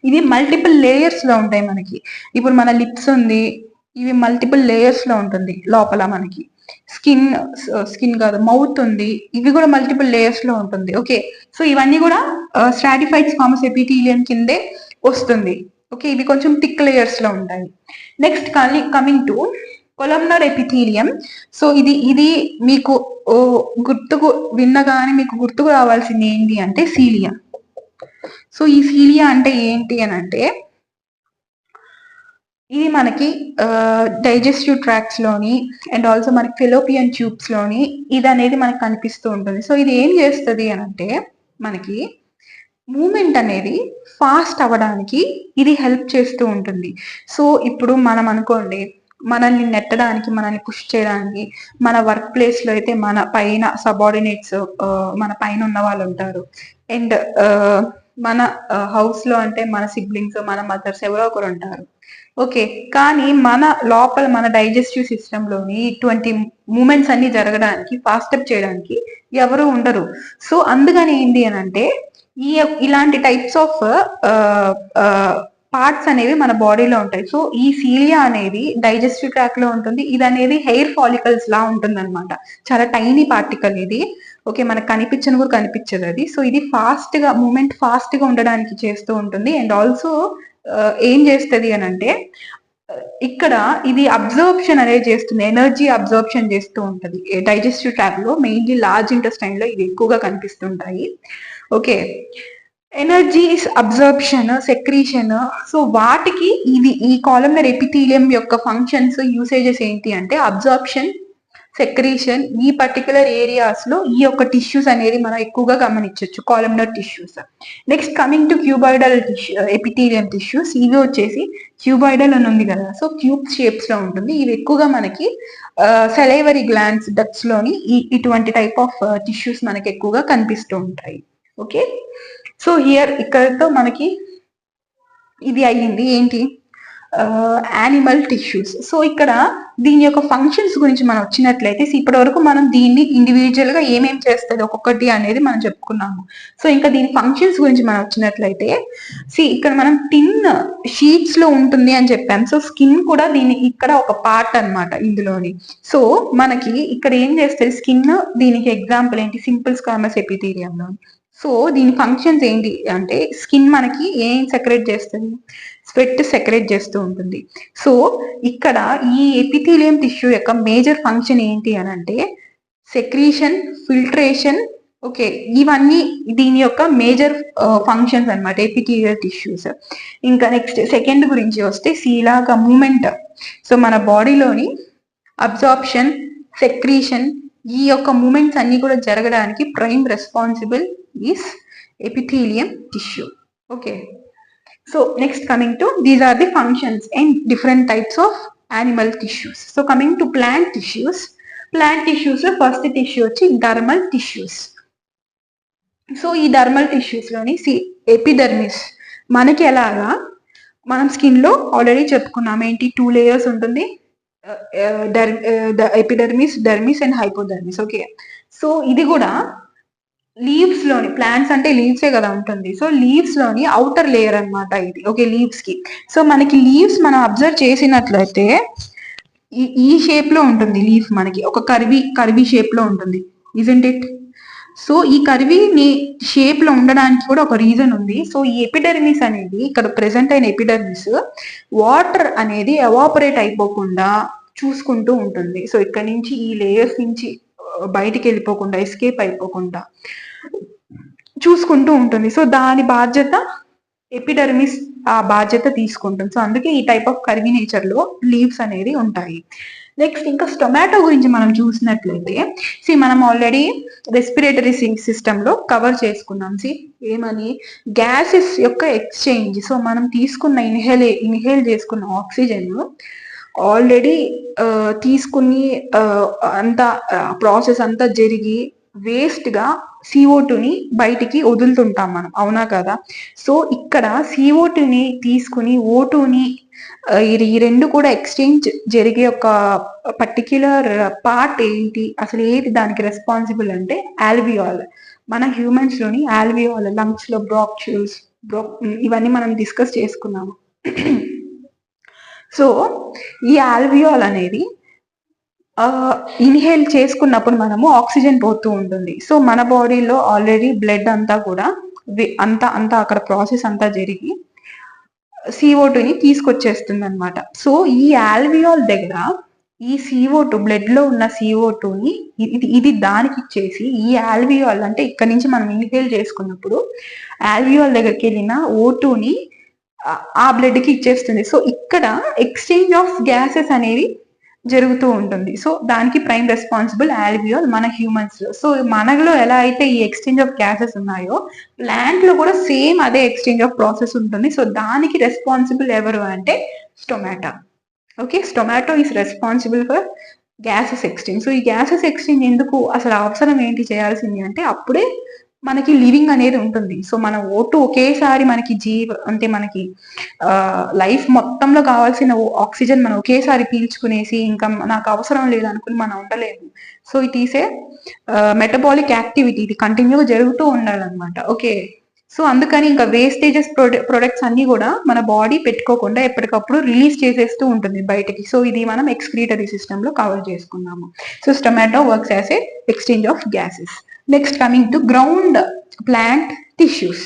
ఇది మల్టిపుల్ లేయర్స్ లో ఉంటాయి మనకి. ఇప్పుడు మన లిప్స్ ఉంది, ఇవి మల్టిపుల్ లేయర్స్ లో ఉంటుంది. లోపల మనకి స్కిన్ కాదు మౌత్ ఉంది, ఇవి కూడా మల్టిపుల్ లేయర్స్ లో ఉంటుంది. ఓకే, సో ఇవన్నీ కూడా స్ట్రాటిఫైడ్ స్క్వామస్ ఎపిథీలియం కిందే వస్తుంది. ఓకే, ఇవి కొంచెం థిక్ లేయర్స్ లో ఉంటాయి. Next coming to columnar epithelium. So ఇది మీకు గుర్తుకు విన్నగానే మీకు గుర్తుకు రావాల్సింది ఏంటి అంటే సీలియా. సో ఈ సీలియా అంటే ఏంటి అని అంటే ఇది మనకి డైజెస్టివ్ ట్రాక్స్ లోని అండ్ ఆల్సో మనకి ఫెలోపియన్ ట్యూబ్స్ లోని ఇది అనేది మనకి కనిపిస్తూ ఉంటుంది. సో ఇది ఏం చేస్తుంది అని అంటే మనకి మూమెంట్ అనేది ఫాస్ట్ అవ్వడానికి ఇది హెల్ప్ చేస్తూ ఉంటుంది. సో ఇప్పుడు మనం అనుకోండి, మనల్ని నెట్టడానికి, మనల్ని పుష్ చేయడానికి, మన వర్క్ ప్లేస్ లో అయితే మన పైన సబార్డినేట్స్, మన పైన ఉన్న వాళ్ళు ఉంటారు. అండ్ మన హౌస్ లో అంటే మన సిబ్లింగ్స్, మన మదర్స్ ఎవరో ఒకరు ఉంటారు. ఓకే, కానీ మన లోపల మన డైజెస్టివ్ సిస్టమ్ లోని ఇటువంటి మూమెంట్స్ అన్ని జరగడానికి, ఫాస్ట్ అప్ చేయడానికి ఎవరు ఉండరు. సో అందుకని ఏంటి అని అంటే ఇలాంటి టైప్స్ ఆఫ్ పార్ట్స్ అనేవి మన బాడీలో ఉంటాయి. సో ఈ సీలియా అనేది డైజెస్టివ్ ట్రాక్ లో ఉంటుంది. ఇది అనేది హెయిర్ ఫాలికల్స్ లా ఉంటుంది అనమాట. చాలా టైనీ పార్టికల్ ఇది. ఓకే, మనకు కనిపించను కూడా కనిపించదు అది. సో ఇది ఫాస్ట్ గా మూమెంట్ ఫాస్ట్ గా ఉండడానికి చేస్తూ ఉంటుంది. అండ్ ఆల్సో ఏం చేస్తుంది అని అంటే ఇక్కడ ఇది అబ్జర్ప్షన్ అనేది చేస్తుంది, ఎనర్జీ అబ్జర్ప్షన్ చేస్తూ ఉంటది. డైజెస్టివ్ ట్రాక్ లో మెయిన్లీ లార్జ్ ఇంటెస్టైన్ లో ఇవి ఎక్కువగా కనిపిస్తుంటాయి. Okay, energies absorption, secretion. So వాటికి ఈ కాలమ్నర్ ఎపిథీలియం యొక్క ఫంక్షన్స్, యూసేజెస్ ఏంటి అంటే అబ్జర్ప్షన్, సెక్రీషన్. ఈ పర్టికులర్ ఏరియాస్ లో ఈ యొక్క టిష్యూస్ అనేది మనం ఎక్కువగా గమనించవచ్చు, columnar tissues. Next coming to cuboidal epithelium tissues. ఇవి వచ్చేసి క్యూబాయిడల్ అని ఉంది కదా, సో క్యూబ్ షేప్స్ లో ఉంటుంది. ఇవి ఎక్కువగా మనకి సెలైవరీ గ్లాండ్స్, డక్ట్స్ లోని ఇటువంటి టైప్ ఆఫ్ టిష్యూస్ మనకి ఎక్కువగా కనిపిస్తూ ఉంటాయి. ఓకే, సో హియర్ ఇక్కడతో మనకి ఇది అయ్యింది ఏంటి, యానిమల్ టిష్యూస్. సో ఇక్కడ దీని యొక్క ఫంక్షన్స్ గురించి మనం వచ్చినట్లయితే ఇప్పటి వరకు మనం దీన్ని ఇండివిజువల్ గా ఏమేం చేస్తుంది ఒక్కొక్కటి అనేది మనం చెప్పుకున్నాము. సో ఇంకా దీని ఫంక్షన్స్ గురించి మనం వచ్చినట్లయితే ఇక్కడ మనం టిన్ షీట్స్ లో ఉంటుంది అని చెప్పాం. సో స్కిన్ కూడా దీని ఇక్కడ ఒక పార్ట్ అన్నమాట ఇందులోని. సో మనకి ఇక్కడ ఏం చేస్తుంది స్కిన్, దీనికి ఎగ్జాంపుల్ ఏంటి సింపుల్ స్క్వామస్ ఎపిథీలియంలో. సో దీని ఫంక్షన్స్ ఏంటి అంటే స్కిన్ మనకి ఏం సెక్రెట్ చేస్తుంది, స్వెట్ సెక్రెట్ చేస్తూ ఉంటుంది. సో ఇక్కడ ఈ ఎపిథీలియం టిష్యూ యొక్క మేజర్ ఫంక్షన్ ఏంటి అని అంటే సెక్రీషన్, ఫిల్ట్రేషన్. ఓకే, ఇవన్నీ దీని యొక్క మేజర్ ఫంక్షన్స్ అనమాట ఎపిథీలియల్ టిష్యూస్. ఇంకా నెక్స్ట్ సెకండ్ గురించి వస్తే సీలాగా మూమెంట్. సో మన బాడీలోని అబ్జార్ప్షన్, సెక్రీషన్, ఈ యొక్క మూమెంట్స్ అన్ని కూడా జరగడానికి prime responsible is epithelium tissue. Okay, so next coming to these are the functions and different types of animal tissues. So coming to plant tissues లో first tissue వచ్చి dermal tissues. సో ఈ dermal tissues లోని ఎపిడర్మిస్. మనకి ఎలాగా మనం స్కిన్ లో ఆల్రెడీ చెప్పుకున్నాం ఏంటి 2 లేయర్స్ ఉంటుంది, epidermis, dermis and hypodermis. Okay, so ఇది కూడా లీవ్స్ లోని, ప్లాంట్స్ అంటే లీవ్సే కదా ఉంటుంది, సో లీవ్స్ లోని అవుటర్ లేయర్ అనమాట ఇది. ఓకే, లీవ్స్ కి. సో మనకి లీవ్స్ మనం అబ్జర్వ్ చేసినట్లయితే ఈ షేప్ లో ఉంటుంది లీఫ్, మనకి ఒక కర్వీ షేప్ లో ఉంటుంది, ఇజంట్ ఇట్? సో ఈ కర్వీ షేప్ లో ఉండడానికి కూడా ఒక రీజన్ ఉంది. సో ఈ ఎపిడెర్మిస్ అనేది, ఇక్కడ ప్రెసెంట్ అయిన ఎపిడెర్మిస్ వాటర్ అనేది ఎవాపరేట్ అయిపోకుండా చూసుకుంటూ ఉంటుంది. సో ఇక్కడ నుంచి ఈ లేయర్స్ నుంచి బయటికి వెళ్ళిపోకుండా, ఎస్కేప్ అయిపోకుండా చూసుకుంటూ ఉంటుంది. సో దాని బాధ్యత ఎపిడెర్మిస్ ఆ బాధ్యత తీసుకుంటుంది. సో అందుకే ఈ టైప్ ఆఫ్ కర్వీ నేచర్ లో లీవ్స్ అనేది ఉంటాయి. నెక్స్ట్ ఇంకా స్టొమాటో గురించి మనం చూసినట్లయితే, మనం ఆల్రెడీ రెస్పిరేటరీ సిస్టమ్ లో కవర్ చేసుకున్నాం. ఏమని? గ్యాసెస్ యొక్క ఎక్స్చేంజ్. సో మనం తీసుకున్న ఇన్హేల్ చేసుకున్న ఆక్సిజన్ ఆల్రెడీ తీసుకుని అంతా ప్రాసెస్ అంతా జరిగి వేస్ట్ గా CO2ని బయటికి వదులుతుంటాం మనం, అవునా కదా? సో ఇక్కడ CO2ని తీసుకుని O2ని ఈ రెండు కూడా ఎక్స్చేంజ్ జరిగే ఒక పర్టిక్యులర్ పార్ట్ ఏంటి, అసలు ఏది దానికి రెస్పాన్సిబుల్ అంటే ఆల్వియోల్. మన హ్యూమన్స్ లోని ఆల్వియోల్, లంగ్స్ లో బ్రాంక్యూల్స్, ఇవన్నీ మనం డిస్కస్ చేసుకున్నాము. సో ఈ ఆల్వియోల్ అనేది ఇన్హేల్ చేసుకున్నప్పుడు మనము ఆక్సిజన్ పోతూ ఉంటుంది. సో మన బాడీలో ఆల్రెడీ బ్లడ్ అంతా కూడా అంతా అక్కడ ప్రాసెస్ అంతా జరిగి CO2ని తీసుకొచ్చేస్తుంది అనమాట. సో ఈ ఆల్వియోల్ దగ్గర ఈ CO2, బ్లడ్ లో ఉన్న CO2ని ఇది దానికి ఇచ్చేసి, ఈ ఆల్వియోల్ అంటే ఇక్కడ నుంచి మనం ఇన్హేల్ చేసుకున్నప్పుడు ఆల్వియోల్ దగ్గరికి వెళ్ళిన O2ని ఆ బ్లడ్ కి ఇచ్చేస్తుంది. సో ఇక్కడ ఎక్స్చేంజ్ ఆఫ్ గ్యాసెస్ అనేవి జరుగుతూ ఉంటుంది. సో దానికి ప్రైమ్ రెస్పాన్సిబుల్ ఆల్వియోల్ మన హ్యూమన్స్ లో. సో మనలో ఎలా అయితే ఈ ఎక్స్చేంజ్ ఆఫ్ గ్యాసెస్ ఉన్నాయో, ప్లాంట్ లో కూడా సేమ్ అదే ఎక్స్చేంజ్ ఆఫ్ ప్రాసెస్ ఉంటుంది. సో దానికి రెస్పాన్సిబుల్ ఎవరు అంటే స్టొమాటో. Okay, స్టొమాటో is responsible for gases exchange. So ఈ గ్యాసెస్ ఎక్స్చేంజ్ ఎందుకు, అసలు అవసరం ఏంటి చేయాల్సింది అంటే, అప్పుడే మనకి లివింగ్ అనేది ఉంటుంది. సో మన O2 ఒకేసారి మనకి అంటే మనకి లైఫ్ మొత్తంలో కావాల్సిన ఆక్సిజన్ మనం ఒకేసారి పీల్చుకునేసి ఇంకా నాకు అవసరం లేదు అనుకుని మనం ఉండలేము. So it is a metabolic activity, ఇది కంటిన్యూగా జరుగుతూ ఉండాలన్నమాట. ఓకే, సో అందుకని ఇంకా వేస్టేజెస్ ప్రొడక్ట్స్ అన్ని కూడా మన బాడీ పెట్టుకోకుండా ఎప్పటికప్పుడు రిలీజ్ చేసేస్తూ ఉంటుంది బయటకి. సో ఇది మనం ఎక్స్క్రీటరీ సిస్టమ్ లో కవర్ చేసుకున్నాము. So స్టొమాటో works as a exchange of gases. Next coming to ground plant tissues.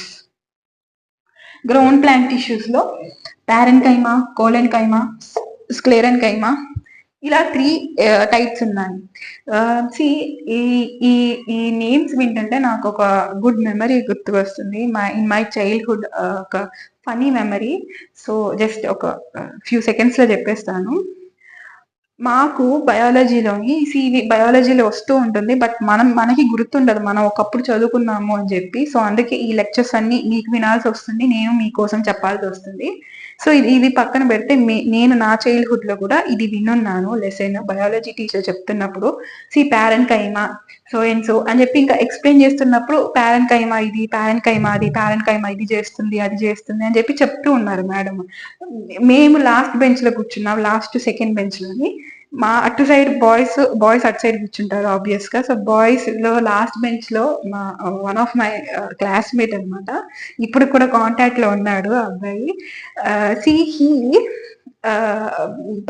Ground plant tissues లో పారెన్కైమా, కోలెన్కైమా, స్క్లెరెన్కైమా, ఇలా 3 టైప్స్ ఉన్నాయి. ఈ నేమ్స్ వింటుంటే నాకు ఒక గుడ్ మెమరీ గుర్తుకు వస్తుంది. ఇన్ మై చైల్డ్హుడ్ ఒక ఫనీ మెమరీ. సో జస్ట్ ఒక ఫ్యూ సెకండ్స్ లో చెప్పేస్తాను. మాకు బయాలజీలోని బయాలజీలో వస్తూ ఉంటుంది, బట్ మనకి గుర్తుండదు మనం ఒకప్పుడు చదువుకున్నాము అని చెప్పి. సో అందుకే ఈ లెక్చర్స్ అన్ని మీకు వినాల్సి వస్తుంది, నేను మీకోసం చెప్పాల్సి వస్తుంది. సో ఇది పక్కన పెడితే నేను నా చైల్డ్హుడ్ లో కూడా ఇది వినున్నాను లెసన్. బయాలజీ టీచర్ చెప్తున్నప్పుడు పారెన్కైమా సో అండ్ సో అని చెప్పి ఇంకా ఎక్స్ప్లెయిన్ చేస్తున్నప్పుడు పారెన్కైమా ఇది, పారెన్కైమా అది, పారెన్కైమా ఇది చేస్తుంది, అది చేస్తుంది అని చెప్పి చెప్తూ ఉన్నారు మేడం. మేము లాస్ట్ బెంచ్ లో కూర్చున్నాం, లాస్ట్ సెకండ్ బెంచ్ లోని. మా అటు సైడ్ బాయ్స్ అటు సైడ్ కూర్చుంటారు ఆబ్వియస్ గా. సో బాయ్స్ లో లాస్ట్ బెంచ్ లో మా వన్ ఆఫ్ మై క్లాస్మేట్ అనమాట, ఇప్పుడు కూడా కాంటాక్ట్ లో ఉన్నాడు ఆ అబ్బాయి. హీ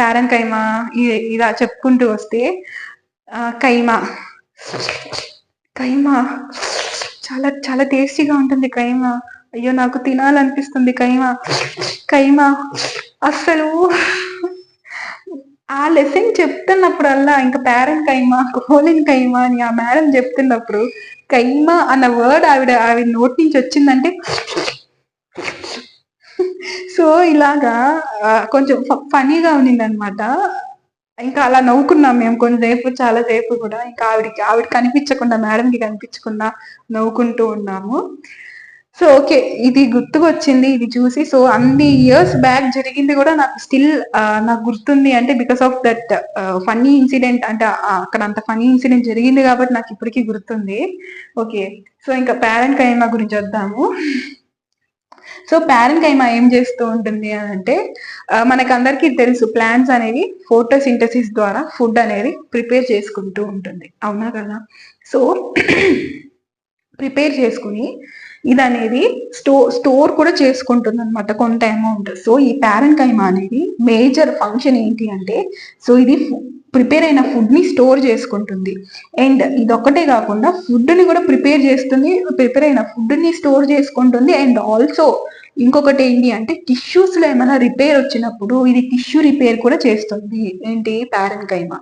పారెన్కైమా ఇలా చెప్పుకుంటూ వస్తే కైమా కైమా చాలా చాలా టేస్టీగా ఉంటుంది కైమా, అయ్యో నాకు తినాలనిపిస్తుంది కైమా కైమా. అస్సలు ఆ లెసన్ చెప్తున్నప్పుడల్లా ఇంకా పారెన్కైమా, కోలెన్కైమా అని ఆ మేడం చెప్తున్నప్పుడు కైమా అన్న వర్డ్ ఆవిడ నోటి నుంచి వచ్చిందంటే సో ఇలాగా కొంచెం ఫనీగా ఉన్నింది అనమాట. ఇంకా అలా నవ్వుకున్నాం మేము కొంచెంసేపు, చాలా సేపు కూడా. ఇంకా ఆవిడ కనిపించకుండా, మేడంకి కనిపించకుండా నవ్వుకుంటూ ఉన్నాము. సో ఓకే, ఇది గుర్తుకొచ్చింది ఇది చూసి. సో అన్ని ఇయర్స్ బ్యాక్ జరిగింది కూడా నాకు స్టిల్ నాకు గుర్తుంది అంటే because of that funny incident. అంటే అక్కడ అంత ఫన్నీ ఇన్సిడెంట్ జరిగింది కాబట్టి నాకు ఇప్పటికీ గుర్తుంది. ఓకే, సో ఇంకా పారెన్కైమా గురించి వద్దాము. సో పారెన్కైమా ఏం చేస్తూ ఉంటుంది అని అంటే, మనకు అందరికీ తెలుసు ప్లాంట్స్ అనేవి ఫోటోసింథసిస్ ద్వారా ఫుడ్ అనేది ప్రిపేర్ చేసుకుంటూ ఉంటుంది, అవునా కదా? సో ప్రిపేర్ చేసుకుని ఇది అనేది స్టోర్ కూడా చేసుకుంటుంది అనమాట కొంత అమౌంట్. సో ఈ ప్యారెన్కైమా అనేది మేజర్ ఫంక్షన్ ఏంటి అంటే, సో ఇది ప్రిపేర్ అయిన ఫుడ్ ని స్టోర్ చేసుకుంటుంది. అండ్ ఇదొక్కటే కాకుండా ఫుడ్ ని కూడా ప్రిపేర్ చేస్తుంది, ప్రిపేర్ అయిన ఫుడ్ ని స్టోర్ చేసుకుంటుంది. అండ్ ఆల్సో ఇంకొకటి ఏంటి అంటే టిష్యూస్ లో ఏమైనా రిపేర్ వచ్చినప్పుడు ఇది టిష్యూ రిపేర్ కూడా చేస్తుంది ఏంటి ప్యారెన్కైమా.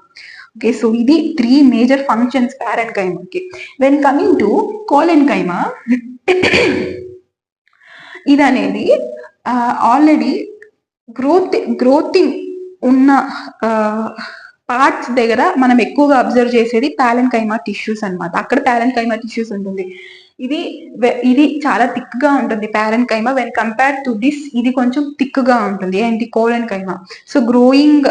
ఓకే, సో ఇది 3 మేజర్ ఫంక్షన్స్ ప్యారెన్కైమాకి. వెన్ కమింగ్ టు కోలెన్కైమా, ఇది అనేది ఆల్రెడీ గ్రోతింగ్ ఉన్న పార్ట్స్ దగ్గర మనం ఎక్కువగా అబ్జర్వ్ చేసేది ప్యారెన్కైమా టిష్యూస్ అన్నమాట. అక్కడ ప్యారెన్కైమా టిష్యూస్ ఉంటుంది. ఇది చాలా థిక్ గా ఉంటుంది ప్యారెన్కైమా. వెన్ కంపేర్ టు దిస్ ఇది కొంచెం థిక్ గా ఉంటుంది ఏంటి కోలెన్కైమా. సో గ్రోయింగ్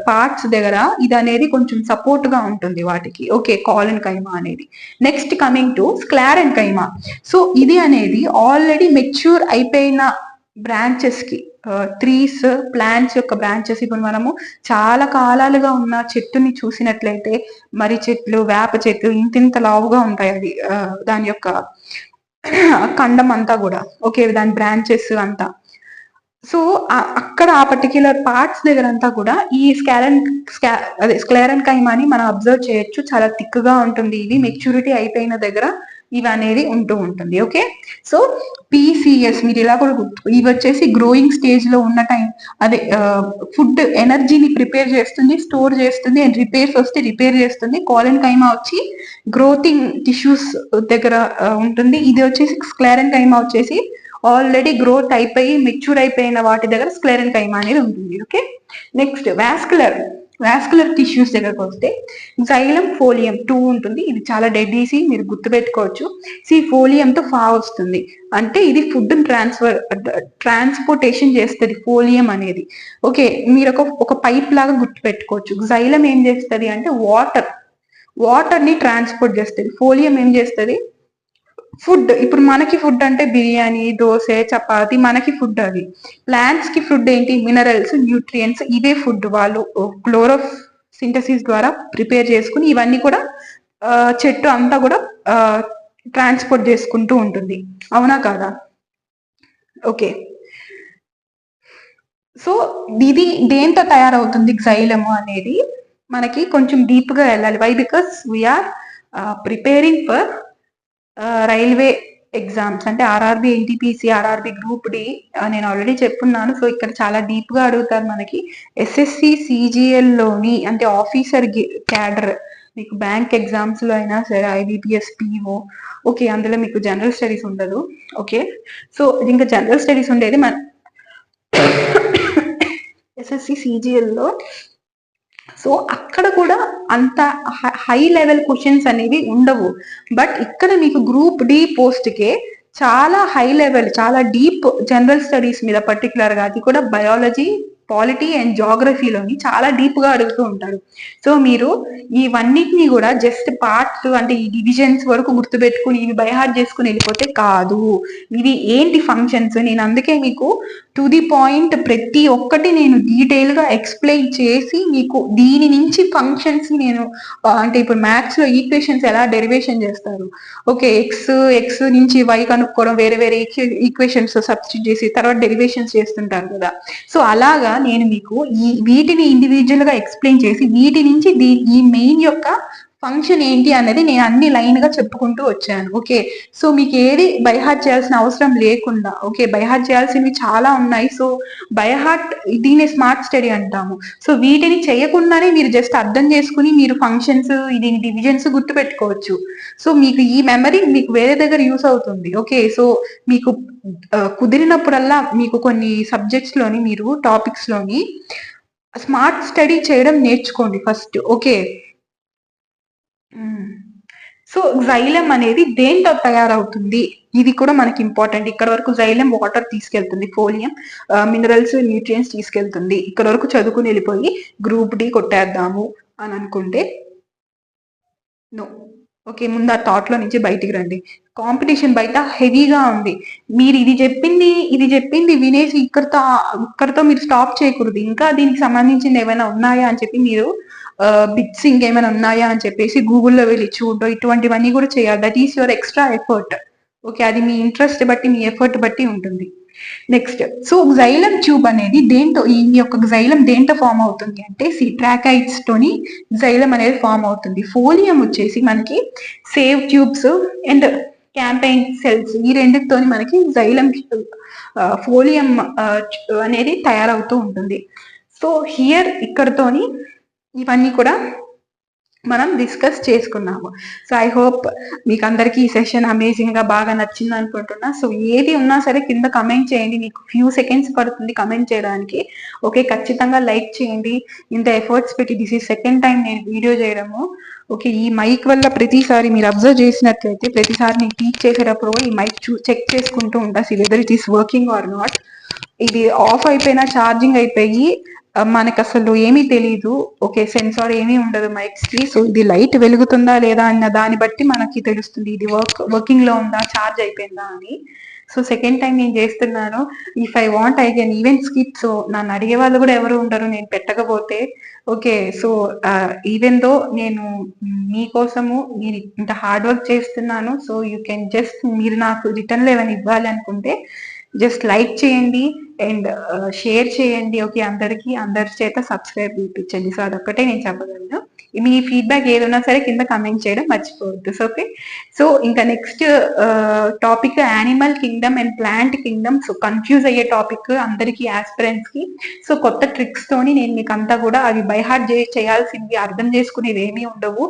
పార్ట్స్ దగ్గర ఇది అనేది కొంచెం సపోర్ట్ గా ఉంటుంది వాటికి. ఓకే, కోలెన్కైమా అనేది. Next coming to sclerenchyma. So ఇది అనేది ఆల్రెడీ మెచ్యూర్ అయిపోయిన బ్రాంచెస్ కి, ట్రీస్ ప్లాంట్స్ యొక్క బ్రాంచెస్. ఇప్పుడు మనము చాలా కాలాలుగా ఉన్న చెట్టుని చూసినట్లయితే మరి చెట్లు, వేప చెట్లు ఇంతింత లావుగా ఉంటాయి. అది దాని యొక్క ఖండం అంతా కూడా. ఓకే, దాని బ్రాంచెస్ అంతా. సో అక్కడ ఆ పర్టిక్యులర్ పార్ట్స్ దగ్గర అంతా కూడా ఈ స్క్లెరెన్కైమాని మనం అబ్జర్వ్ చేయొచ్చు. చాలా థిక్ గా ఉంటుంది. ఇది మెచ్యూరిటీ అయిపోయిన దగ్గర ఇవి అనేది ఉంటూ ఉంటుంది. ఓకే, సో పీసీఎస్ మీరు ఇలా కూడా ఇవి వచ్చేసి గ్రోయింగ్ స్టేజ్ లో ఉన్న టైం, అదే ఫుడ్ ఎనర్జీని ప్రిపేర్ చేస్తుంది, స్టోర్ చేస్తుంది. అండ్ రిపేర్స్ వస్తే రిపేర్ చేస్తుంది. కోలెన్కైమా వచ్చి గ్రోతింగ్ టిష్యూస్ దగ్గర ఉంటుంది. ఇది వచ్చేసి స్క్లెరెన్కైమా వచ్చేసి ఆల్రెడీ గ్రోత్ అయిపోయి మెచ్యూర్ అయిపోయిన వాటి దగ్గర స్క్లెరెన్కైమా అనేది ఉంటుంది. ఓకే, నెక్స్ట్ వాస్కులర్ టిష్యూస్ దగ్గరకు వస్తే జైలం, ఫోలియం 2 ఉంటుంది. ఇది చాలా డెడ్ ఈజీ, మీరు గుర్తుపెట్టుకోవచ్చు. ఫోలియంతో ఫా వస్తుంది అంటే ఇది ఫుడ్ ట్రాన్స్పోర్టేషన్ చేస్తుంది ఫోలియం అనేది. ఓకే, మీరు ఒక పైప్ లాగా గుర్తుపెట్టుకోవచ్చు. జైలం ఏం చేస్తుంది అంటే వాటర్ ని ట్రాన్స్పోర్ట్ చేస్తుంది. ఫోలియం ఏం చేస్తుంది, ఫుడ్. ఇప్పుడు మనకి ఫుడ్ అంటే బిర్యానీ, దోశ, చపాతి మనకి ఫుడ్. అది ప్లాంట్స్ కి ఫుడ్ ఏంటి, మినరల్స్, న్యూట్రియంట్స్. ఇవే ఫుడ్ వాళ్ళు క్లోరోసింథసిస్ ద్వారా ప్రిపేర్ చేసుకుని ఇవన్నీ కూడా చెట్టు అంతా కూడా ట్రాన్స్పోర్ట్ చేసుకుంటూ ఉంటుంది. అవునా కాదా? ఓకే, సో ఇది దేంతో తయారవుతుంది జైలము అనేది మనకి కొంచెం డీప్ గా వెళ్ళాలి. Why? Because we are preparing for railway exams అంటే RRB, NTPC, RRB group D. నేను ఆల్రెడీ చెప్పున్నాను. సో ఇక్కడ చాలా డీప్ గా అడుగుతారు మనకి. ఎస్ఎస్సి సిజిఎల్ లోని అంటే ఆఫీసర్ క్యాడర్, మీకు బ్యాంక్ ఎగ్జామ్స్ లో అయినా సరే, ఐబిపిఎస్, పిఓ. ఓకే, అందులో మీకు జనరల్ స్టడీస్ ఉండదు. ఓకే, సో ఇంకా జనరల్ స్టడీస్ ఉండేది మన ఎస్ఎస్సి సిజిఎల్ లో. సో అక్కడ కూడా అంత హై లెవెల్ క్వశ్చన్స్ అనేవి ఉండవు. బట్ ఇక్కడ మీకు గ్రూప్ డి పోస్ట్ కే చాలా హై లెవెల్, చాలా డీప్ జనరల్ స్టడీస్ మీద పర్టికులర్ గా, అది కూడా బయాలజీ, పాలిటీ అండ్ జాగ్రఫీలోని చాలా డీప్ గా అడుగుతూ ఉంటారు. సో మీరు ఇవన్నిటిని కూడా జస్ట్ పార్ట్స్ అంటే ఈ డివిజన్స్ వరకు గుర్తుపెట్టుకుని ఇవి బైహార్ట్ చేసుకుని వెళ్ళిపోతే కాదు. ఇవి ఏంటి ఫంక్షన్స్, నేను అందుకే మీకు టు ది పాయింట్ ప్రతి ఒక్కటి నేను డీటెయిల్ గా ఎక్స్ప్లెయిన్ చేసి మీకు దీని నుంచి ఫంక్షన్స్ నేను అంటే ఇప్పుడు మ్యాథ్స్ లో ఈక్వేషన్స్ ఎలా డెరివేషన్ చేస్తారు. ఓకే, ఎక్స్ నుంచి వై కనుక్కోవడం, వేరే వేరే ఈక్వేషన్స్ సబ్స్టిట్యూట్ చేసి తర్వాత డెరివేషన్స్ చేస్తుంటారు కదా. సో అలాగా నేను మీకు వీటిని ఇండివిజువల్ గా ఎక్స్ప్లెయిన్ చేసి వీటి నుంచి ఈ మెయిన్ యొక్క ఫంక్షన్ ఏంటి అనేది నేను అన్ని లైన్ గా చెప్పుకుంటూ వచ్చాను. ఓకే, సో మీకు ఏది బైహార్ట్ చేయాల్సిన అవసరం లేకుండా, ఓకే బైహార్ట్ చేయాల్సినవి చాలా ఉన్నాయి. సో బైహార్ట్ దీన్ని స్మార్ట్ స్టడీ అంటాము. సో వీటిని చేయకుండానే మీరు జస్ట్ అర్థం చేసుకుని మీరు ఫంక్షన్స్, దీని డివిజన్స్ గుర్తు పెట్టుకోవచ్చు. సో మీకు ఈ మెమరీ మీకు వేరే దగ్గర యూస్ అవుతుంది. ఓకే, సో మీకు కుదిరినప్పుడల్లా మీకు కొన్ని సబ్జెక్ట్స్ లోని మీరు టాపిక్స్ లోని స్మార్ట్ స్టడీ చేయడం నేర్చుకోండి ఫస్ట్. ఓకే, సో జైలం అనేది దేంతో తయారవుతుంది ఇది కూడా మనకి ఇంపార్టెంట్. ఇక్కడ వరకు జైలం వాటర్ తీసుకెళ్తుంది, ఫోలియం మినరల్స్, న్యూట్రియంట్స్ తీసుకెళ్తుంది. ఇక్కడ వరకు చదువుకుని వెళ్ళిపోయి గ్రూప్ డి కొట్టేద్దాము అని అనుకుంటే నో. ఓకే, ముందు ఆ థాట్ లో నుంచి బయటికి రండి. కాంపిటీషన్ బయట హెవీగా ఉంది. మీరు ఇది చెప్పింది వినేసి ఇక్కడితో మీరు స్టాప్ చేయకూడదు. ఇంకా దీనికి సంబంధించింది ఏమైనా ఉన్నాయా అని చెప్పి మీరు బిట్స్ ఇంకేమైనా ఉన్నాయా అని చెప్పేసి గూగుల్లో వెళ్ళి చూడడం, ఇటువంటివన్నీ కూడా చేయాలి. That is your extra effort. Okay, అది మీ ఇంట్రెస్ట్ బట్టి, మీ ఎఫర్ట్ బట్టి ఉంటుంది. నెక్స్ట్, సో జైలం ట్యూబ్ అనేది ఈ యొక్క జైలం దేంతో ఫామ్ అవుతుంది అంటే సిట్రాకైట్స్ తోని జైలం అనేది ఫామ్ అవుతుంది. ఫోలియం వచ్చేసి మనకి save tubes and campaign cells, ఈ రెండిటితోని మనకి జైలం ఫోలియం అనేది తయారవుతూ ఉంటుంది. సో హియర్ ఇక్కడతోని ఇవన్నీ కూడా మనం డిస్కస్ చేసుకున్నాము. సో ఐ హోప్ మీకు అందరికీ ఈ సెషన్ అమేజింగ్ గా బాగా నచ్చింది అనుకుంటున్నా. సో ఏది ఉన్నా సరే కింద కమెంట్ చేయండి. మీకు ఫ్యూ సెకండ్స్ పడుతుంది కమెంట్ చేయడానికి. ఓకే, ఖచ్చితంగా లైక్ చేయండి. ఇంత ఎఫర్ట్స్ పెట్టి, దిస్ ఈజ్ సెకండ్ టైం నేను వీడియో చేయడము. ఓకే, ఈ మైక్ వల్ల ప్రతిసారి మీరు అబ్జర్వ్ చేసినట్లయితే ప్రతిసారి నేను టీచ్ చేసేటప్పుడు ఈ మైక్ చెక్ చేసుకుంటూ ఉంటా, whether it is working or not. ఇది ఆఫ్ అయిపోయినా ఛార్జింగ్ అయిపోయి మనకు అసలు ఏమీ తెలియదు. ఓకే, సెన్సార్ ఏమీ ఉండదు మైక్స్ కి. సో ఇది లైట్ వెలుగుతుందా లేదా అన్న దాన్ని బట్టి మనకి తెలుస్తుంది ఇది వర్కింగ్ లో ఉందా, ఛార్జ్ అయిపోయిందా అని. సో సెకండ్ టైం నేను చేస్తున్నాను. If I want I can even skip. So నన్ను అడిగే వాళ్ళు కూడా ఎవరు ఉండరు నేను పెట్టకపోతే. ఓకే, సో ఈవెన్ దో నేను మీకోసము నేను ఇంత హార్డ్ వర్క్ చేస్తున్నాను. సో యూ కెన్ జస్ట్, మీరు నాకు రిటర్న్ లో ఏమైనా ఇవ్వాలి అనుకుంటే జస్ట్ లైక్ చేయండి అండ్ షేర్ చేయండి. ఓకే, అందరి చేత సబ్స్క్రైబ్ చేయించండి. సో అదొక్కటే నేను చెప్పగలను. మీ ఫీడ్బ్యాక్ ఏదైనా సరే కింద కమెంట్ చేయడం మర్చిపోవద్దు. సో ఓకే, సో ఇంకా next topic animal Kingdom and plant Kingdom. So confuse అయ్యే టాపిక్ అందరికి, ఆస్పిరెంట్స్ కి. సో కొత్త ట్రిక్స్ తోని నేను మీకు అంతా కూడా అవి బైహార్ట్ చేయాల్సింది, అర్థం చేసుకునేవి ఏమీ ఉండవు.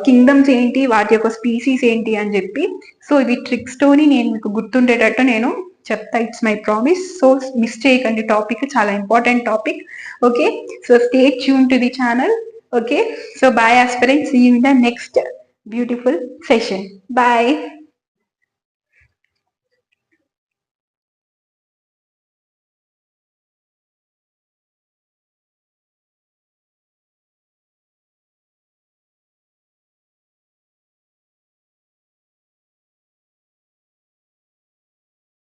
కింగ్డమ్స్ ఏంటి, వాటి యొక్క స్పీసీస్ ఏంటి అని చెప్పి, సో ఇవి ట్రిక్స్ తోని నేను మీకు గుర్తుండేటట్టు నేను చెప్తా. It's my promise. So miss చేయకండి, టాపిక్ చాలా important topic. Okay, so stay tune to the channel. Okay, so bye aspirants, see you in the next beautiful session. Bye.